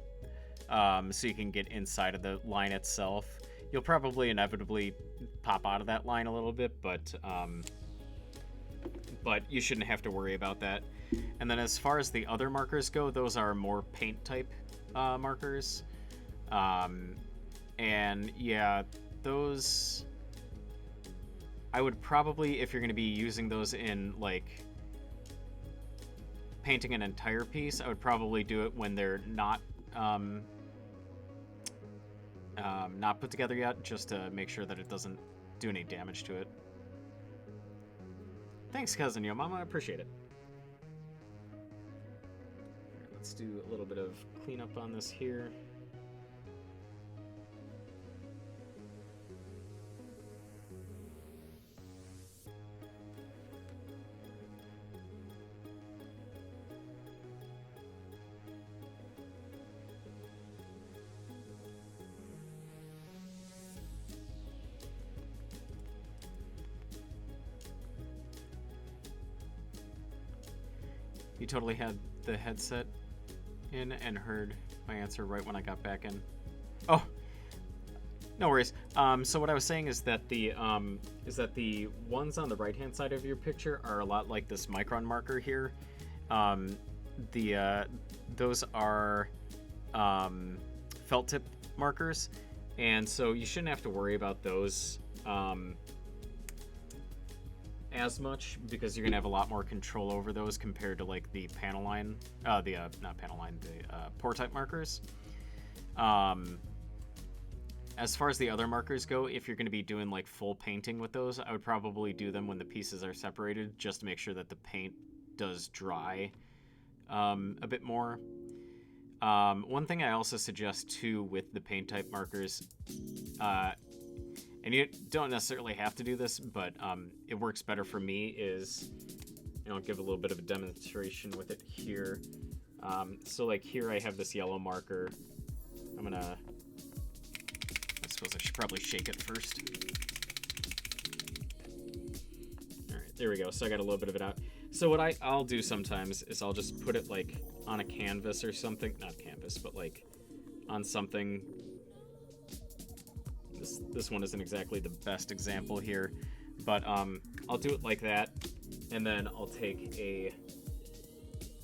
so you can get inside of the line itself. You'll probably inevitably pop out of that line a little bit, but you shouldn't have to worry about that. And then as far as the other markers go, those are more paint type markers. And yeah, those... I would probably, if you're going to be using those in, like, painting an entire piece, I would probably do it when they're not put together yet, just to make sure that it doesn't do any damage to it. Thanks, Cousin Yo Mama, I appreciate it. Let's do a little bit of cleanup on this here. You totally had the headset in and heard my answer right when I got back in. Oh, no worries. So what I was saying is that the ones on the right-hand side of your picture are a lot like this micron marker here. Those are felt tip markers, and so you shouldn't have to worry about those as much, because you're gonna have a lot more control over those compared to like the panel line, not panel line, the pore type markers. As far as the other markers go, if you're going to be doing like full painting with those, I would probably do them when the pieces are separated, just to make sure that the paint does dry a bit more. One thing I also suggest too with the paint type markers, and you don't necessarily have to do this, but it works better for me, is, I'll give a little bit of a demonstration with it here. So like here I have this yellow marker. I suppose I should probably shake it first. All right, there we go. So I got a little bit of it out. So what I'll do sometimes is I'll just put it like on a canvas or something. Not canvas, but like on something. This one isn't exactly the best example here, but I'll do it like that, and then I'll take a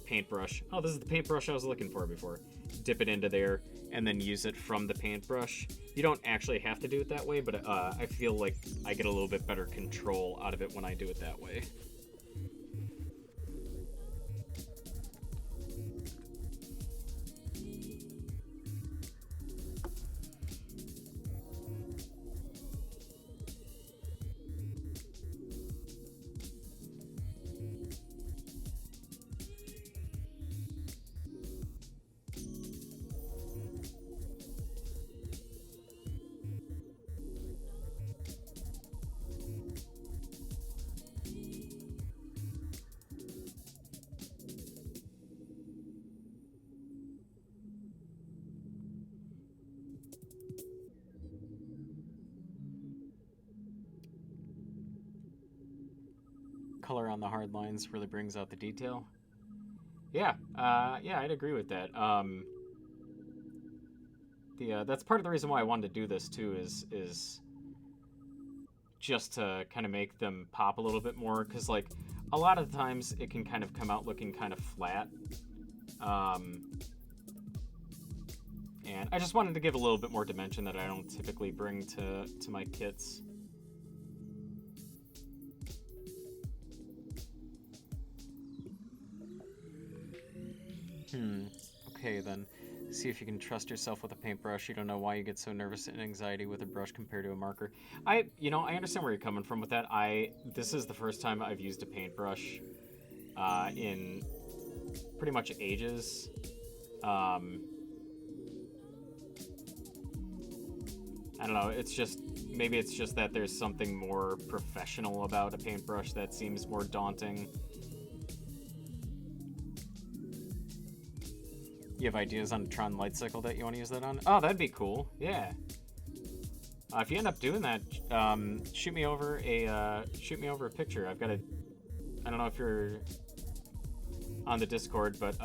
paintbrush. Oh, this is the paintbrush I was looking for before. Dip it into there, and then use it from the paintbrush. You don't actually have to do it that way, but I feel like I get a little bit better control out of it when I do it that way. Color on the hard lines really brings out the detail. Yeah, I'd agree with that. That's part of the reason why I wanted to do this too, is just to kind of make them pop a little bit more, because like a lot of the times it can kind of come out looking kind of flat. And I just wanted to give a little bit more dimension that I don't typically bring to my kits. Okay then. See if you can trust yourself with a paintbrush. You don't know why you get so nervous and anxiety with a brush compared to a marker. I understand where you're coming from with that. This is the first time I've used a paintbrush in pretty much ages. I don't know, maybe it's just that there's something more professional about a paintbrush that seems more daunting. You have ideas on a Tron light cycle that you want to use that on? Oh, that'd be cool. Yeah. If you end up doing that, shoot me over a picture. I don't know if you're on the Discord, but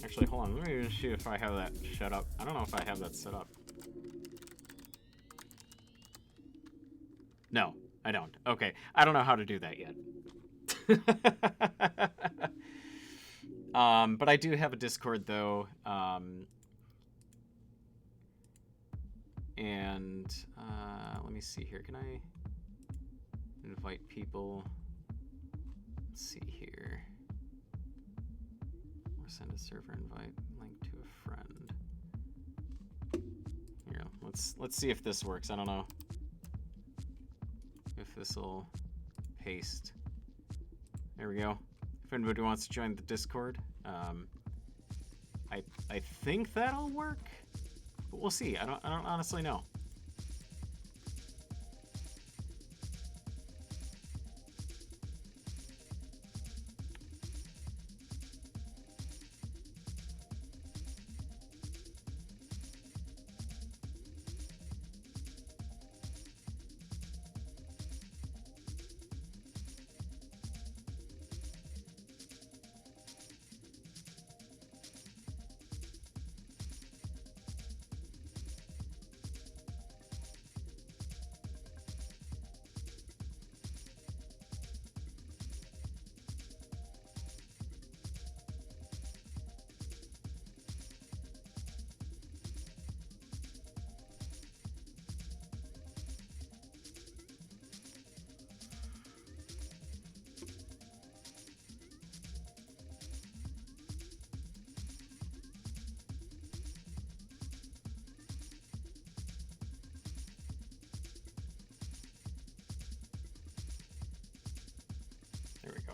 actually, hold on. Let me just see if I have that set up. I don't know if I have that set up. No, I don't. Okay, I don't know how to do that yet. But I do have a Discord though, and let me see here. Can I invite people? Let's see here. Or send a server invite link to a friend. Here, let's see if this works. I don't know if this will paste. There we go. If anybody wants to join the Discord, I think that'll work, but we'll see. I don't honestly know.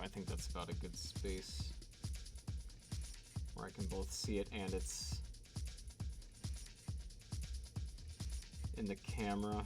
I think that's about a good space where I can both see it and it's in the camera.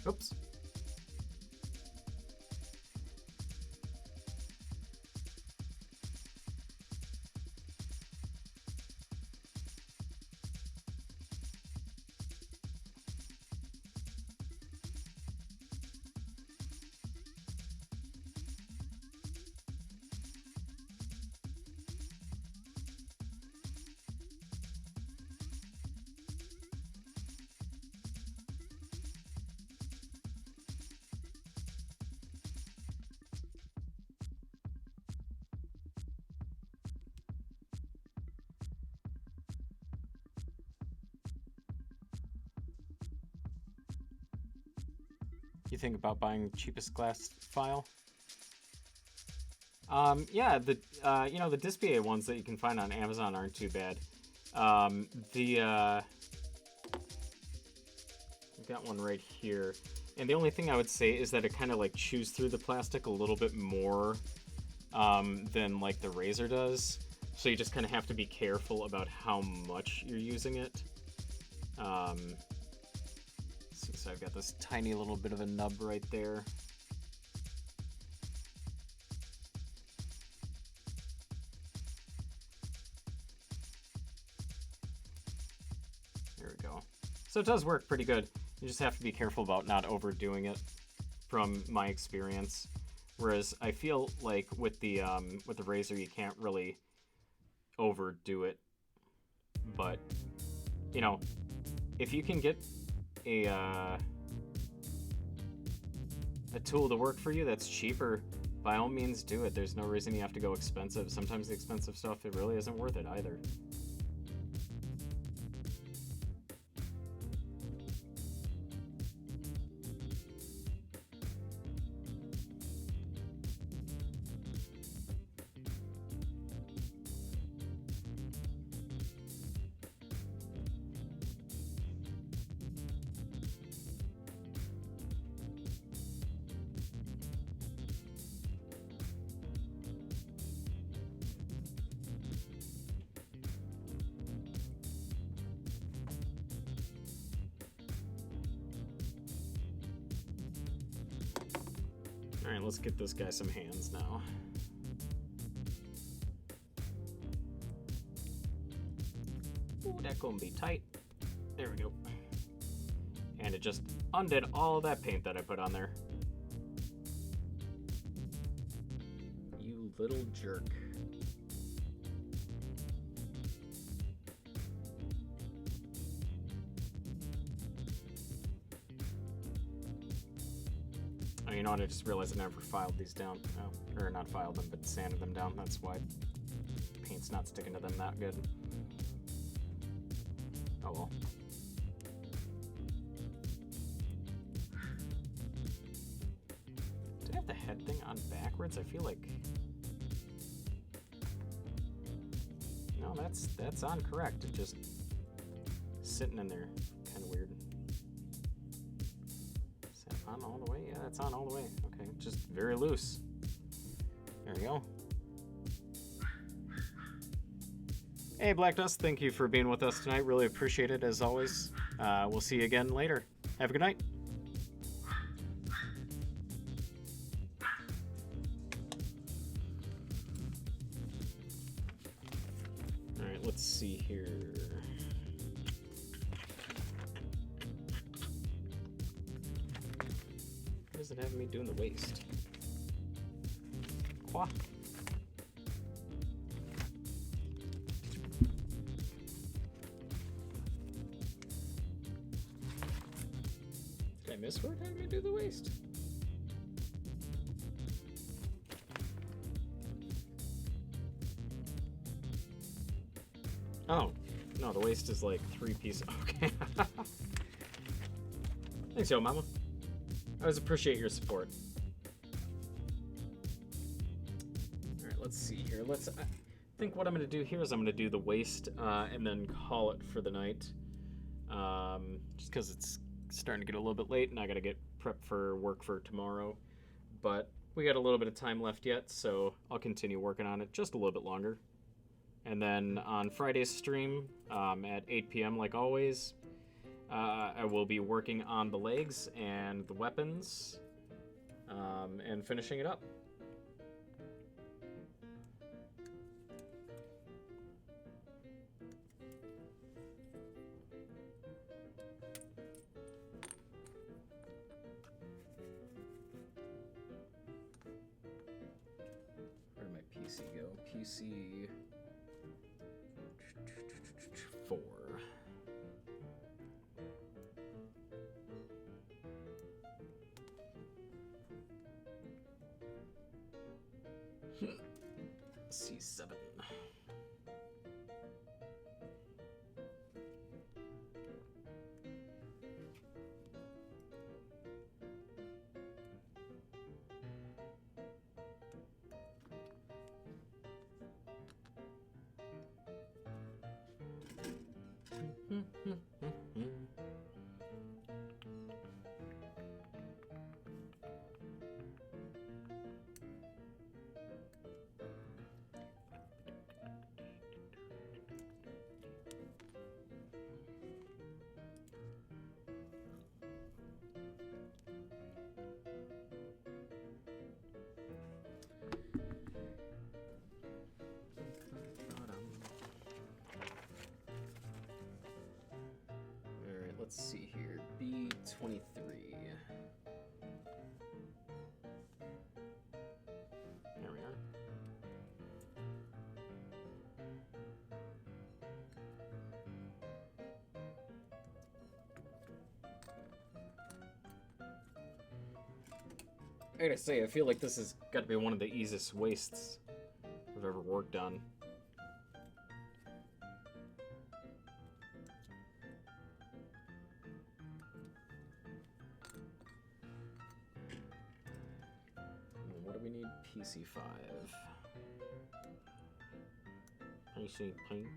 Oops. You think about buying cheapest glass file? Yeah, the the Display ones that you can find on Amazon aren't too bad. I've got one right here, and the only thing I would say is that it kind of like chews through the plastic a little bit more than like the razor does. So you just kind of have to be careful about how much you're using it. So I've got this tiny little bit of a nub right there. There we go. So it does work pretty good. You just have to be careful about not overdoing it, from my experience. Whereas I feel like with the razor, you can't really overdo it. But you know, if you can get a tool to work for you that's cheaper, by all means do it. There's no reason you have to go expensive. Sometimes the expensive stuff, it really isn't worth it either. Alright, let's get this guy some hands now. Ooh, that gonna be tight. There we go. And it just undid all that paint that I put on there. You little jerk. Oh, you know what? I just realized I never filed these down. Oh, or not filed them, but sanded them down. That's why paint's not sticking to them that good. Oh well. Did I have the head thing on backwards? I feel like... No, that's on correct. It's just sitting in there. Kind of weird. Is that on all the way? Yeah, that's on all the way. Okay, just very loose. There we go. Hey, Black Dust, thank you for being with us tonight. Really appreciate it, as always. We'll see you again later. Have a good night. All right, let's see here. What does it have me doing the waist? Qua. I miss what time I do the waist? Oh, no, the waist is like 3 pieces. Okay. Thanks, yo, mama. I always appreciate your support. All right, let's see here. I think what I'm going to do here is I'm going to do the waist and then call it for the night. Just because it's starting to get a little bit late and I got to get prepped for work for tomorrow. But we got a little bit of time left yet, so I'll continue working on it just a little bit longer. And then on Friday's stream at 8 p.m. like always, I will be working on the legs and the weapons and finishing it up. Where did my PC go? PC 4. C7. Let's see here, B23. There we are. I gotta say, I feel like this has got to be one of the easiest wastes I've ever worked on. PC5. PC paint.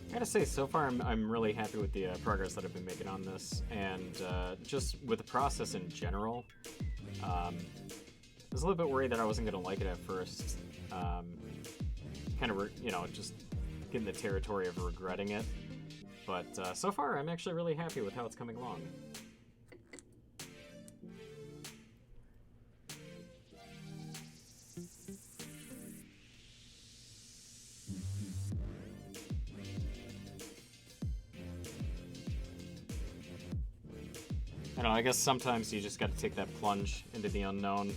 I gotta say, so far I'm really happy with the progress that I've been making on this, and just with the process in general. I was a little bit worried that I wasn't gonna like it at first. Kind of, just getting the territory of regretting it. But so far, I'm actually really happy with how it's coming along. I don't know, I guess sometimes you just got to take that plunge into the unknown.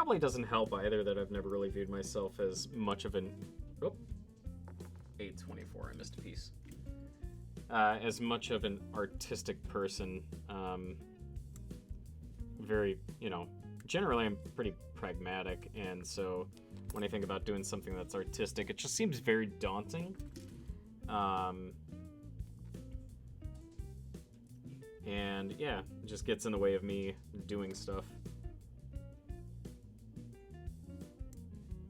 probably doesn't help either that I've never really viewed myself as much of an... Oh, 824, I missed a piece. As much of an artistic person. Very, generally I'm pretty pragmatic, and so when I think about doing something that's artistic, it just seems very daunting. And yeah, it just gets in the way of me doing stuff.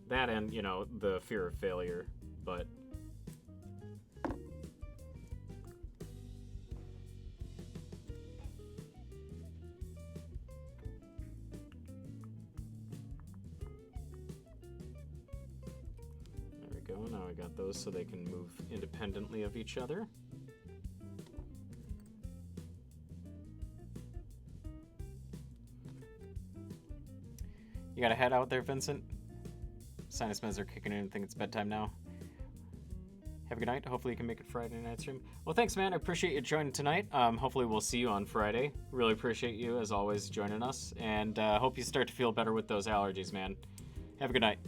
That and, the fear of failure, but... There we go, now I got those so they can move independently of each other. You gotta head out there, Vincent? Sinus meds are kicking in. I think it's bedtime now. Have a good night. Hopefully you can make it Friday night stream. Well, thanks, man. I appreciate you joining tonight. Hopefully we'll see you on Friday. Really appreciate you, as always, joining us. And hope you start to feel better with those allergies, man. Have a good night.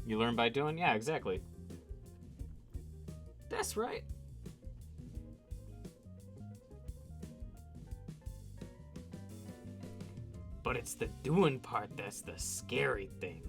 You learn by doing? Yeah, exactly. That's right. But it's the doing part that's the scary thing.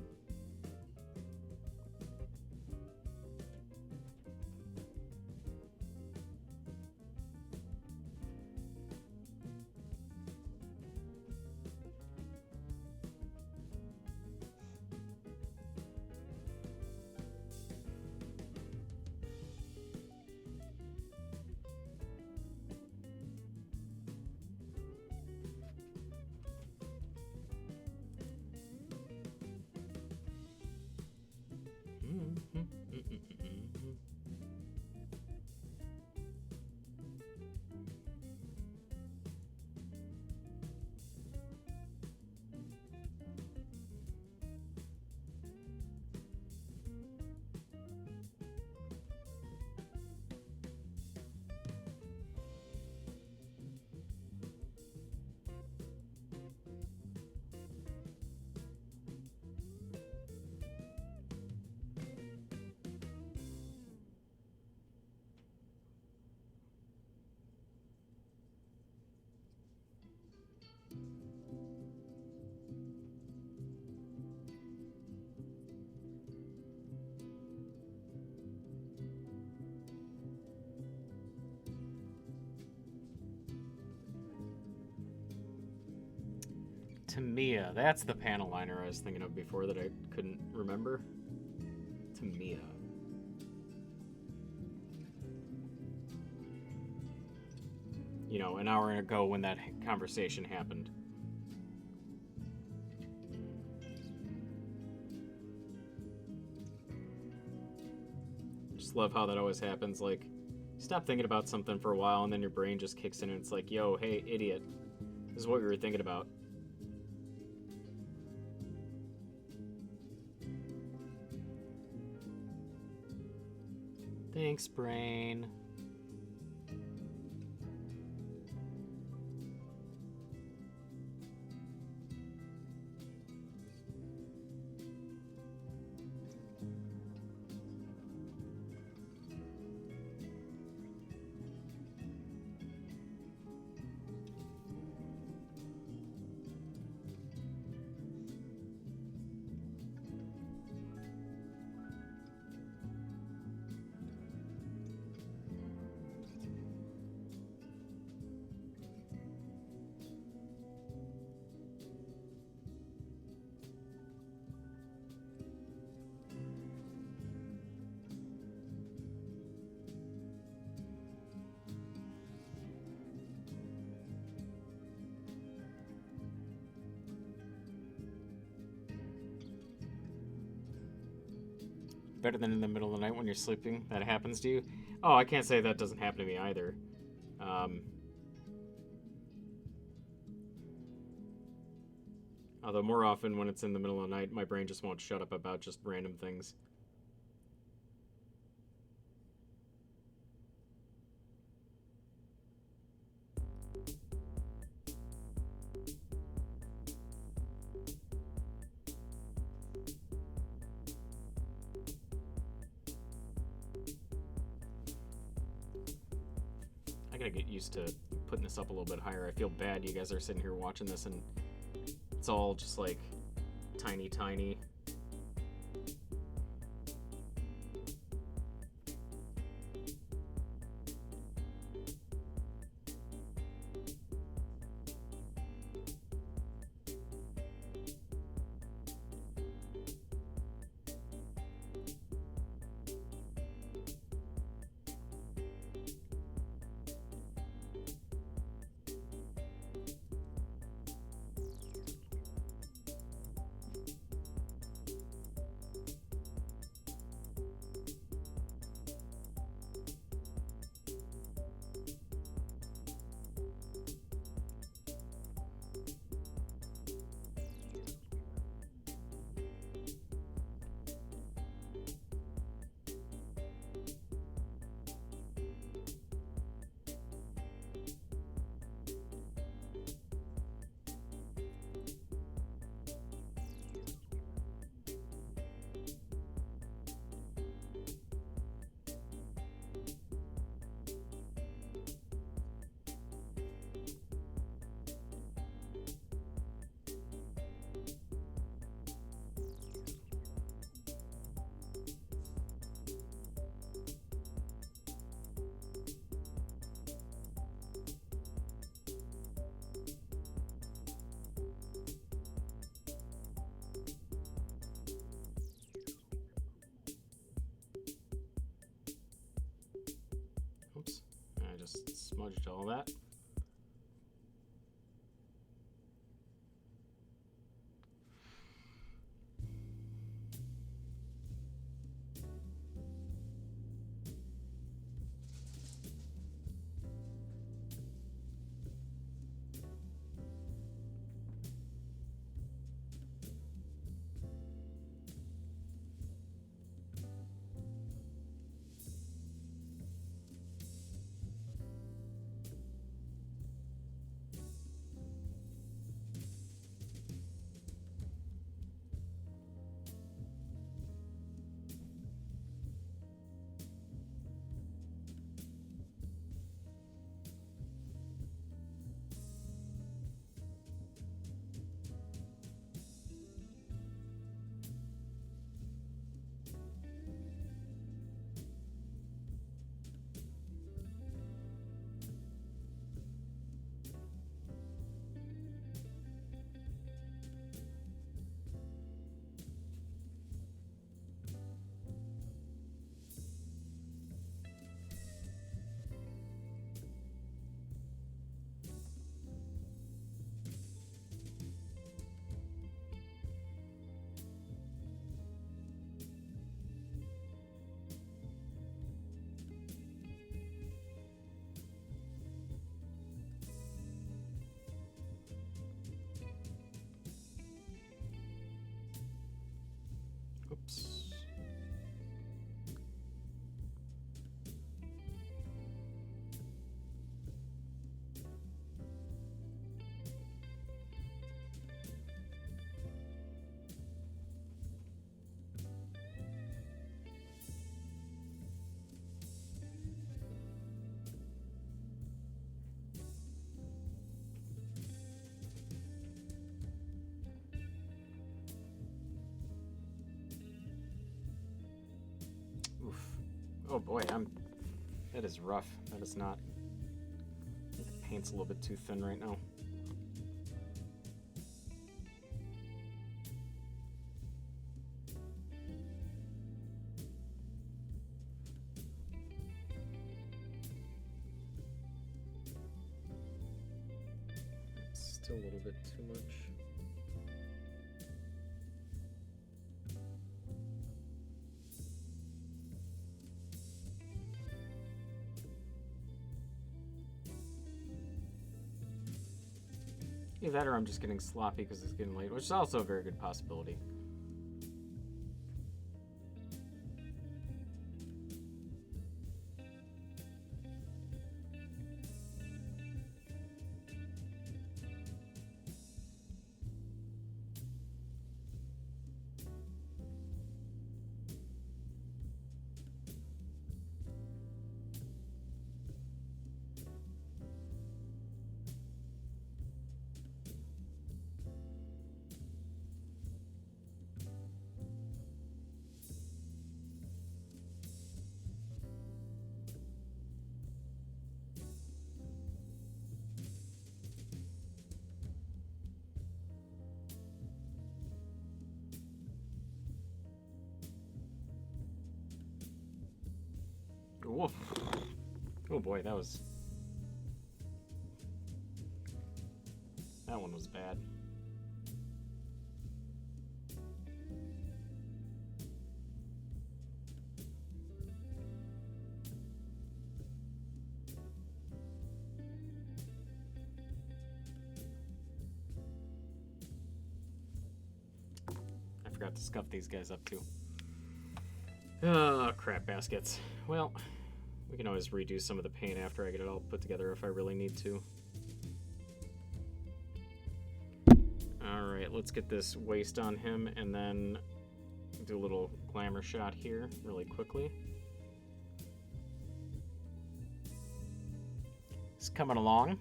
Tamiya, that's the panel liner I was thinking of before that I couldn't remember. Tamiya. An hour ago when that conversation happened. Just love how that always happens. Like, stop thinking about something for a while and then your brain just kicks in and it's like, yo, hey, idiot. This is what we were thinking about. Thanks, brain. Better than in the middle of the night when you're sleeping. That happens to you. Oh, I can't say that doesn't happen to me either. Although more often when it's in the middle of the night, my brain just won't shut up about just random things. I gotta get used to putting this up a little bit higher. I feel bad. You guys are sitting here watching this, and it's all just like tiny. Oops, I just smudged all that. Oops. Oof. Oh boy, that is rough. That is not. The paint's a little bit too thin right now. Still a little bit too much. Either that or I'm just getting sloppy because it's getting late, which is also a very good possibility. boy, that one was bad. I forgot to scuff these guys up too. Oh, crap baskets. Well, we can always redo some of the paint after I get it all put together if I really need to. Alright, let's get this waist on him and then do a little glamour shot here really quickly. It's coming along.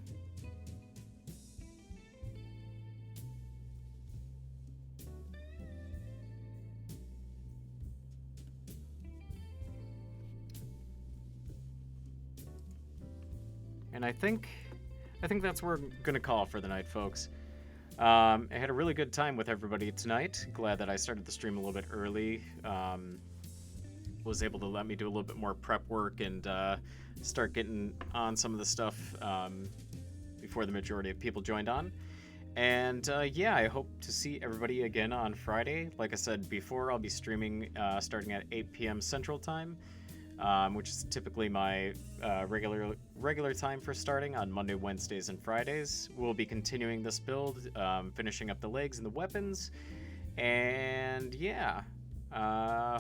And I think that's where we're gonna call for the night, folks. I had a really good time with everybody tonight. Glad that I started the stream a little bit early. Was able to let me do a little bit more prep work and start getting on some of the stuff before the majority of people joined on. And yeah, I hope to see everybody again on Friday. Like I said before, I'll be streaming starting at 8 p.m. Central Time. Which is typically my regular time for starting on Monday, Wednesdays, and Fridays. We'll be continuing this build, finishing up the legs and the weapons, and yeah,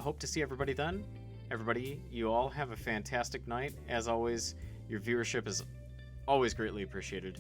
hope to see everybody then. Everybody, you all have a fantastic night. As always, your viewership is always greatly appreciated.